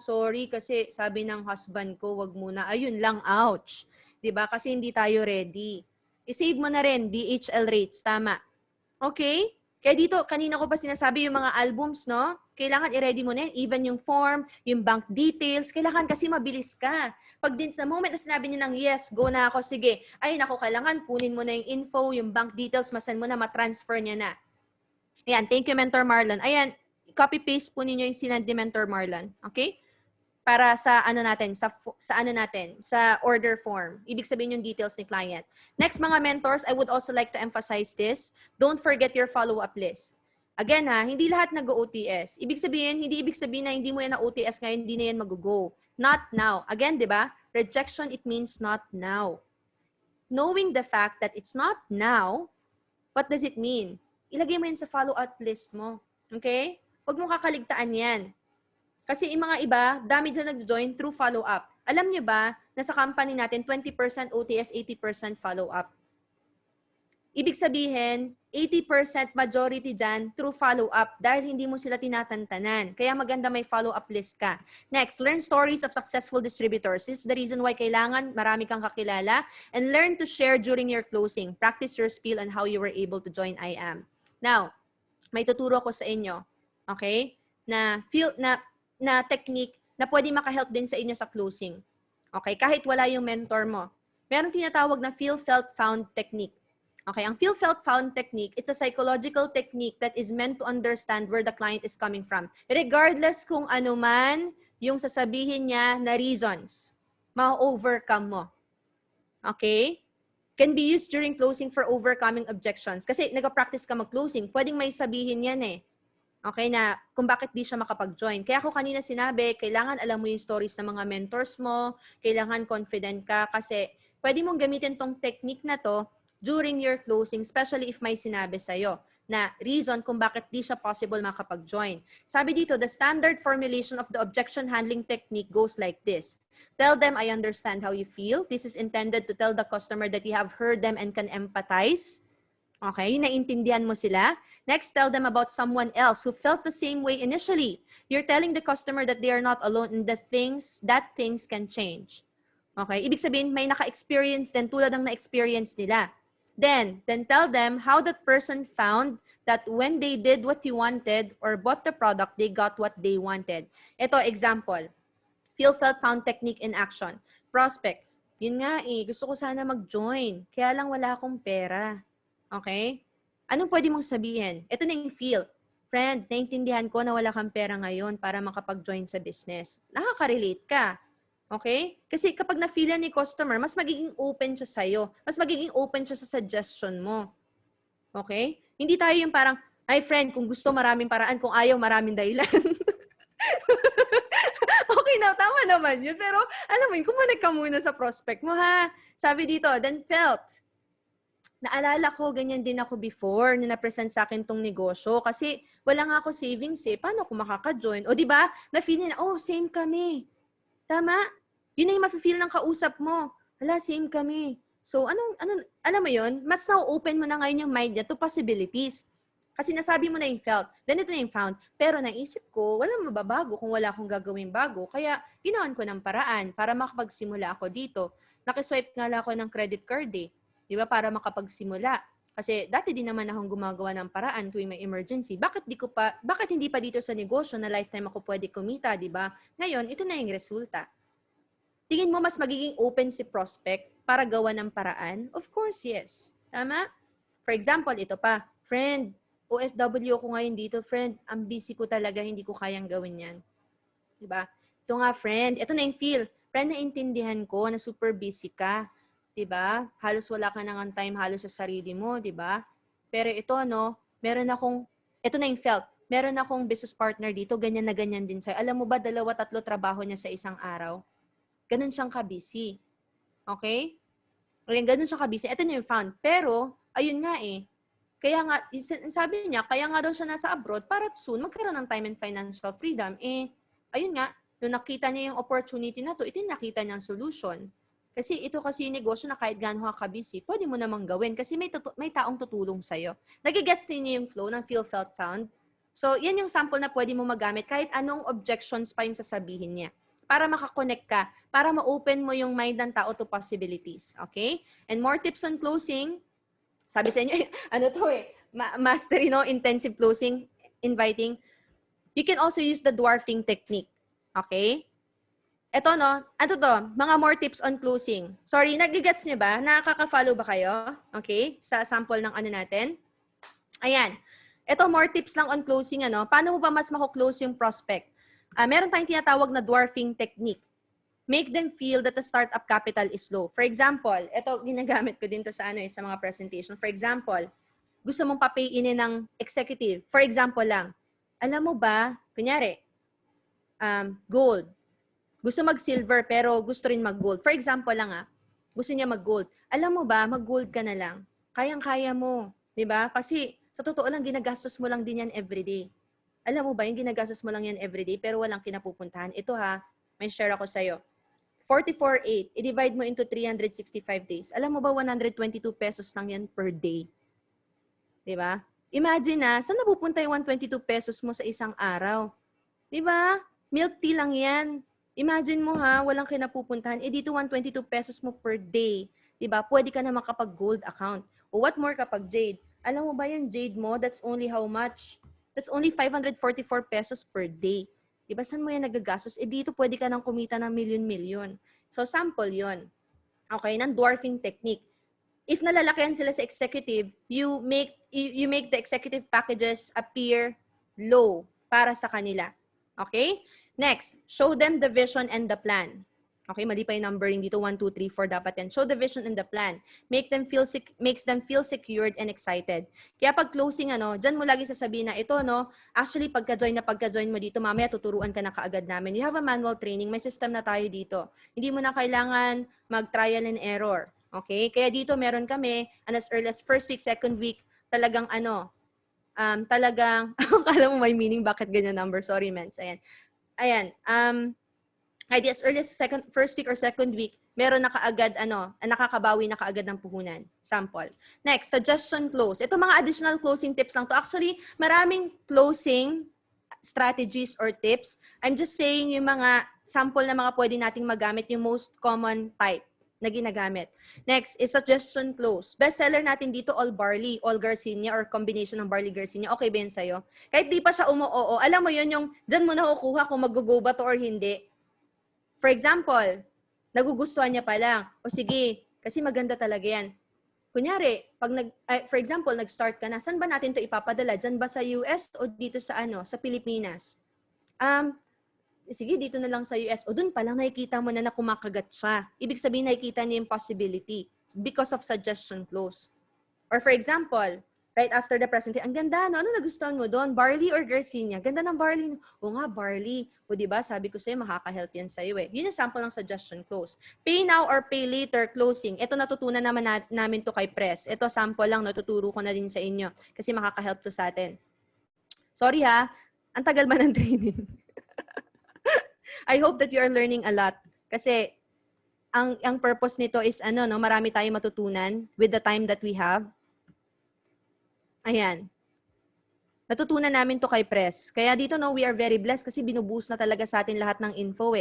sorry kasi sabi ng husband ko, wag muna. Ayun lang, ouch. 'Di ba? Kasi hindi tayo ready. I-save mo na rin DHL rates, tama. Okay? Kaya dito, kanina ko pa sinasabi yung mga albums, no? Kailangan i-ready mo na yan. Even yung form, yung bank details. Kailangan kasi mabilis ka. Pag din sa moment na sinabi niya ng yes, go na ako, sige. Ay, naku, kailangan kunin mo na yung info, yung bank details, masan mo na, matransfer niya na. Ayan, thank you, Mentor Marlon. Ayan, copy-paste po ninyo yung sinend ni Mentor Marlon. Okay? para sa ano natin, sa order form. Ibig sabihin yung details ni client. Next, mga mentors, I would also like to emphasize this. Don't forget your follow-up list. Again ha, hindi lahat nag-OTS. Hindi ibig sabihin na hindi mo yan na OTS ngayon, hindi na yan mag-go. Not now. Again, di ba? Rejection, it means not now. Knowing the fact that it's not now, what does it mean? Ilagay mo yan sa follow-up list mo. Okay? Huwag mong kakaligtaan yan. Kasi yung mga iba, dami dyan nag-join through follow-up. Alam nyo ba, na sa company natin, 20% OTS, 80% follow-up. Ibig sabihin, 80% majority dyan through follow-up dahil hindi mo sila tinatantanan. Kaya maganda may follow-up list ka. Next, learn stories of successful distributors. This is the reason why kailangan marami kang kakilala and learn to share during your closing. Practice your spiel on how you were able to join IAM. Now, may tuturo ko sa inyo. Okay? Na technique na pwede makahelp din sa inyo sa closing. Okay? Kahit wala yung mentor mo. Meron tinatawag na feel, felt, found technique. Okay, ang feel, felt, found technique, it's a psychological technique that is meant to understand where the client is coming from. Regardless kung ano man yung sasabihin niya na reasons, ma-overcome mo. Okay? Can be used during closing for overcoming objections. Kasi nag-practice ka mag-closing, pwedeng may sabihin yan eh. Okay, na kung bakit di siya makapag-join. Kaya ako kanina sinabi, kailangan alam mo yung stories ng mga mentors mo, kailangan confident ka kasi pwede mong gamitin tong technique na to during your closing, especially if may sinabi sa'yo na reason kung bakit di siya possible makapag-join. Sabi dito, the standard formulation of the objection handling technique goes like this. Tell them, I understand how you feel. This is intended to tell the customer that you have heard them and can empathize. Okay, naintindihan mo sila. Next, tell them about someone else who felt the same way initially. You're telling the customer that they are not alone and that things can change. Okay, ibig sabihin may naka-experience din tulad ng na-experience nila. Then tell them how that person found that when they did what you wanted or bought the product, they got what they wanted. Ito, example. Feel, felt, found technique in action. Prospect. Yun nga gusto ko sana mag-join. Kaya lang wala akong pera. Okay? Anong pwede mong sabihin? Ito na yung feel. Friend, naintindihan ko na wala kang pera ngayon para makapag-join sa business. Nakaka-relate ka. Okay? Kasi kapag na-feel ni customer, mas magiging open siya sa'yo. Mas magiging open siya sa suggestion mo. Okay? Hindi tayo yung parang, ay friend, kung gusto maraming paraan, kung ayaw maraming dahilan. Okay na, tama naman yun. Pero alam mo yun, kumanig ka muna sa prospect mo ha. Sabi dito, then felt. Naalala ko, ganyan din ako before na na-present sa akin tong negosyo kasi wala nga ako savings eh. Paano ako makaka-join? O di ba? Na-feel na, oh, same kami. Tama? Yun na yung mafe-feel ng kausap mo. Hala, same kami. So, alam mo yun? Mas na-open mo na ngayon yung mind niya to possibilities. Kasi nasabi mo na yung felt. Then ito na yung found. Pero naisip ko, walang mababago kung wala akong gagawin bago. Kaya, ginawan ko ng paraan para makapagsimula ako dito. Nakiswipe nga lang ako ng credit card eh. Di ba? Para makapagsimula. Kasi dati din naman akong gumagawa ng paraan tuwing may emergency. Bakit hindi pa dito sa negosyo na lifetime ako pwede kumita, di ba? Ngayon, ito na yung resulta. Tingin mo mas magiging open si prospect para gawa ng paraan? Of course, yes. Tama? For example, ito pa. Friend, OFW ako ngayon dito. Friend, ang busy ko talaga, hindi ko kayang gawin yan. Di ba? Ito nga, friend. Ito na yung feel. Friend, naintindihan ko na super busy ka. Diba? Halos wala ka nang time halos sa sarili mo, diba? Pero ito, no, ito na yung felt. Meron akong business partner dito, ganyan na ganyan din sa'yo. Alam mo ba, 2-3 trabaho niya sa isang araw? Ganun siyang ka-busy. Okay? Ganun siyang ka-busy. Ito na yung found. Pero, ayun nga kaya nga, sabi niya, kaya nga daw siya nasa abroad para soon magkaroon ng time and financial freedom. Ayun nga, nung nakita niya yung opportunity na to, ito yung nakita niyang solution. Kasi ito kasi yung negosyo na kahit gaano ka busy, pwede mo namang gawin kasi may taong tutulong sa'yo. Nagigets niyo yung flow ng feel, felt, found? So, yan yung sample na pwede mo magamit kahit anong objections pa yung sasabihin niya. Para makakonect ka, para ma-open mo yung mind ng tao to possibilities. Okay? And more tips on closing. Sabi sa inyo, mastery, no? Intensive closing, inviting. You can also use the dwarfing technique. Okay? Ito, no? Ano to? Mga more tips on closing. Sorry, nag-gets nyo ba? Nakaka-follow ba kayo? Okay? Sa sample ng ano natin. Ayan. Ito, more tips lang on closing, ano? Paano mo ba mas mako-close yung prospect? Meron tayong tinatawag na dwarfing technique. Make them feel that the startup capital is low. For example, ito ginagamit ko din to sa sa mga presentation. For example, gusto mong pa-pay-in ng executive. For example lang, alam mo ba, kunyari, gold. Gusto mag-silver pero gusto rin mag-gold. For example lang gusto niya mag-gold. Alam mo ba, mag-gold ka na lang. Kayang-kaya mo. 'Di ba? Kasi sa totoo lang, ginagastos mo lang din yan everyday. Alam mo ba, yung ginagastos mo lang yan everyday pero walang kinapupuntahan. Ito may share ako sa'yo. 44.8, i-divide mo into 365 days. Alam mo ba, 122 pesos lang yan per day. 'Di ba? Imagine saan napupunta yung 122 pesos mo sa isang araw? 'Di ba? Milk tea lang yan. Imagine mo walang kinapupuntahan. Dito 122 pesos mo per day. 'Di ba? Pwede ka na makapag-gold account. O what more kapag jade? Alam mo ba yung jade mo, that's only how much? That's only 544 pesos per day. 'Di ba? Saan mo yan nagagastos? Dito pwede ka nang kumita ng milyon-milyon. So sample 'yon. Okay, ng dwarfing technique. If nalalakihan sila sa executive, you make the executive packages appear low para sa kanila. Okay? Next, show them the vision and the plan. Okay, mali pa yung numbering dito. 1, 2, 3, 4 dapat yan. Show the vision and the plan. Makes them feel secured and excited. Kaya pag closing, dyan mo lagi sasabihin na ito, actually, pagka-join mo dito, mamaya tuturuan ka na kaagad namin. You have a manual training. May system na tayo dito. Hindi mo na kailangan mag-trial and error. Okay? Kaya dito meron kami, and as early as first week, second week, talagang akala mo may meaning, bakit ganyan number? Sorry, mens. Ayan. As early as first week or second week, meron na kaagad, nakakabawi na kaagad ng puhunan. Sample. Next, suggestion close. Ito mga additional closing tips lang to. Actually, maraming closing strategies or tips. I'm just saying yung mga sample na mga pwede nating magamit, yung most common type na ginagamit. Next is suggestion close. Bestseller natin dito, all barley, all Garcinia, or combination ng barley Garcinia. Okay ba yun sa'yo? Kahit di pa siya umu-oo, alam mo yun, yung dyan mo nakukuha kung mag-go ba to or hindi. For example, nagugustuhan niya pa lang. O sige, kasi maganda talaga yan. Kunyari, for example, nag-start ka na, saan ba natin to ipapadala? Dyan ba sa US o dito sa sa Pilipinas? Sige, dito na lang sa US. O dun pa lang nakikita mo na kumakagat siya. Ibig sabihin, nakikita niya yung possibility because of suggestion close. Or for example, right after the presentation, ang ganda, ano nagustuhan mo doon? Barley or Garcinia? Ganda ng barley. O nga, barley. O diba, sabi ko sa'yo, makaka-help yan sa'yo Yun yung sample ng suggestion close. Pay now or pay later closing. Ito natutunan naman namin to kay Press. Ito sample lang, natuturo ko na din sa inyo. Kasi makaka-help to sa atin. Sorry ang tagal ba ng training? I hope that you are learning a lot. Kasi ang purpose nito is marami tayong matutunan with the time that we have. Ayan. Natutunan namin to kay Press. Kaya dito we are very blessed kasi binubuhos na talaga sa atin lahat ng info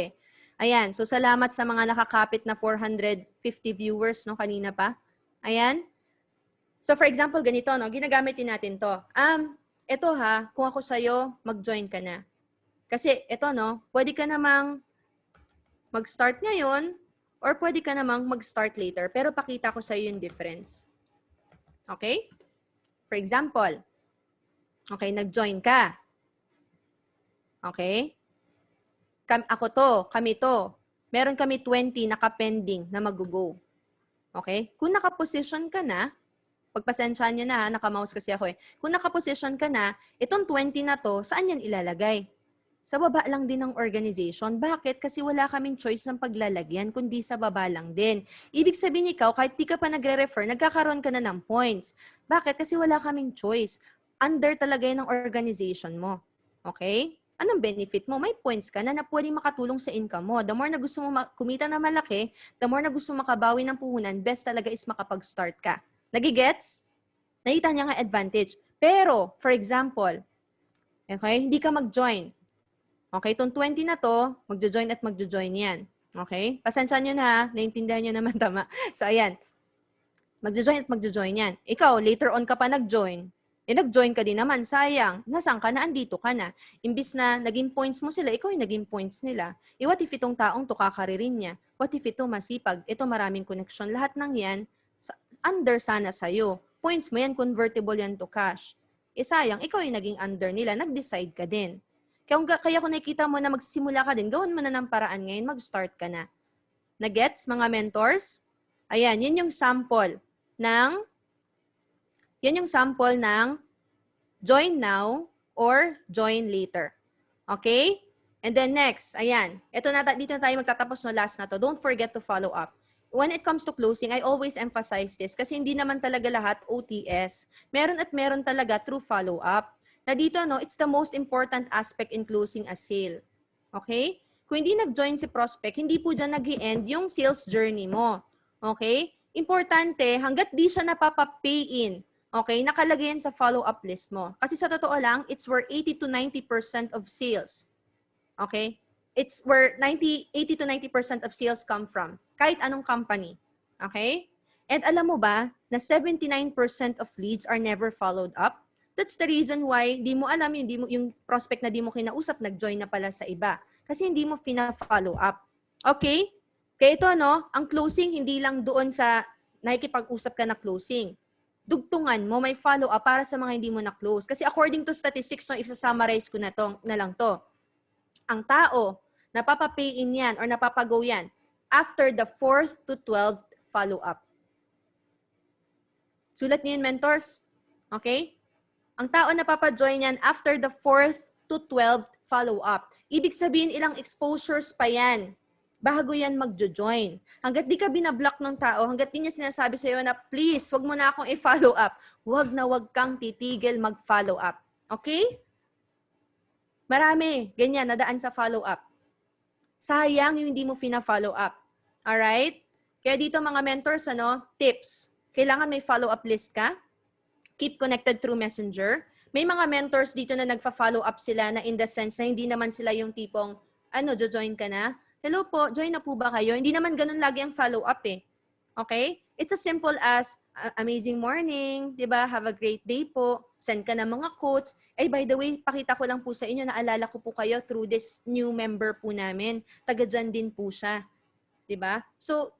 Ayan. So salamat sa mga nakakapit na 450 viewers kanina pa. Ayan. So for example, ganito ginagamit din natin to. Ito kung ako sa'yo, mag-join ka na. Kasi ito pwede ka namang mag-start ngayon or pwede ka namang mag-start later. Pero pakita ko sa'yo yung difference. Okay? For example, okay, nag-join ka. Okay? Kami to. Meron kami 20 naka-pending na mag-go. Okay? Kung naka-position ka na, pagpasensyahan nyo na naka-mouse kasi ako Kung naka-position ka na, itong 20 na to, saan yan ilalagay? Sa baba lang din ng organization. Bakit? Kasi wala kaming choice ng paglalagyan, kundi sa baba lang din. Ibig sabihin ikaw, kahit di ka pa nagre-refer, nagkakaroon ka na ng points. Bakit? Kasi wala kaming choice. Under talaga yun ng organization mo. Okay? Anong benefit mo? May points ka na pwedeng makatulong sa income mo. The more na gusto mo kumita na malaki, the more na gusto mo makabawi ng puhunan, best talaga is makapag-start ka. Nagigets? Nakita niya nga advantage. Pero, for example, okay, hindi ka mag-join. Okay, itong 20 na to, magjo-join at magjo-join yan. Okay? Pasensya nyo na, naintindihan nyo naman tama. So, ayan. Magjo-join at magjo-join yan. Ikaw, later on ka pa nag-join. Nag-join ka din naman, sayang. Nasaan ka na? Andito ka na. Imbis na naging points mo sila, ikaw yung naging points nila. What if itong taong to kakaririn niya? What if ito masipag? Ito maraming connection. Lahat ng yan, under sana sa'yo. Points mo yan, convertible yan to cash. Sayang, ikaw yung naging under nila. Nag-decide ka din. Kaya kung nakikita mo na magsisimula ka din, gawin mo na ng paraan ngayon, mag-start ka na. Na-gets, mga mentors? Ayan, yun yung sample ng join now or join later. Okay? And then next, ayan. Dito na tayo magtatapos no, last na to. Don't forget to follow up. When it comes to closing, I always emphasize this kasi hindi naman talaga lahat OTS. Meron at meron talaga through follow up. Na dito, no, it's the most important aspect in closing a sale. Okay? Kung hindi nag-join si prospect, hindi po dyan nag-i-end yung sales journey mo. Okay? Importante, hanggat di siya napapa-pay in, okay, nakalagay yan sa follow-up list mo. Kasi sa totoo lang, it's where 80 to 90% of sales. Okay? It's where 80 to 90% of sales come from. Kahit anong company. Okay? And alam mo ba na 79% of leads are never followed up? That's the reason why di mo alam yung prospect na di mo kinausap, nag-join na pala sa iba. Kasi hindi mo fina-follow up. Okay? Kaya ito, no, ang closing hindi lang doon sa nakikipag-usap ka na closing. Dugtungan mo, may follow-up para sa mga hindi mo na-close. Kasi according to statistics, no, isa-summarize ko na lang to. Ang tao, napapa-pay in yan or napapa-go yan after the 4th to 12th follow-up. Sulat niyo yun, mentors. Okay? Ang tao napapa-join yan after the 4th to 12th follow-up. Ibig sabihin, ilang exposures pa yan bago yan magjo-join. Hanggat di ka binablock ng tao, hanggat di niya sinasabi sa'yo na, please, wag mo na akong i-follow up. Wag na wag kang titigil mag-follow up. Okay? Marami, ganyan, nadaan sa follow-up. Sayang yung hindi mo fina-follow up. Alright? Kaya dito mga mentors, tips. Kailangan may follow-up list ka. Keep connected through Messenger. May mga mentors dito na nagfa-follow up sila na in the sense na hindi naman sila yung tipong, join ka na? Hello po, join na po ba kayo? Hindi naman ganun lagi ang follow-up eh. Okay? It's as simple as, amazing morning, di ba? Have a great day po. Send ka na mga quotes. By the way, pakita ko lang po sa inyo, naalala ko po kayo through this new member po namin. Taga dyan din po siya. Di ba? So,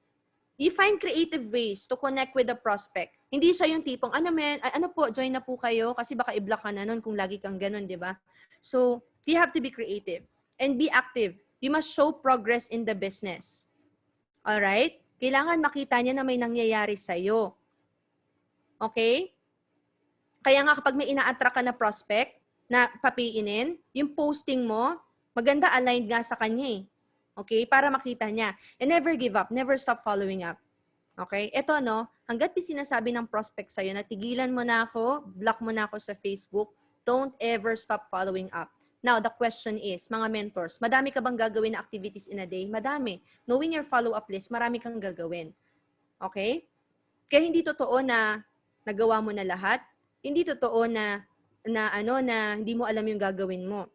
you find creative ways to connect with the prospect. Hindi siya yung tipong, ano po, join na po kayo kasi baka i-block ka na nun kung lagi kang ganun, di ba? So, you have to be creative and be active. You must show progress in the business. Alright? Kailangan makita niya na may nangyayari sa'yo. Okay? Kaya nga kapag may ina-attract ka na prospect na papiinin, yung posting mo, maganda aligned nga sa kanya eh. Okay? Para makita niya. And never give up. Never stop following up. Okay? Ito, hanggat di sinasabi ng prospect sa'yo na tigilan mo na ako, block mo na ako sa Facebook, don't ever stop following up. Now, the question is, mga mentors, madami ka bang gagawin na activities in a day? Madami. Knowing your follow-up list, marami kang gagawin. Okay? Kaya hindi totoo na nagawa mo na lahat. Hindi totoo na hindi mo alam yung gagawin mo.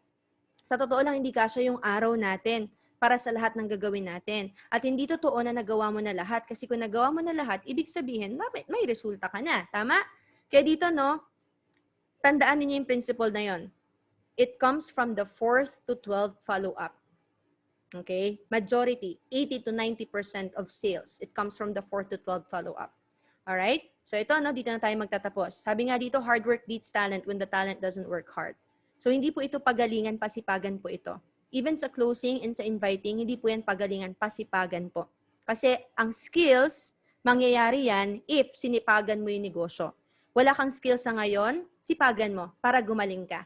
Sa totoo lang, hindi kasya yung araw natin para sa lahat ng gagawin natin. At hindi totoo na nagawa mo na lahat. Kasi kung nagawa mo na lahat, ibig sabihin, may resulta ka na. Tama? Kaya dito, tandaan niyo yung principle na yon. It comes from the 4th to 12th follow-up. Okay? Majority, 80 to 90% of sales, it comes from the 4th to 12th follow-up. Alright? So ito, dito na tayo magtatapos. Sabi nga dito, hard work beats talent when the talent doesn't work hard. So hindi po ito pagalingan, pasipagan po ito. Even sa closing and sa inviting, hindi po yan pagalingan, pasipagan po. Kasi ang skills, mangyayari yan if sinipagan mo yung negosyo. Wala kang skills sa ngayon, sipagan mo para gumaling ka.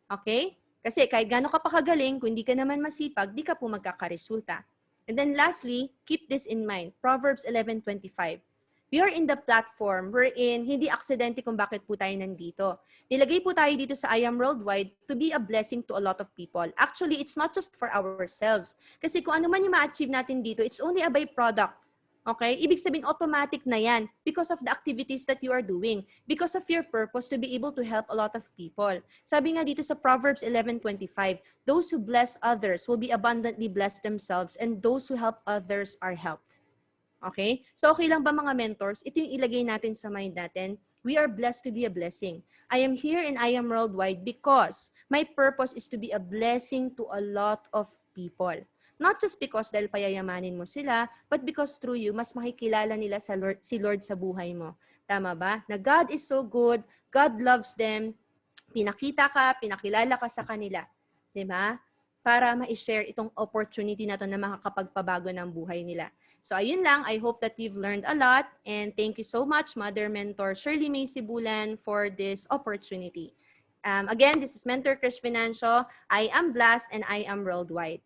Okay? Kasi kahit gaano ka pa kagaling, kung hindi ka naman masipag, di ka po magkakaresulta. And then lastly, keep this in mind. Proverbs 11:25. We are in the platform wherein hindi aksidente kung bakit po tayo nandito. Nilagay po tayo dito sa I Am Worldwide to be a blessing to a lot of people. Actually, it's not just for ourselves. Kasi kung ano man yung ma-achieve natin dito, it's only a byproduct. Okay? Ibig sabihin, automatic na yan because of the activities that you are doing. Because of your purpose to be able to help a lot of people. Sabi nga dito sa Proverbs 11:25, those who bless others will be abundantly blessed themselves and those who help others are helped. Okay? So okay lang ba mga mentors? Ito yung ilagay natin sa mind natin. We are blessed to be a blessing. I am here and I am worldwide because my purpose is to be a blessing to a lot of people. Not just because dahil payayamanin mo sila, but because through you, mas makikilala nila si Lord sa buhay mo. Tama ba? Na God is so good, God loves them, pinakita ka, pinakilala ka sa kanila. 'di ba? Para ma-share itong opportunity na to na makakapagpabago ng buhay nila. So ayun lang, I hope that you've learned a lot and thank you so much Mother Mentor Shirley May Sibulan for this opportunity. Again, this is Mentor Chris Financio. I am blessed and I am worldwide.